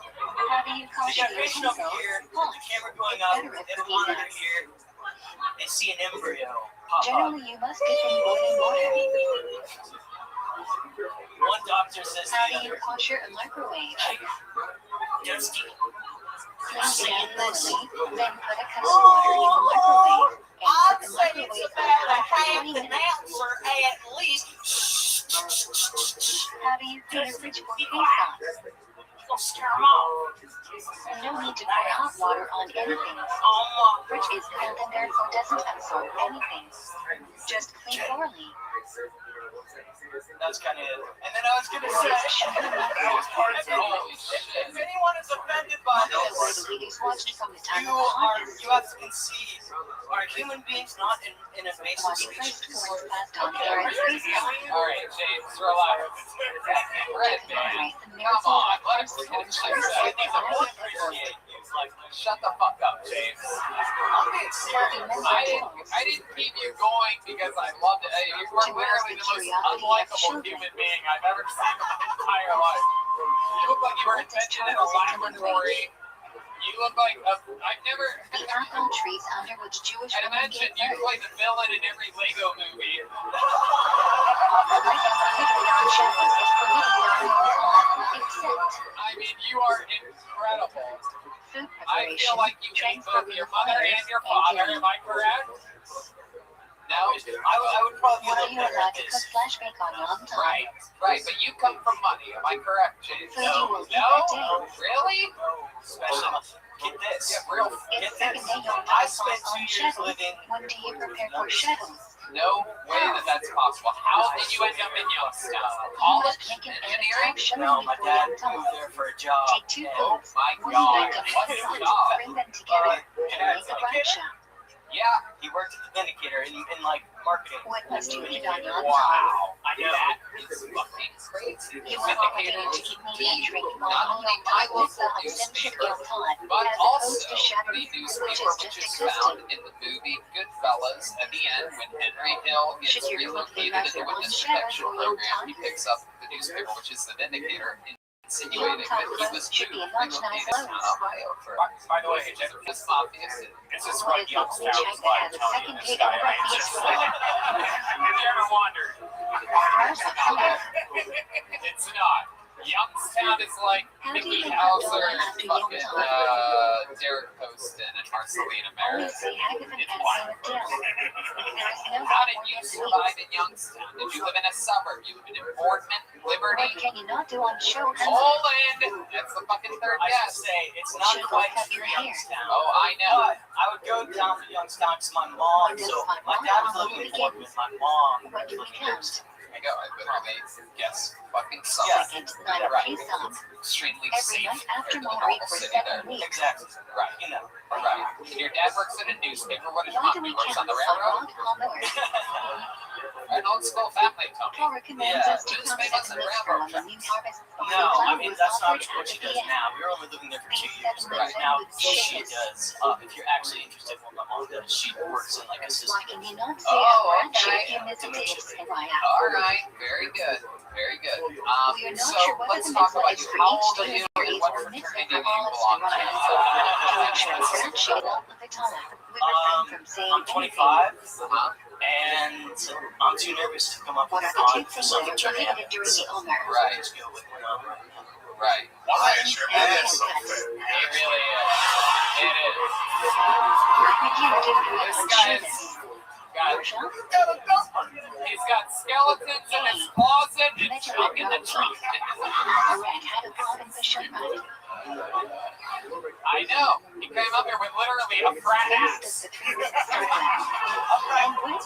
How do you They caution got a your patient over pencil? here, the camera going up, they have a monitor here. They see an embryo pop up. Generally, you must give them boiling water. One doctor says to How the do you other, kosher a microwave? hey, Dusty, Clean it out thoroughly, then put a cup of water in the microwave, and put the microwave on for 20 minutes. at least. How do you clean a fridge for chaos? Don't scare them off. No need to pour hot water on anything. Fridge is cold and therefore doesn't absorb anything. Just clean thoroughly. That's kind of it. And then I was going to say, if anyone is offended by That's the way this, the leaders watched from the time you of the harvest. have to concede, are human beings not an invasive Watch species? first towards passed on the Earth's space. All right, James, relax. Red man, come on, let us get a check I think I out. would appreciate you. Like, Shut the fuck up, James. I'm being serious. I didn't keep you going because I loved it. You were literally the most unlikable human being I've ever seen in my entire life. You look like you were invented in a laboratory. You look like I've never. The apple trees under which Jewish I'd women imagine gave you birth. play the villain in every Lego movie. Life prohibited on Shabbos is prohibited on Yom except I mean, you are incredible. food I feel preparation, like you hate both your mother and your father. Am I correct? No. I would probably Why are be you able to allowed to this. cook flashbake on Yom Tov? Right, but you come from money. Am I correct, James? Food you will eat that day. Really? Especially, get this. Yeah, real. It's Get second this. day Yom I Tov spent falls 2 on years Shabbos. living. When do you prepare for Shabbos? No way that that's possible. How did you end up in Youngstown? You College? must make an Engineering? Anatab No, Shabbos my before dad Yom Tov. moved there for a job. Take 2 and- Oh foods. my What do you god. like to What put is on? job? Bring them together and Dad's make a a kid. bracha. Yeah. He worked at the Vindicator in like marketing. What must you eat on Yom Tov? Wow. I know. That is fucking crazy. You are obligated to eat meat and drink Not on only Yom my Tov local on Simchik newspaper, Yom Tov, but as also opposed to the Shabbos, which newspaper is which just is found existing. in the movie Goodfellas at the end when Henry Hill gets Should your monthly relocated into rider a on witness Shabbos protection or Yom program. He Tov? picks up the newspaper, which is the Vindicator, Yom insinuating Tov that he was clothes should be moved, in much relocated nice to clothes. Ohio for By the way, just obvious. this is What what is the only Youngstown check is that like, has a Tony, second in the date sky. over I the just, East? have you ever wondered? It's not. Youngstown is like How do Mickey you Hauser handle and after Yom fucking Tov? Derek Poston and Marcelina Only Merritt. say Hagavan It's and wild. Philip Dill. There is no How one did more you than survive in Youngstown? Did you live in a suburb? You lived in Boardman, Liberty, What can you not do on show? Poland? That's the fucking third I should guess. say it's not quite true Youngstown. Oh, I know. But I would go down to Youngstown because my mom. So my dad was living in Fort with my mom. What do we count? And go. I've been on a guest fucking summer. Second, 9 Right. P.M. Extremely Every safe night after compared to the Maury normal for city 7 there. weeks. Exactly. Right. You know. Right. And your dad works in a newspaper. What is your Why mom? do we He works on the cancel railroad? rock homework? An old school family, Tony. Paul recommends Yeah, us to newspapers contact and Miss railroad Girl on the new harvest. No, I mean that's not what she does now. We're only living there for 2 years. Right. Now, what she does, if you're actually interested in what my mom does, she works in like assistant. Why can you not say Oh, a branch okay. if you miss a day of Soraya? All right. Very good. Very good. We are not So sure whether let's the talk mitzvah about is you. for How each old are day you of and Eid what or mitzvah fraternity for do you all of belong to? We refrain from saying I'm 25, Uh-huh. and I'm too nervous to come up what with are the two a things song that are fraternity. prohibited during the Omer? Right. Just go with what I'm right now. Right. Why is your man so Haircuts. fat? It really is. It is. Like we do during This on guy is Shabbos. got. Marsha? He's got skeletons in his closet and Imagine junk that in the Rabbi trunk. A rat had a problem for Shabbat. I know. He came up here with literally a frat ass. Does the three bits start with? And what?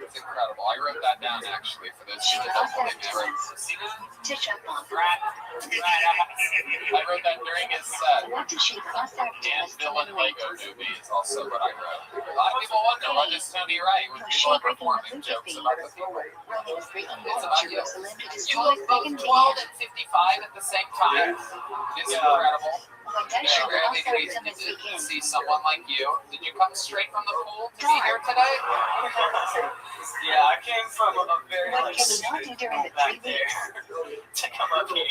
It's incredible. I wrote that down actually for those She people that lost don't her believe me. I wrote talents. Tisha B'Av. frat ass. I wrote that during his set. What did she fuss her to And us to villain commemorate? Lego movie is also what I wrote. A lot of people wonder what is Tony Wright when people are performing jokes about the people. Roman is breaking It's into about you. Jerusalem to You destroy look both pagan 12 Bethlehem. and 55 at the same time. It's incredible. When does Very she rarely lost her do to we this weekend? see someone like you. Did you come straight from the pool to be here today? Yeah, I came from a very What like can you not do during the back 3 there weeks? to come up here.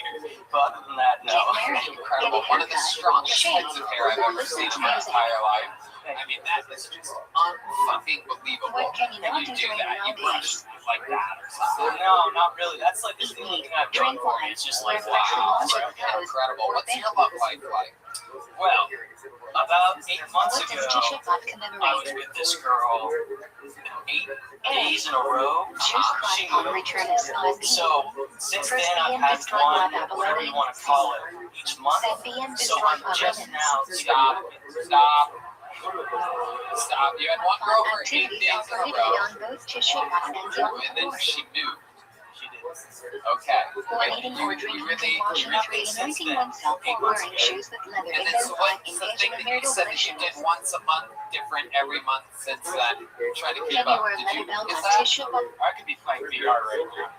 But other than that, Get no. married, Incredible. get a One of the haircut, strongest shave, heads of hair I've ever listen seen to in my music. entire life. I mean, that is just unfucking believable. What can you And not you do do during that, the you 9 brush days? like that or something. No, not really. That's like the Eat only meat, thing I've drink done for me. wine, It's just wear like, freshly wow. washed Right? clothes, Incredible. or What's bake. your love life like? Well, about 8 months What does ago, Tisha B'Av I was commemorate? with this girl 8 days in a row. Jews cry She upon the moved. return of Sod So since First then, I've BM had destroyed one, by whatever you want to Babylonians. call it, each month. Then BM So destroyed I'm by just Romans. now Stop. Stop. Stop. You had one girl All for 8 activities days are in a prohibited row, on both Tisha B'Av and Yom and then Kippur. she moved. She did. Okay. When eating or drinking, washing up, anointing oneself, or wearing shoes with leather And in then them, so like what's the engaging thing in that you marital said that you relations. did once a month, different every month since then? You're trying to Can keep you up. wear Did leather you belt is on that? Tisha B'Av? I could be playing VR right now.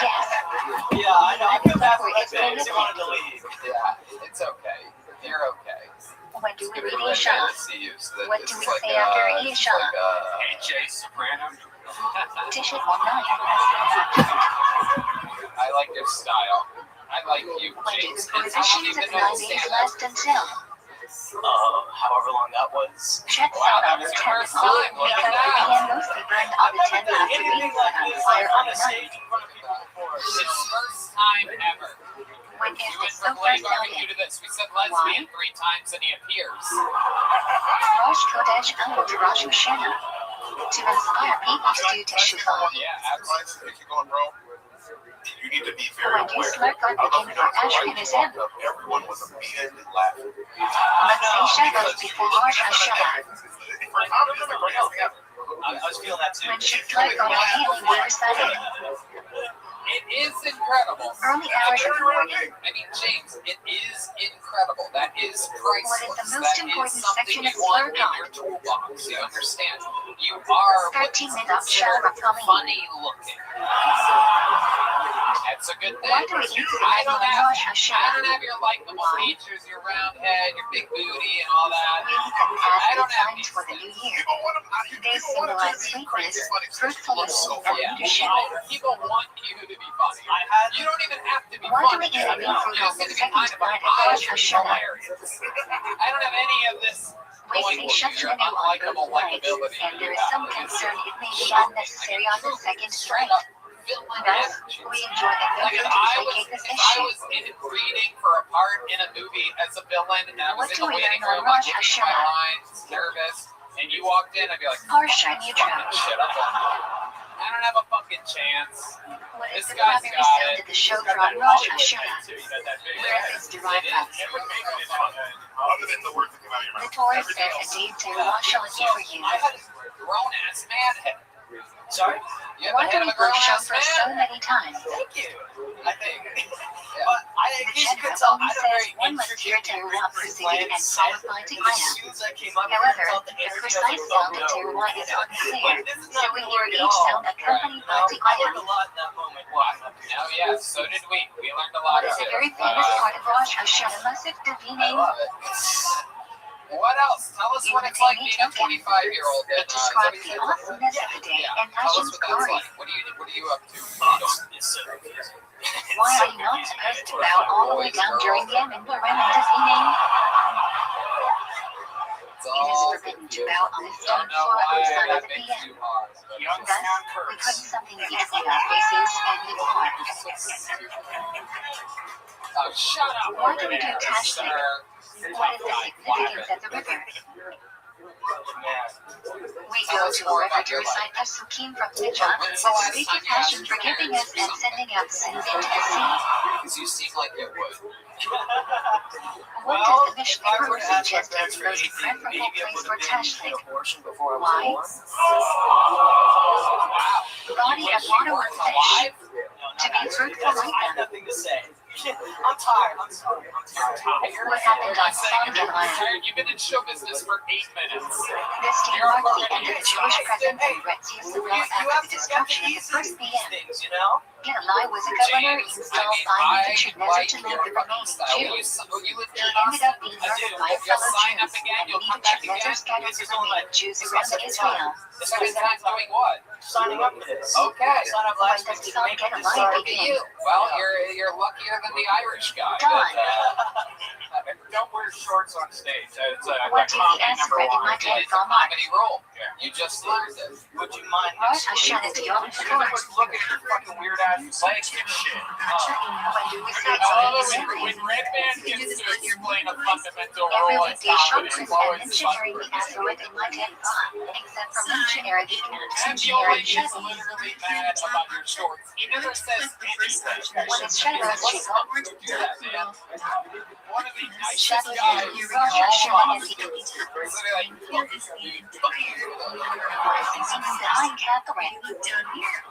Yes. Yeah, I know. I feel bad for my It's bags. They wanted to leave. Yeah, it's okay. You're okay. When It's do we good read for Isha? everybody to see you. So that What it's do we like, say after it's Isha? like, AJ Soprano. Tisha B'Av 9. I like your style. I like you, When do James. the And how long prohibitions have of you been 9 able to days stand last until? However long that was. Check Wow, out that on the was your 10th first time. Look at because the that. PM mostly burned on the 10th after being set on fire on the 9th. in front of people before. His first time ever. When We is went this from so Lay far Barbecue started? to this. We said lesbian 3 times and he appears. Rosh Kodesh Elul to Rosh Hashanah. To inspire people to do Teshuvah. Yeah, absolutely. If you're going wrong, you need to be very When you aware. slurp on I don't know the if you know, for right? Ashkenazim. Everyone was a behead and laughing. Let's say Shabbos before Rosh Hashanah. I was feeling that too. When she slurp on the healing we recited. It is incredible. Early hours of the morning. I mean, James, it is incredible. That is priceless. What is the most That important is something section you of want in Slurgon? your toolbox. You understand? You are 13-minute shower coming. funny looking. That's a good thing. What do we eat I tonight don't on have, Rosh I Hashanah? don't have your likable features, your round head, your big booty, and all that. We eat them I as don't good have signs these for the new things. year. People want to, They symbolize sweetness, fruitfulness, and Yeah, leadership. people want you to be funny. You don't even have to be Why do funny. we eat a meal for You just need to be second kind of night funny. of I Rosh am Hashanah? hilarious. I don't have any of this We going say to your Shachanu on unlikable both legs, likability. and there is some concern it may be unnecessary on the second Straight flight. up villain Thus, energy. we enjoy the Like movie if to I placate this was issue. in reading for a part in a movie as a villain and I was What in do the we waiting learn room on like Rosh looking at my Hashanah? lines, nervous, and you walked in, I'd be like, Parsha fucking Neutral. shit up. I don't have a fucking chance. What is This the guy's primary got sound it. of the show He's got from that Rosh Hollywood Hashanah? thing too. You got that big Where is it derived from? Other than the words that come out of your The mouth. Torah says a deed to Rosh Hashanah for you. I had a grown ass man head. Sorry? You Why have do a we hit of a grown both show ass for so man. many times? Thank you. I think. Yeah. But I The guess you could general tell only I had a says very one must hear intricate and Teruma written proceeding plan and set. followed by And as Tikaya. soon as I came up here, I However, felt the the energy precise of sound of no. Teruma is unclear, This is so not we gonna hear work at each all. sound accompanied by I learned Tikaya. a lot in that moment. Oh yeah, so did we. We learned a lot What is too. a very famous part of Rosh Hashanah Masif I Divine? love it. What else? Tell us what it's like being a 25-year-old. It describes the awesomeness of the day and Tell us passion's what that's glory. like. What are you up to? It's so confusing. Why are you not supposed to bow all the way down during the Yemen Divine? It's It is all forbidden to bow on the stone don't know floor why outside of that the makes PM. you hard. But Young Thus, sound we curse. put something between our faces and the floor. it's so stupid. Oh, shut up. Why do we do over there, tashlik? sir. What is the significance of the river? Man. We go to the river to recite Pasukim from Nijah, to speak of passion forgiving us and sending out sins into the sea. Because you seem like you would. What does the Mishnah Berurah suggest is the most preferable place for tashlik? Why? Wow. Body of water or fish. To be fruitful like I have them. nothing to say. I'm tired. I'm sorry. I'm tired. What happened on You're Sunday? tired. You've been in show business for 8 minutes. This day marked the end of the Jewish presence in Retzius after the destruction of the first PM. Things, you know? Gedaliah was a governor installed by Nebuchadnezzar to lead the remaining Jews. You live He here ended up being murdered by fellow Jews, and Nebuchadnezzar scattered the remaining Jews around Israel. Second time doing what? Signing up for this. Okay. Sign up When last does week. the song Gedaliah Look at begin? you. Well, you're luckier than the Irish guy. Done. Don't wear shorts on stage. It's What did he ask for in my It's time a for Mark? comedy role. You just learned it. Would you mind Rosh Hashanah to Yom Kippur. Look at your fucking weird ass legs and shit. When do we say Oh, something when silly? Red Man gets to explain a fundamental Every rule in weekday show comedy, Chris well, and it's mention during the Azurite in my time except for mention Arabic and and mention Viola Arabic is Shadi. literally mad about your shorts. He never says anything. What is Shadow's What's Shiva? up with you, man? One of the nicest Shadi guys is in Rosh all Hashanah of and the Hollywood. Literally like, fuck you, fuck you. What is the meaning behind Catherine?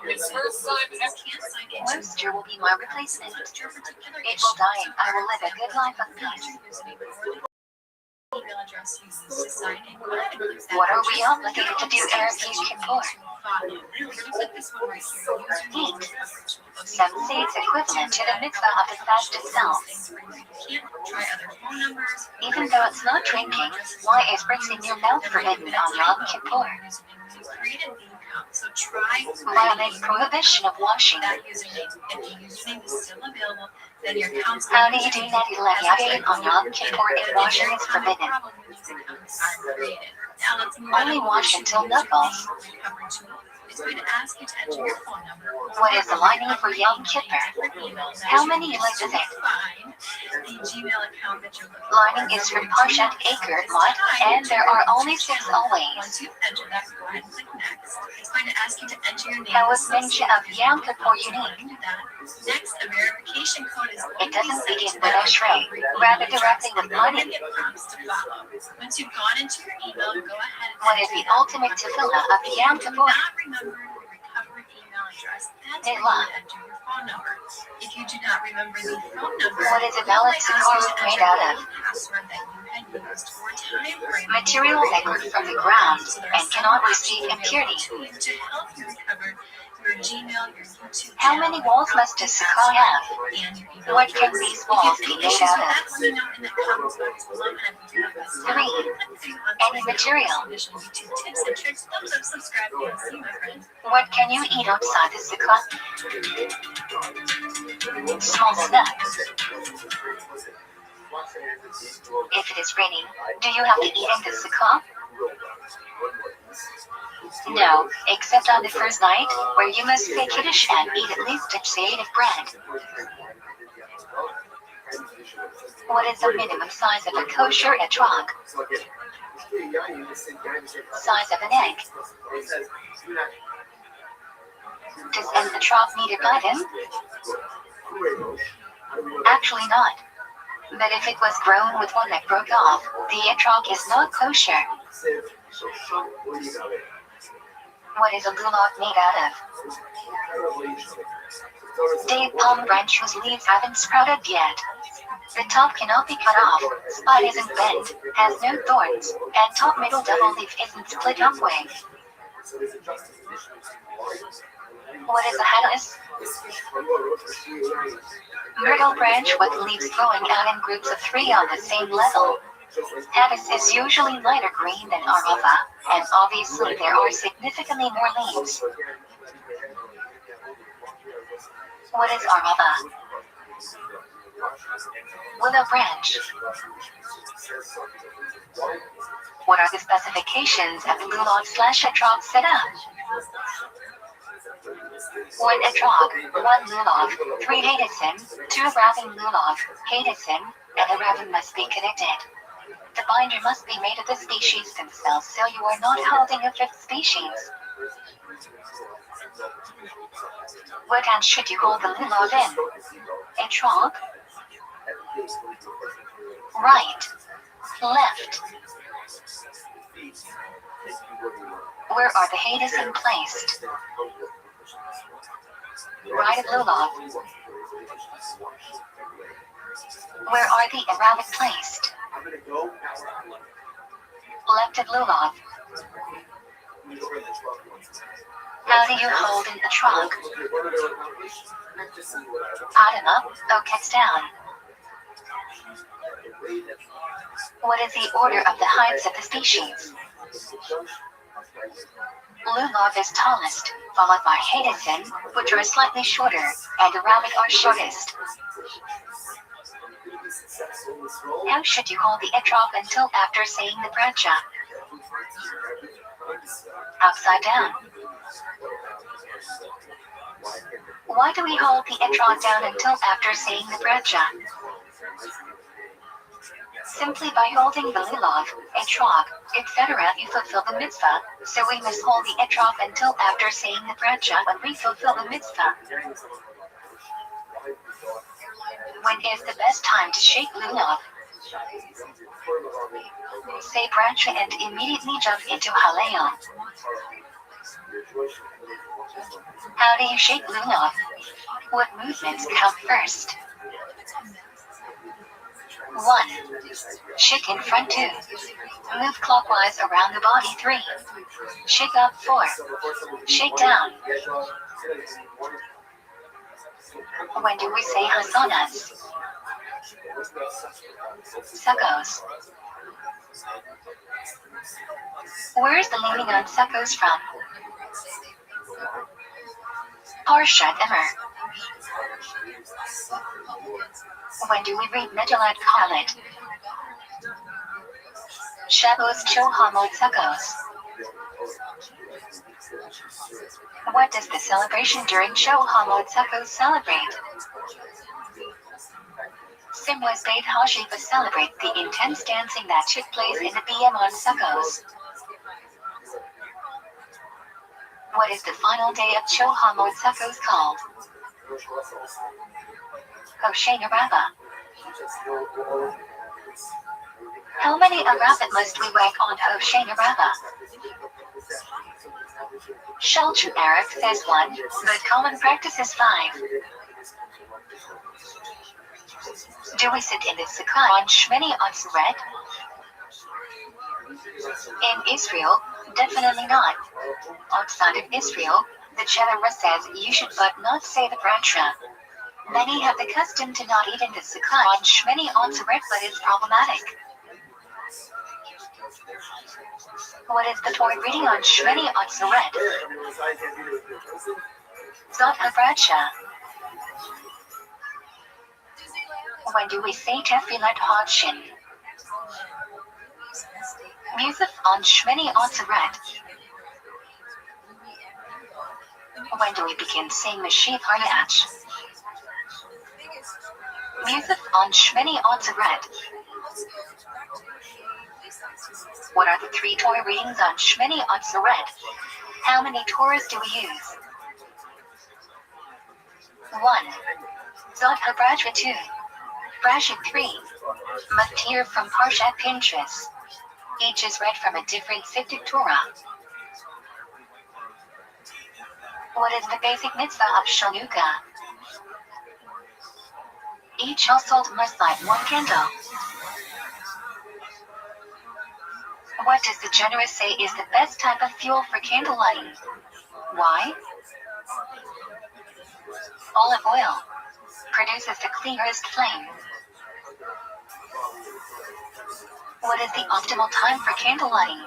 His first time ever. Webster will be my replacement. It will die and I will live a good life of peace. What are we obligated to do Erev Yom Kippur? Eat. Some say it's equivalent to the mitzvah of the fast itself. Even though it's not drinking, why is rinsing your mouth forbidden on Yom Kippur? Why make prohibition of washing? How do you do Neti Leviathan on Yom Kippur if washing is forbidden? Only wash until knuckles. What is the lining for Yom Kippur? How many legs is it? Lining is from Parshat Acre mud, and there are only 6 always. How is Mincha of Yom Kippur unique? It doesn't begin with Ashrei, rather directly with money. What is the ultimate tefillah of Yom Kippur? What is a valid sukkah made out of? Material that grew from the ground and cannot receive impurity. How many walls must a sukkah have? What can these walls be made out of? 3. Any material. What can you eat outside the sukkah? Small snacks. If it is raining, do you have to eat in the sukkah? No, except on the first night, where you must say Kiddush and eat at least a shade of bread. What is the minimum size of a kosher etrog? Size of an egg. Does an etrog need a guidance? Actually not. But if it was grown with one that broke off, the etrog is not kosher. What is a lulav made out of? Date palm branch whose leaves haven't sprouted yet. The top cannot be cut off, spine isn't bent, has no thorns, and top middle double leaf isn't split up way. What is a hadis? Myrtle branch with leaves growing out in groups of 3 on the same level. Hadis is usually lighter green than arava, and obviously there are significantly more leaves. What is arava? Willow branch. What are the specifications of the lulav/etrog setup? 1 etrog, 1 lulav, 3 hadison, 2 ravin lulav, hadison, and the ravin must be connected. The binder must be made of the species themselves so you are not holding a 5th species. What hand should you hold the lulav in? Etrog? Right. Left. Where are the hadison placed? Right of lulav. Where are the arabic placed? Left of lulav. How do you hold an etrog? Bottom up, oke's down. What is the order of the heights of the species? Lulav is tallest, followed by hadison, which are slightly shorter, and arabic are shortest. How should you hold the etrog until after saying the bracha? Upside down. Why do we hold the etrog down until after saying the bracha? Simply by holding the lulav, etrog, etc. you fulfill the mitzvah, so we must hold the etrog until after saying the bracha when we fulfill the mitzvah. When is the best time to shake lulav? Say bracha and immediately jump into halel. How do you shake lulav? What movements come first? 1. Shake in front 2. Move clockwise around the body 3. Shake up 4. Shake down. When do we say hasanas? Sukkos. Where is the leaning on sukkos from? Parshat Emor. When do we read Megilat Kohelet? Shabbos Chohamot Sukkos. What does the celebration during Chohamot Sukkos celebrate? Simwas Beit Hashiva celebrate the intense dancing that took place in the BM on Sukkos. What is the final day of Chohamot Sukkos called? Hoshana Rabbah. How many arabot must we whack on Hoshana Rabbah? Shulchan Aruch says 1, but common practice is 5. Do we sit in the sukkah on Shmini Atzeret? In Israel, definitely not. Outside of Israel, the Torah says you should but not say the bracha. Many have the custom to not eat in the sukkah on Shmini Atzeret, but it's problematic. What is the Torah reading on Shmini Atzeret? Zot HaBracha. When do we say Tefillat Hodshin? Music on Shmini Atzeret. When do we begin saying Mashiach Haryach? Music on Shmini Atzeret. What are the 3 Torah readings on Shmini Atzeret? How many Torahs do we use? 1. Zot HaBracha 2. Bracha 3. Matir from Parshat Pinchas. Each is read from a different Siftic Torah. What is the basic mitzvah of Chanukah? Each household must light one candle. What does the generous say is the best type of fuel for candle lighting? Why? Olive oil produces the clearest flame. What is the optimal time for candle lighting?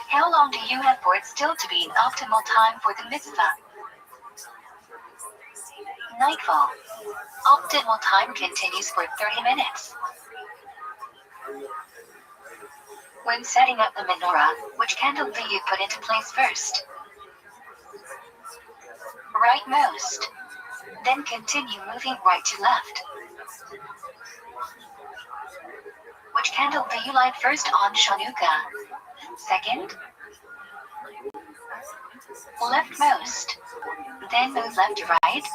How long do you have for it still to be an optimal time for the mitzvah? Nightfall. Optimal time continues for 30 minutes. When setting up the menorah, which candle do you put into place first? Rightmost. Then continue moving right to left. Which candle do you light first on Chanukah? Second? Leftmost. Then move left to right.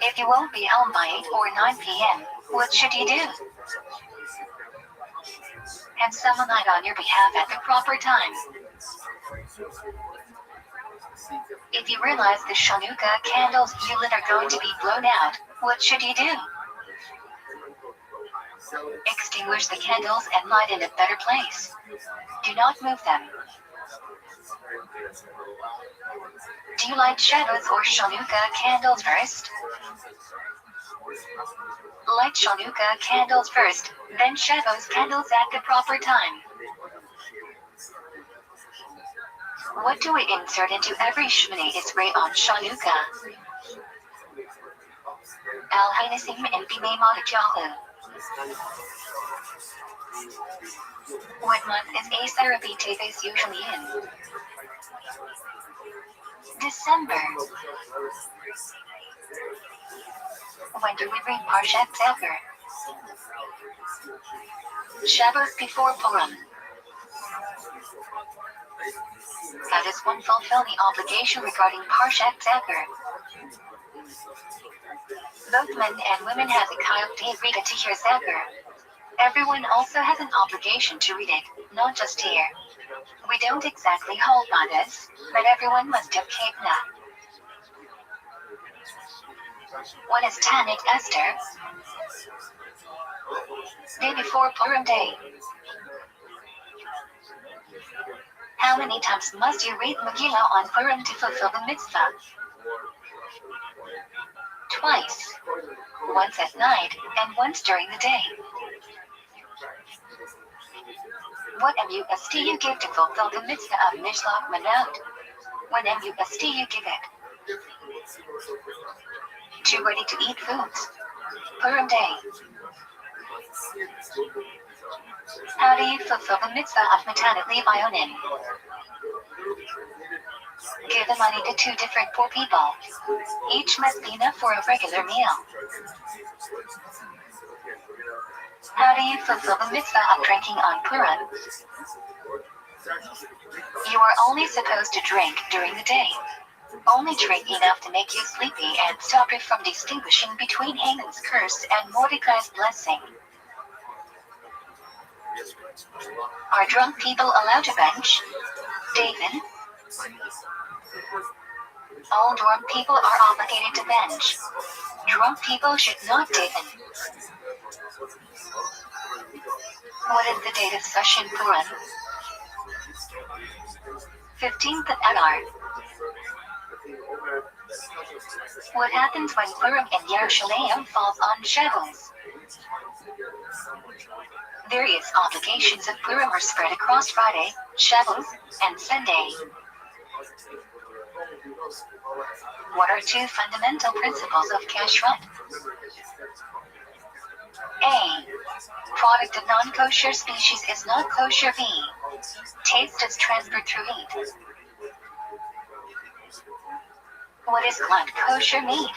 If you won't be home by 8 or 9 p.m., what should you do? Have someone light on your behalf at the proper time. If you realize the Chanukah candles you lit are going to be blown out, what should you do? Extinguish the candles and light in a better place. Do not move them. Do you light shadows or Chanukah candles first? Light Chanukah candles first, then shadows candles at the proper time. What do we insert into every Shemini Esrei on Chanukah? Al Hainisim and Bimei Matajahu. What month is Asar Rabbi Teves usually in? December. When do we read Parshat Zechor? Shabbos before Purim. How does one fulfill the obligation regarding Parshat Zechor? Both men and women have the Kayot to read it to hear Zechor. Everyone also has an obligation to read it, not just hear. We don't exactly hold by this, but everyone must have Ketna. When is Tanit Esther? Day before Purim Day. How many times must you read Megillah on Purim to fulfill the mitzvah? Twice. Once at night, and once during the day. What must you give to fulfill the mitzvah of Mishloach Manot? When must you give it? To ready-to-eat foods. Purim Day. How do you fulfill the mitzvah of Matanat Levayonim? Give the money to 2 different poor people. Each must be enough for a regular meal. How do you fulfill the mitzvah of drinking on Purim? You are only supposed to drink during the day. Only drink enough to make you sleepy and stop you from distinguishing between Haman's curse and Mordecai's blessing. Are drunk people allowed to bench? David? All drunk people are obligated to bench. Drunk people should not David. What is the date of Sashin Purim? 15th of Adar. What happens when Purim in Yerushalayim falls on Shabbos? Various obligations of Purim are spread across Friday, Shabbos, and Sunday. What are 2 fundamental principles of kashrut? A. Product of non-kosher species is not kosher. B. Taste is transferred through heat. What is glat kosher meat?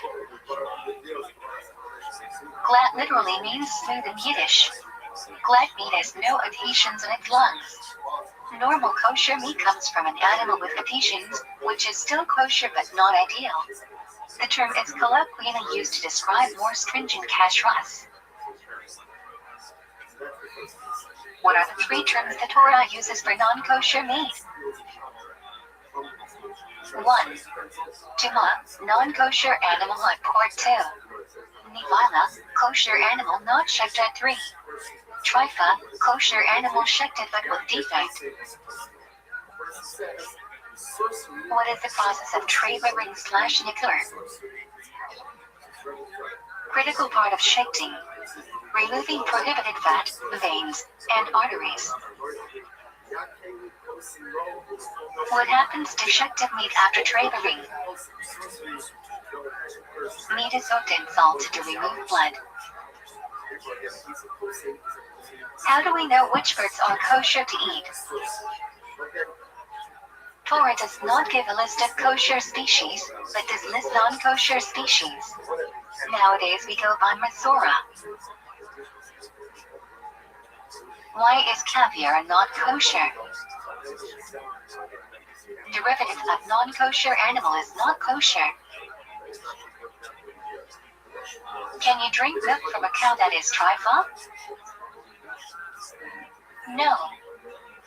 Glat literally means smooth in Yiddish. Glat meat has no adhesions in its lungs. Normal kosher meat comes from an animal with adhesions, which is still kosher but not ideal. The term is colloquially used to describe more stringent kashruts. What are the 3 terms the Torah uses for non-kosher meat? 1. Tuma, non-kosher animal at port 2. Nivila, kosher animal not checked at 3. Trifa, kosher animal checked but with defect. What is the process of trevering/nicker? Critical part of shechting. Removing prohibited fat, veins, and arteries. What happens to shechted meat after trevering? Meat is soaked in salt to remove blood. How do we know which birds are kosher to eat? Torah does not give a list of kosher species, but does list non-kosher species. Nowadays we go by Masorah. Why is caviar not kosher? Derivative of non-kosher animal is not kosher. Can you drink milk from a cow that is trifa? No.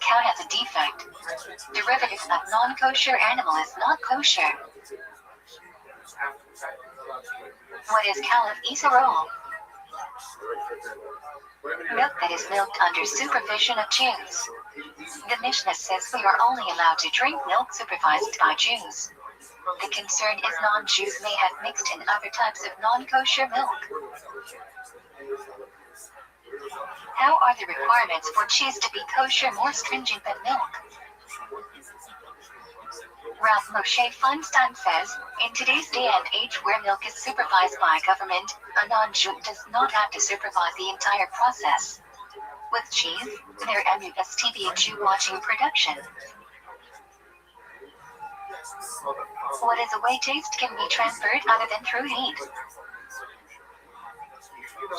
Cow has a defect. Derivative of non-kosher animal is not kosher. What is caliph Israel? Milk that is milked under supervision of Jews. The Mishnah says we are only allowed to drink milk supervised by Jews. The concern is non-Jews may have mixed in other types of non-kosher milk. How are the requirements for cheese to be kosher more stringent than milk? Rav Moshe Feinstein says, in today's day and age where milk is supervised by government, a non-Jew does not have to supervise the entire process. With cheese, there must be a Jew watching production. What is a way taste can be transferred other than through heat?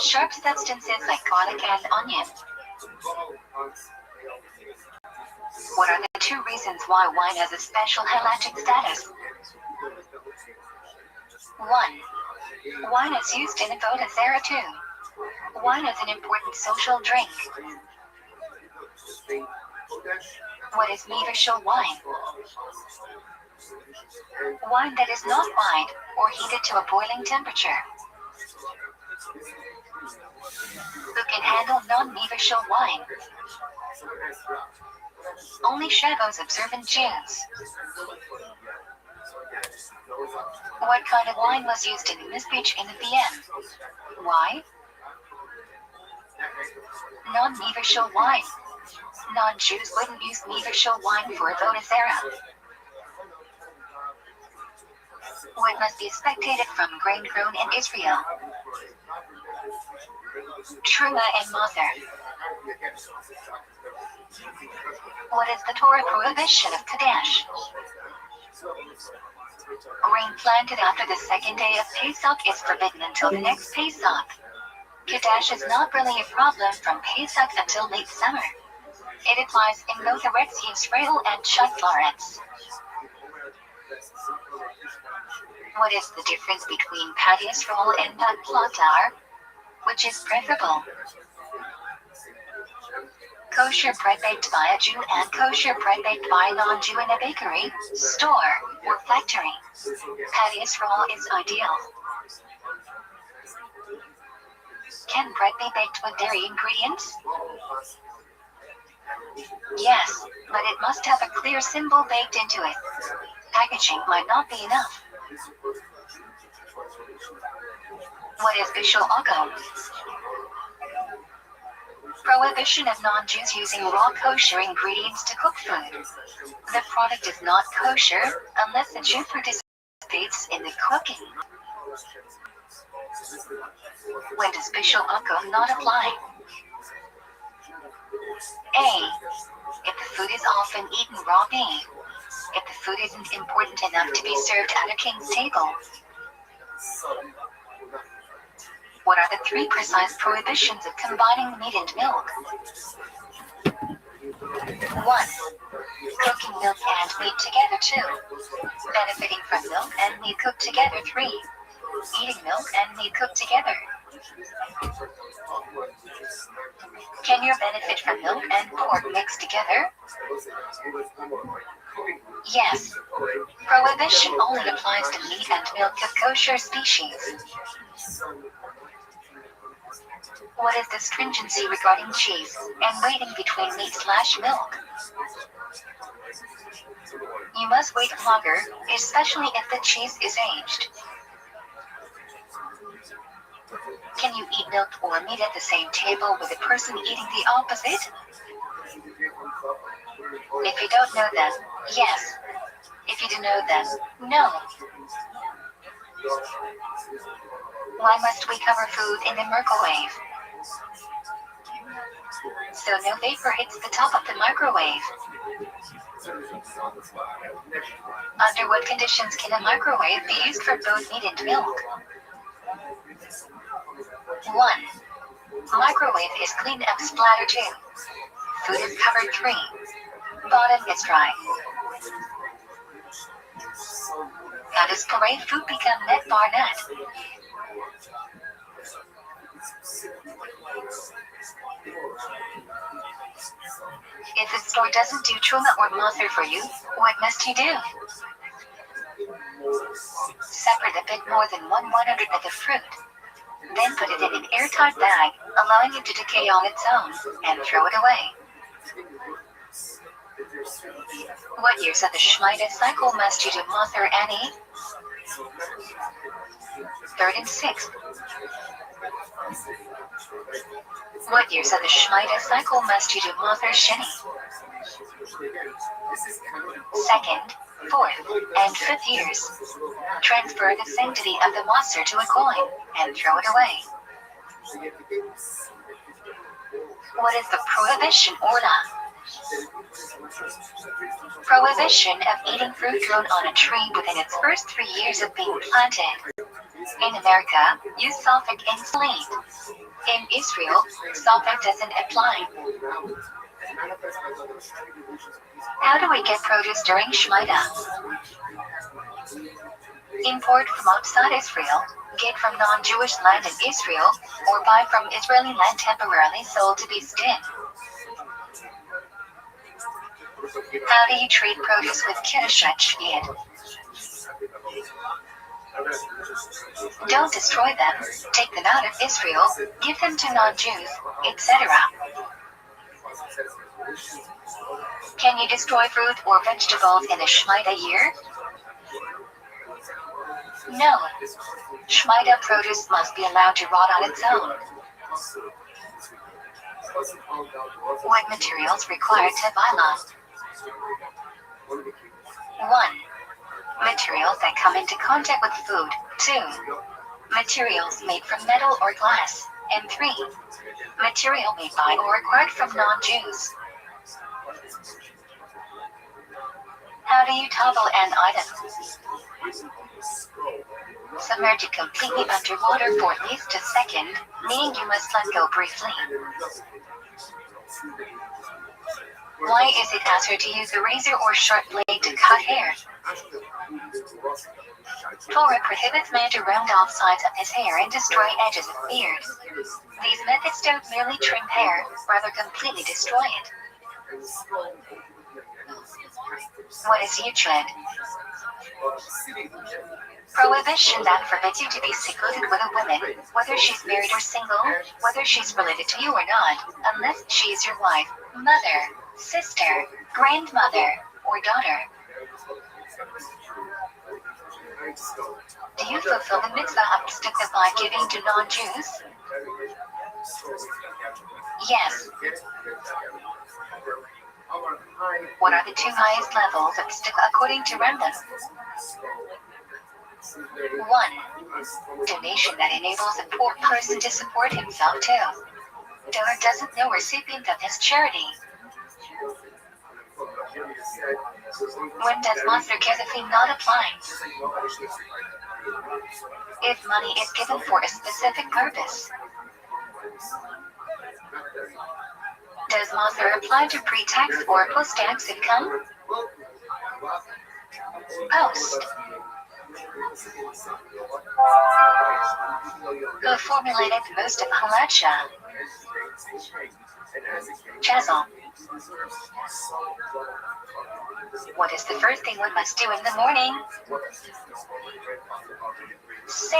Sharp substances like garlic and onion. What are the 2 reasons why wine has a special halachic status? 1. Wine is used in avodah zarah too. Wine is an important social drink. What is mevershel wine? Wine that is not wine or heated to a boiling temperature. Who can handle non-mevershel wine? Only Shavuos observant Jews. What kind of wine was used in the speech in the VM? Why? Non-mevershel wine. Non-Jews wouldn't use mevershel wine for avodah zarah. What must be spectated from grain grown in Israel? Truma and Maser. What is the Torah prohibition of Kadesh? Grain planted after the 2nd day of Pesach is forbidden until the next Pesach. Kadesh is not really a problem from Pesach until late summer. It applies in both Eretz Yisrael and Chut La'aretz. What is the difference between Pat Yisrael and Pat Plotar? Which is preferable? Kosher bread baked by a Jew and kosher bread baked by a non-Jew in a bakery, store, or factory. Pat Yisrael is ideal. Can bread be baked with dairy ingredients? Yes, but it must have a clear symbol baked into it. Packaging might not be enough. What is Bishul Agam? Prohibition of non-Jews using raw kosher ingredients to cook food. The product is not kosher unless the Jew participates in the cooking. When does Bishul Agam not apply? A. If the food is often eaten raw. B. If the food isn't important enough to be served at a king's table. What are the 3 precise prohibitions of combining meat and milk? 1. Cooking milk and meat together 2. Benefiting from milk and meat cooked together 3. Eating milk and meat cooked together Can you benefit from milk and pork mixed together? Yes. Prohibition only applies to meat and milk of kosher species. What is the stringency regarding cheese and waiting between meat/milk? You must wait longer, especially if the cheese is aged. Can you eat milk or meat at the same table with a person eating the opposite? If you don't know them, yes. If you do know them, no. Why must we cover food in the microwave? So no vapor hits the top of the microwave. Under what conditions can a microwave be used for both meat and milk? 1. Microwave is clean of splatter 2. Food is covered 3. Bottom is dry. How does puree food become net bar nut? If the store doesn't do truma or mather for you, what must you do? Separate a bit more than 1/100th of the fruit. Then put it in an airtight bag, allowing it to decay on its own, and throw it away. What years of the Shemitah cycle must you do mather and eat? 3rd and 6th. What years of the Shemitah cycle must you do mather sheni? 2nd, 4th, and 5th years. Transfer the sanctity of the maser to a coin, and throw it away. What is the prohibition orla? Prohibition of eating fruit grown on a tree within its first 3 years of being planted. In America, use sulfic insulate. In Israel, sulfic doesn't apply. How do we get produce during Shemitah? Import from outside Israel, get from non-Jewish land in Israel, or buy from Israeli land temporarily sold to be skinned. How do you treat produce with kiddushat shviat? Don't destroy them, take them out of Israel, give them to non-Jews, etc. Can you destroy fruit or vegetables in a Shemitah year? No. Shemitah produce must be allowed to rot on its own. What materials require tevilah? 1. Materials that come into contact with food. 2. Materials made from metal or glass. And 3. Material made by or acquired from non-Jews. How do you toggle an item? Submerge it completely underwater for at least a second, meaning you must let go briefly. Why is it assur to use a razor or sharp blade to cut hair? Torah prohibits man to round off sides of his hair and destroy edges of beard. These methods don't merely trim hair, rather completely destroy it. What is Yuchid? Prohibition that forbids you to be secluded with a woman, whether she's married or single, whether she's related to you or not, unless she is your wife, mother, sister, grandmother, or daughter. Do you fulfill the mitzvah of tzedakah by giving to non-Jews? Yes. What are the 2 highest levels of tzedakah according to Rambam? 1. Donation that enables a poor person to support himself too. Donor doesn't know recipient of his charity. When does Maser Kezefim not apply? If money is given for a specific purpose. Does Maser apply to pre-tax or post-tax income? Post. Who formulated most of halacha? Chazal. What is the first thing one must do in the morning? Say.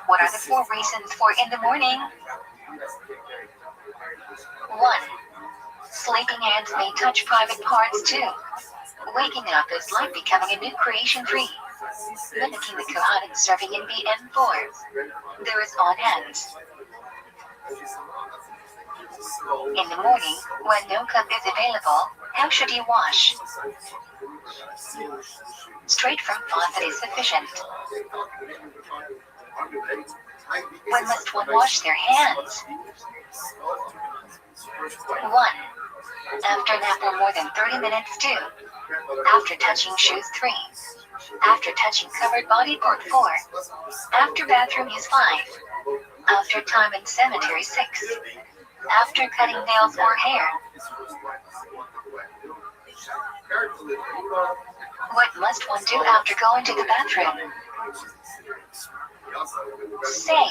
What are the 4 reasons for in the morning? 1. Sleeping ants may touch private parts too. Waking up is like becoming a new creation tree. Mimicking the Kohanim serving in BM4. There is on hands. In the morning, when no cup is available, how should you wash? Straight from faucet is sufficient. When must one wash their hands? 1. After nap or more than 30 minutes 2. After touching shoes 3. After touching covered body part 4. After bathroom use 5. After time in cemetery 6. After cutting nails or hair. What must one do after going to the bathroom? Say.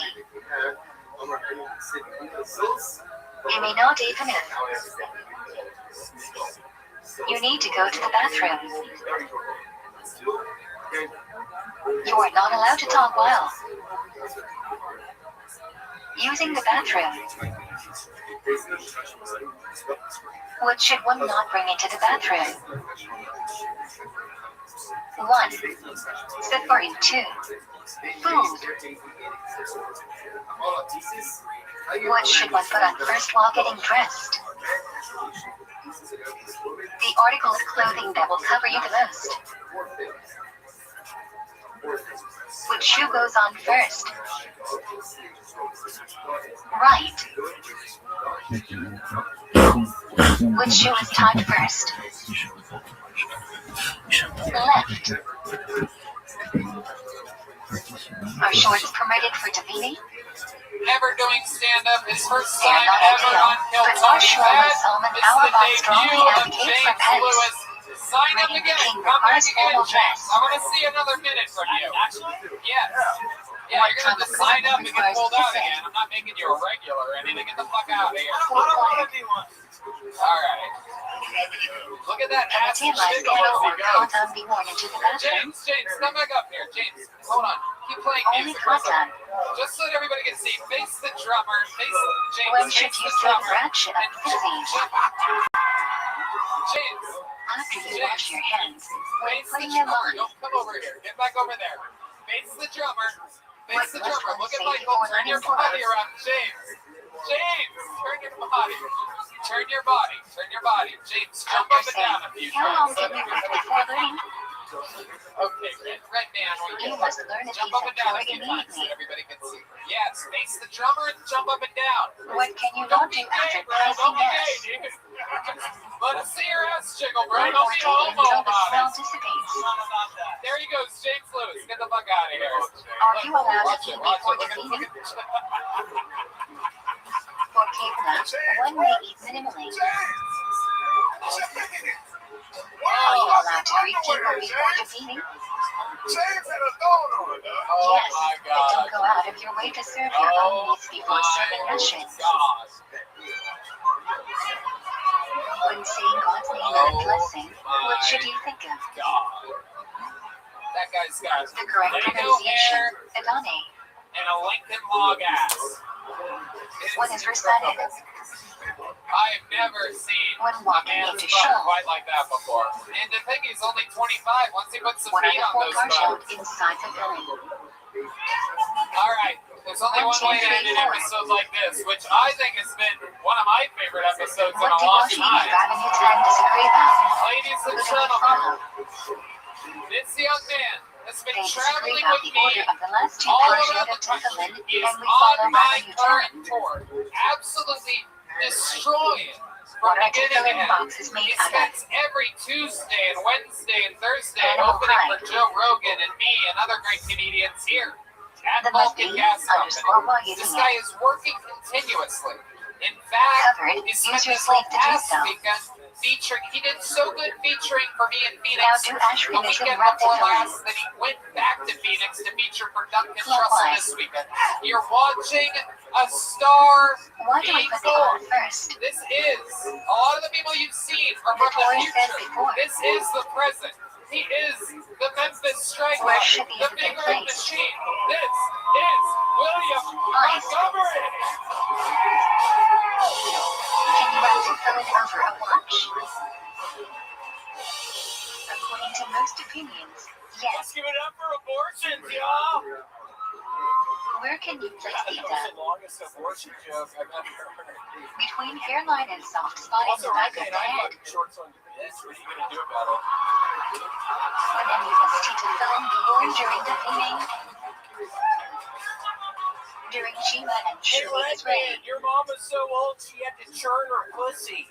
You may not even if. You need to go to the bathroom. You are not allowed to talk while using the bathroom. What should one not bring into the bathroom? 1. Sephora 2. Food. What should one put on first while getting dressed? The article of clothing that will cover you the most. Which shoe goes on first? Right. Which shoe is tied first? Left. Are shorts permitted for Davini? Never doing stand-up. His first They are time not ever ideal, on Hill but Talk Marshall Bad. and Solomon This is the Auerbach strongly debut of advocate for James pets. Lewis. Sign up Reading the again. king Come back requires again, formal James. dress. I want to see another minute from you. Actually? Yes. Yeah, What you're kind going to of sign up and get requires pulled out kissing? again. I'm not making you a regular or anything. Get the fuck out of here. All right. Look at that ass Can a TMI jiggle scandal as he or goes. cotton be worn into the bathroom? James, come back up here. James, hold on. Keep playing Only music. for a second. cotton. Just so that everybody can see. Face the drummer. Face James. When should face you the say drummer. ratchet And and disease? James, After you wash your hands, when face the putting them drummer. on, Don't come over here. Get back over there. Face the drummer. What Face the must drummer. one Look at say Michael. before Turn your learning body chords? around. James, turn your body. Turn your body. Turn your body. James, jump After up and down a saying, few how long times. did we rest before learning? Okay, red man. You must learn a Jump piece up of and down a Torah few times so immediately. everybody can see. Yes, face the drummer and jump up and down. What can you Don't not be do gay, after bro. placing Don't be gay, this? dude. Let us see your ass jiggle, bro. Or Don't be a take it homo until the about smell it. dissipates? There he goes, James Lewis. Get the fuck out of here. Are you allowed to Watch eat it, watch before it. Look at defeating? it. For Kevlar, one may eat minimally. Are you allowed to greet people before defeating? Oh Yes, my but God. don't go out of your way to serve your own needs before serving rations. God. When saying God's name and a blessing, what should you think of? God. That guy's got The correct Lego pronunciation, hair Adonai. and a Lincoln log ass. What is recited? I have never seen When a walking man's into butt shul. quite like that before. And to think he's only 25, once he puts some What are meat the on 4 those cars shown butts. inside the building? All right, there's only 1, one 2, way to 3, end an 4. episode like this, which I think has been one of my favorite episodes in What a did long Yoshi time. Rabbi Rothschild disagree about? Ladies Who and do we gentlemen, follow? this young man has been They disagree traveling about with the order me of the last 2 all portions around of the country. Tefillin, He is and we on follow my Rabbi current Rothschild. tour, absolutely destroying What from are beginning to Tefillin end. boxes made He out of? spends every Tuesday and Wednesday and Thursday Animal opening hide. for Joe Rogan and me and other great comedians here at The must Vulcan be Gas underscore while Company. using This guy it. is working continuously. In fact, Covered. he Use spent your this whole sleeve to do past so. weekend He did so good featuring for me in Now Phoenix do the Ashwin is weekend erupted before on. last that he went back to Phoenix to feature for Duncan Trussell this weekend. You're watching a star Why do we being put the on born. first? This is a lot of the people you've seen are from the Victoria said future. before. This is the present. He is the Memphis Strike Where should he the have been big red placed? machine. This is William Ice. Montgomery. Can you have to fill it over a watch? According to most opinions, yes. Let's give it up for abortions, y'all. Where can you place That these was at? the longest abortion joke I've ever heard. Between hairline and soft spot in Also, the back Red of Day the and I head. fucking shorts on your bitch. What are you gonna do about it? When any ability to fill in be born during the feeding. During Shima and Hey, Shuri Red is ready. Man, your mom was so old she had to churn her pussy.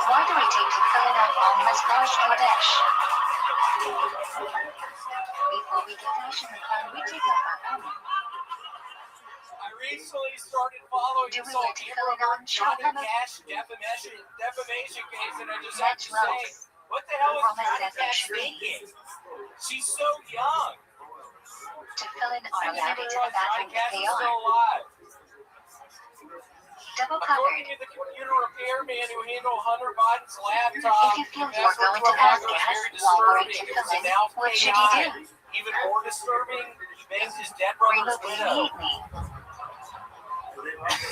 Why do we take to fill in our Almas Raj Kodesh? Before we get dash in the car, we take up our own. I recently started following Do we this whole let it fill in on Johnny Shahama? Cash defamation case, and I just have That's to say, Rose. what the hell is Roma Johnny says there Cash should be. thinking? She's so young. To fill in I our didn't ladder even to the realize Johnny bathroom Cash they is still are. alive. Double According covered. to the computer repairman who handled Hunter Biden's laptop, If you feel you that's are going what to pass Trump gas was while very worried to disturbing. It fill was in, announced what should he do? Even more disturbing, he banged his dead brother's Remove it widow. immediately.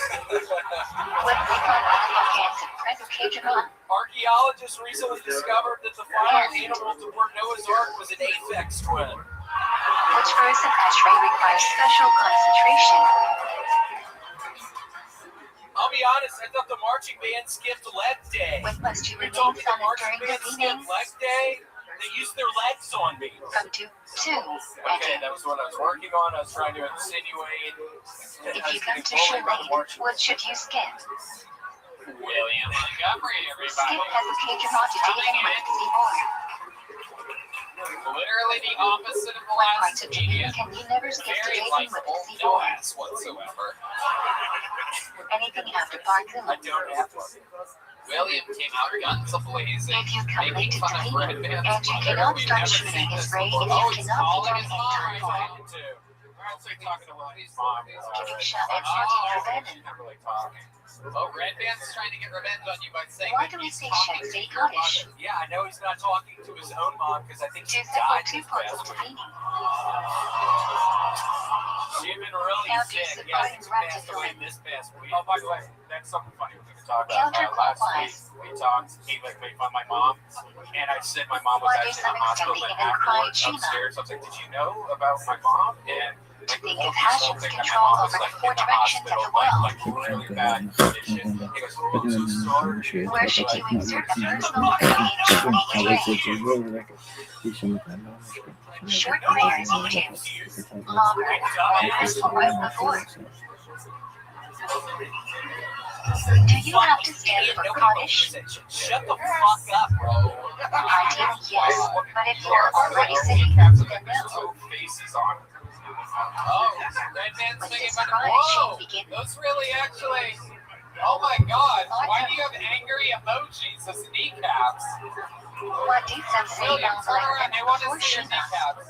What we call offensive presentation. Archaeologists recently discovered that the final animal to board Noah's Ark was an aphex twin. Which verse of Ashrei requires special concentration? I'll be honest, I thought the marching band skipped leg day. When must you You remain told me the silent marching during the band feeding? skipped leg day? They used their legs on me. From 2 to Okay, that was what I was working on. I was trying to insinuate. If you come to Shulane, what should you skip? William Montgomery, everybody. Skip has a page not to dealing with C4. Literally the opposite of the When last parts of comedian. Jamaican, you never skip to Very dating with likable, the no C4. ass whatsoever. Anything after Barkuma. I don't have one. William came out guns a-blazing, If you come late making to fun of feeding, Red Man's and you mother. cannot We've start never shooting seen his this ray, before. and Oh, you he's cannot be calling done his in mom time right for now, too. Alright, so he's talking to Willie's mom. Kedusha and Sandy Ruben. She's not really talking. Oh, Red Band's trying to get revenge on you by saying Why that do we he's say talking Shakespeare to your Kaddish? mother. Yeah, I know he's not talking to his own mom because I think she Joseph died two this points past to week. feeding. She'd been really Now sick. Joseph Yeah, Biden she wrapped passed it away on. this past week. Oh, by the way, that's something funny we can talk about. Counterclockwise. Last week, we talked, he like made fun of my mom, and I said my mom was Why do actually in some the hospital, extending and and cried afterwards Sheila? upstairs, I was like, did you know about my mom? And To like, the think whole of Hashem's thing that my control mom was over like the four in the directions of hospital, the world. like really bad condition. He goes, oh, I'm so sorry. Where should you insert a personal fuck up. page tray? Short prayers you do. Longer prayers right before. Do you have to stand for Kaddish? Shut the fuck up, bro. Ideally, yes. But if you're already sitting, Have then like no. two faces on. Oh, Red Man's With singing his about cry, whoa, she begins. those really actually, oh my god, why do you have angry emojis as kneecaps? What do some say William, now turn like around, that they want before to see your Shema? kneecaps.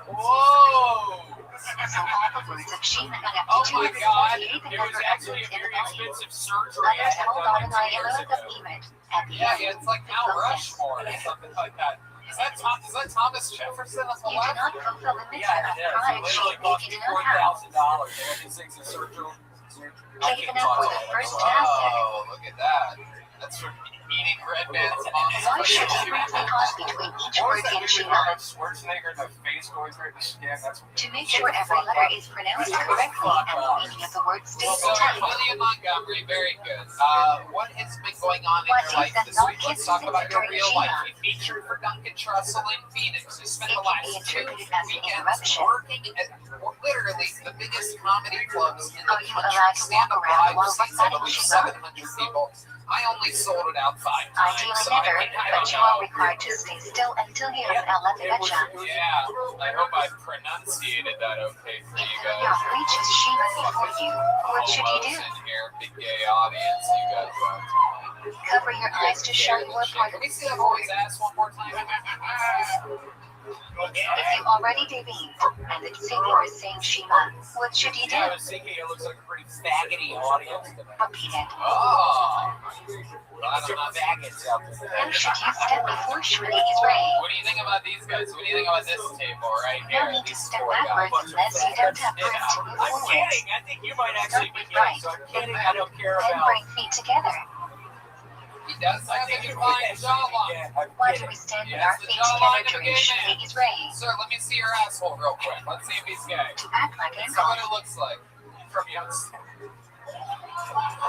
Whoa! So all the words of Shema got up Oh to my god, 248 the It was number actually a essence in the very volume. expensive surgery I Others had hold on done and 2 I years am ago. the Emet. At the Yeah, end, it's like the Mount closest. Rushmore or something like that. Is that Thomas Jefferson on the You do left? not fulfill the Yeah, mitzvah of it is. It pride literally if cost you me do not have. $4,000. They had these things in surgery. I Taken can't up talk with to the you. first task. Oh, look at that. That's from eating Red Man's mom's Why should pussy. you briefly pause between each What was word that in movie Shema? Arnold Schwarzenegger, the face going through the skin? That's To make sure every letter is pronounced correctly and the meaning of the word stays So, intact. William Montgomery, very good. What has been going on in What your is life that this week? Let's talk about your real life. You featured for Duncan Trussell in Phoenix. You spent the It can be last 2 interpreted as an weekends interruption. working at literally the biggest comedy clubs in the Are you country. allowed to walk Stand-up around live while seats, I reciting believe Shema? 700 people. I only sold it out 5 times. Ideally So never, I but don't you are know. required to stay still until you have an Alethebecha. Yeah, I hope I pronunciated that okay for If you your guys. yacht reaches Shema before you, what should you do? In here, big gay audience, you guys. Cover your eyes to show you are part Can of we the see that story. boy's ass one more time? If you already believe and the Savior is saying Shema, what should you do? Yeah, I was thinking it looks like a pretty faggoty audience today. Repeat it. Oh. Lots of faggots out there. How should you step before Shmini Israel? What do you think about these guys? What do you think about this table right No here? need to These step four guys. backwards unless you don't have room to move I'm forward. kidding. I think you might actually be kidding. So I'm kidding. I don't care Then about. bring feet together. He does have a defined jawline. Why do we stand with Yes, our the feet jawline together of a during gay Shmini man. Israel? Sir, let me see your asshole real quick. Let's see if he's gay. To act like Let's it. see what it looks like from you.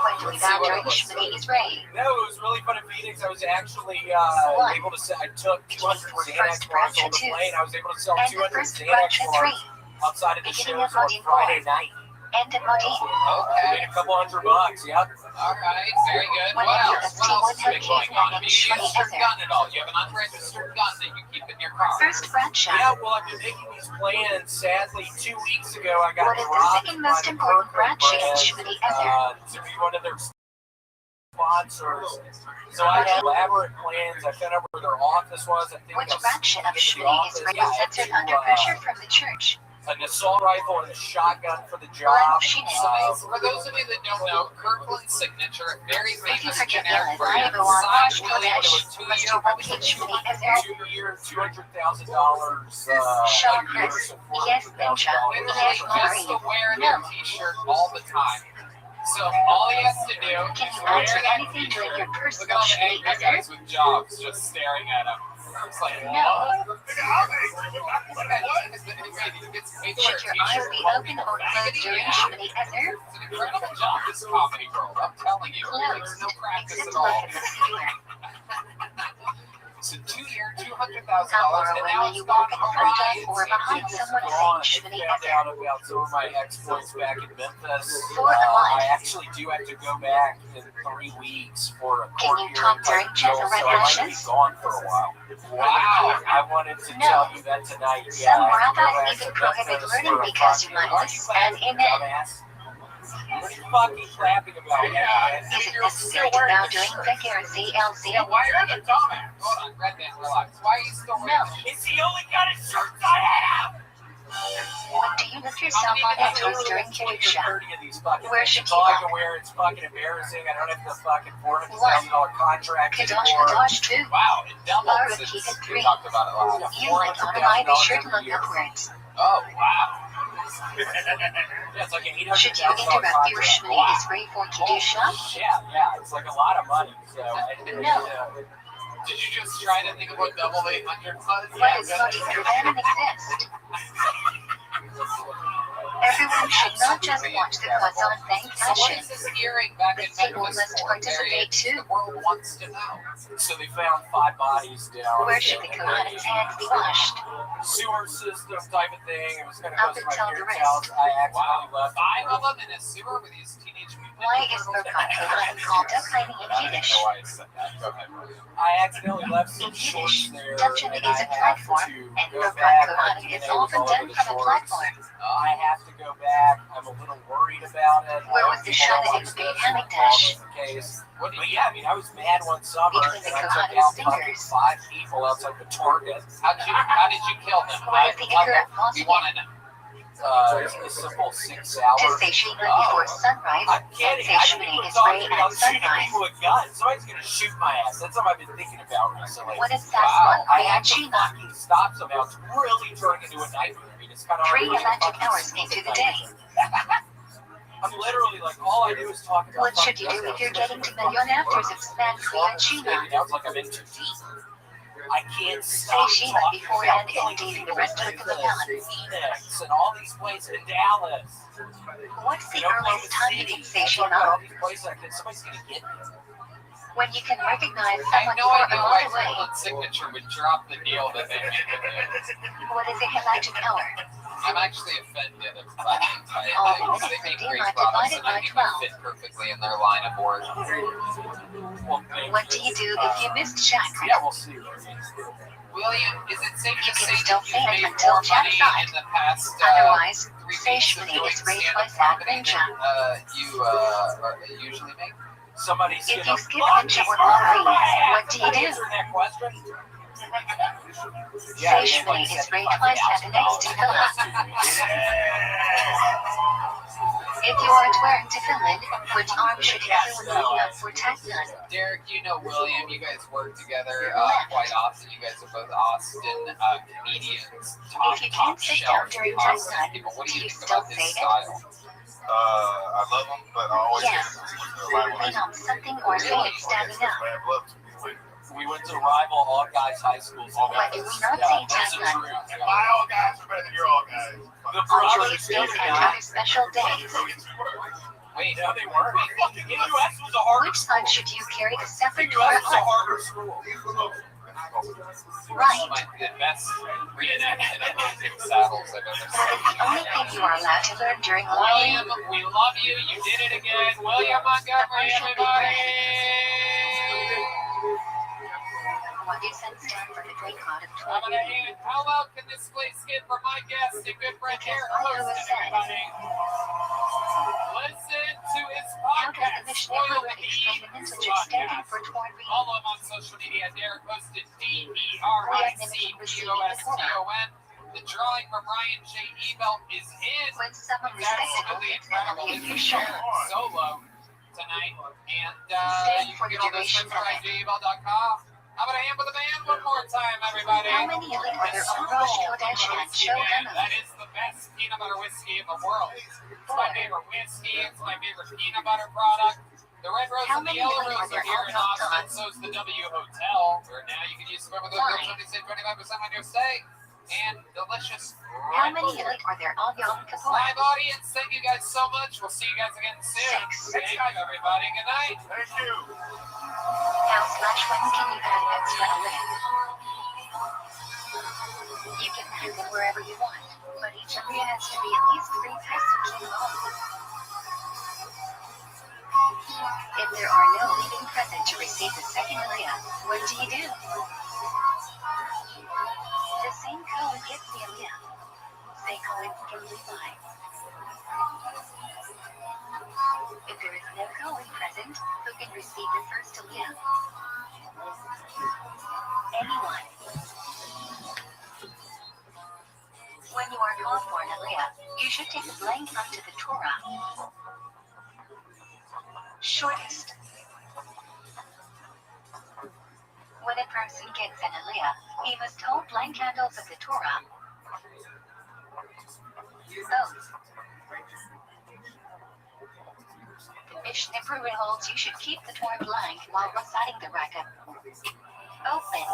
When do we bow during Shmini Israel? No, it was really fun in Phoenix. I was actually able to sell. I took 200 Xanax bars on the plane. I was able to sell And 200 first Xanax branch of bars 3. outside of the Beginning shows of on Modin Friday 4. night. End of Modin. Okay. Made a couple $100. Yep. All right. Very good. When What you else? have What else has been going on? Have you Shmini registered Ezer. gun at all? You have an unregistered gun that you keep in your car. First branch of. Yeah, well, I've been making these plans. Sadly, 2 weeks ago, I got What is the dropped second by most the important Kirkland branch in brand, Shmini Ezer? to be one of their sponsors. So I had elaborate plans. I found out where their office was. I think Which I'll branch see of the Shmini office. Israel Yeah, I had censored to, under pressure from the church? an assault rifle and a shotgun for the Well, job. she knows. For those of you that don't know, Kirkland's signature, very If you famous forget generic yellow, I brand, go on signed Rosh William Kodesh. with a Must 2-year you locate Shmini Ezer? 2 years, $200,000. Shaw A year, Chris. so Yes, Ninja. literally Yes, just Mari. to wear No. that t-shirt all the time. So all he has to do Can is you wear answer that anything t-shirt. during your Look at personal all the Shmini angry Ezer? guys with jobs just staring at him. It's like, No. what? Should your eyes be open or closed during Shmini Ezer? It's an incredible job, this comedy world. I'm telling you, there's Closed. no practice Except at look all. at the Seer. It's a 2-year, $200,000, How far and away now will it's you gone walk in front away. of or behind someone Gone. saying I Shmini found Ezer? out about some of my exploits back in Memphis. For a month. I actually do have to go back in 3 weeks for a Can court you hearing talk type during deal, so Jezreel I might be Ashes? gone for a while. Wow. I wanted to No. tell you that tonight. Some Yeah, I have to go rabbis back even to prohibit Memphis learning for a because you court might hearing. miss an amen. Dumbass. What are you fucking clapping about? Is it necessary to bow during Vekir CLC? Yeah, why are you dumbass? Hold on, Red Man, relax. Why are you still wearing No. this? It's the only kind of shirts I have! When do you lift yourself on your toes during Kedusha? 30 of these fucking Where things. should It's all you I go? can wear. It's fucking embarrassing. I don't have the fucking $400,000 contract Kadosh anymore. Kadosh 2. Wow, it doubles Laura since Keegan we 3. talked about it last. You like Automi, be sure to look upwards. Oh, wow. Yeah, it's like an $800,000 Should you interrupt your contract. Shmini Israel for Kedusha? Yeah, it's like a lot of money. So, No. Did you just try to think of what double 800 was? What is voting for canon exist? Everyone should not just watch the Quazon Bank So what session. is this hearing back in The people Memphis must for? participate too. The world wants to know. So they found 5 bodies down. Where should the Kohan's hands be washed? Sewer system type of thing. It was going to Up go to my until the parents' rest. house. I Wow, accidentally left. 5 of them in a sewer with these teenage mutant Why is Ninja Turtles? Burkhan Kohan called Duckheini in I don't Yiddish? know why I said that. Go ahead. I accidentally left some In shorts Yiddish, there, Dungeon and is I a have platform, to and go Burkhan back. My Kohan DNA is was often all done over the from a shorts. platform. I have to go back. I'm a little worried about it. Where was the shot People in don't the want Hammock to Dash? in case. But yeah, I mean, I was mad one summer, Between the and I took Kohan's out fucking fingers. 5 people outside the Target. How did you kill them? What is the Iker of We False want to know. A simple 6 hours. To say Shema before sunrise, I'm and kidding. say I Shema think we're is talking Ray about at shooting sunrise. people with guns. Somebody's gonna shoot my ass. That's something I've been thinking about recently. What is Wow. Sasmon I Ray have at to Shema? fucking stop somehow. It's really turning into a nightmare. I mean, it's kind of 3 electric hours into the day. I'm literally like, all I do is talk about. What should you do if you're getting to million afters of Span Free at Shema? Now it's like I'm in too deep. I can't Say stop Shema talking before about and killing dating the people rest of in the Memphis, Kohan. Phoenix, and all these places in Dallas. What's the You know, earliest time you can say talk about all Shema? these places like this. Somebody's gonna get me. When you can recognize I have someone no for a idea mile why away. Kirkland's signature would drop the deal that they made with you. What is a electric hour? I'm actually offended at platinum type All things. They minutes make of great daylight products, divided and I by think 12. they fit perfectly in their line of work. Well, What do you do if you missed Jack? Yeah, we'll see. William, is it safe You to can say still that say you've it made until more Jack's money died. in the past Otherwise, 3 say weeks of Shmini doing is raised stand-up by Sad comedy Ninja. than you usually make? Somebody's If gonna you skip lunch or coffee, what do you do? answer that question. Fish May is ranked twice at the next tefillah. If you aren't wearing tefillin, which arm should everyone lean on for tefillin? Derek, you know William. You guys work together quite often. You guys are both Austin comedians. If you can't sit down during tefillin, What do do you you think still about say his it? style? I love them, but I always Yes. Lean on something or say it standing up. We went to rival all guys high school. But do we not say That's the tefillin? truth. My all guys are better than your all guys. The On brothers joyous days and other special days? Wait, no, they weren't. The U.S. was a harder Which side should you carry the The separate U.S. was a Torah on? harder school. Right. The best reenactment of Blazing Saddles I've ever That is seen. the only thing you are allowed to learn during learning. William, we love you. You did it again. William Montgomery, everybody. What is and stand for the great God of I'm gonna Torah? hand. How loud can this place get for my guest and good friend Because Derek I Poston, always said, everybody? Listen to his how does the podcast, Mishnah Spoil the Berurah explain the Beans message standing podcast. for Torah? Follow him on social media, Derek Poston, DERICPOSTON. The drawing from Ryan J. Ebelt is in. When someone It's respected absolutely it's incredible. not If you a share show. it solo tonight, and Stay you for can the get all those duration things at of it. ryanjebelt.com. How about a hand with the band one more time, everybody? How many elite are there on Rosh Kodesh and Show That is the best peanut butter whiskey in the world. It's my favorite whiskey. It's my favorite peanut butter product. The red rose How and the many yellow elite rose are there are here on in Yom Austin. Tov? So is the W Hotel, where now you can use the promo code Fine. to save 25% on your stay. And delicious. How many elite are there on Yom Kippur? Live audience, thank you guys so much. We'll see you guys again soon. 6. Thank you, everybody. Good night. Thank you. How/when can you add extra elite? You can add them wherever you want, but each elite has to be at least 3 pesos long. If there are no leading present to receive the second aliyah, what do you do? The same Cohen gets the aliyah. Say Cohen can Levi. If there is no Cohen present, who can receive the first aliyah? Anyone. When you are called for an aliyah, you should take a blank onto the Torah. Shortest. When a person gets an aliyah, he must hold blank handles of the Torah. Both. The Mishnah Berurah holds you should keep the Torah blank while reciting the Raka. Open.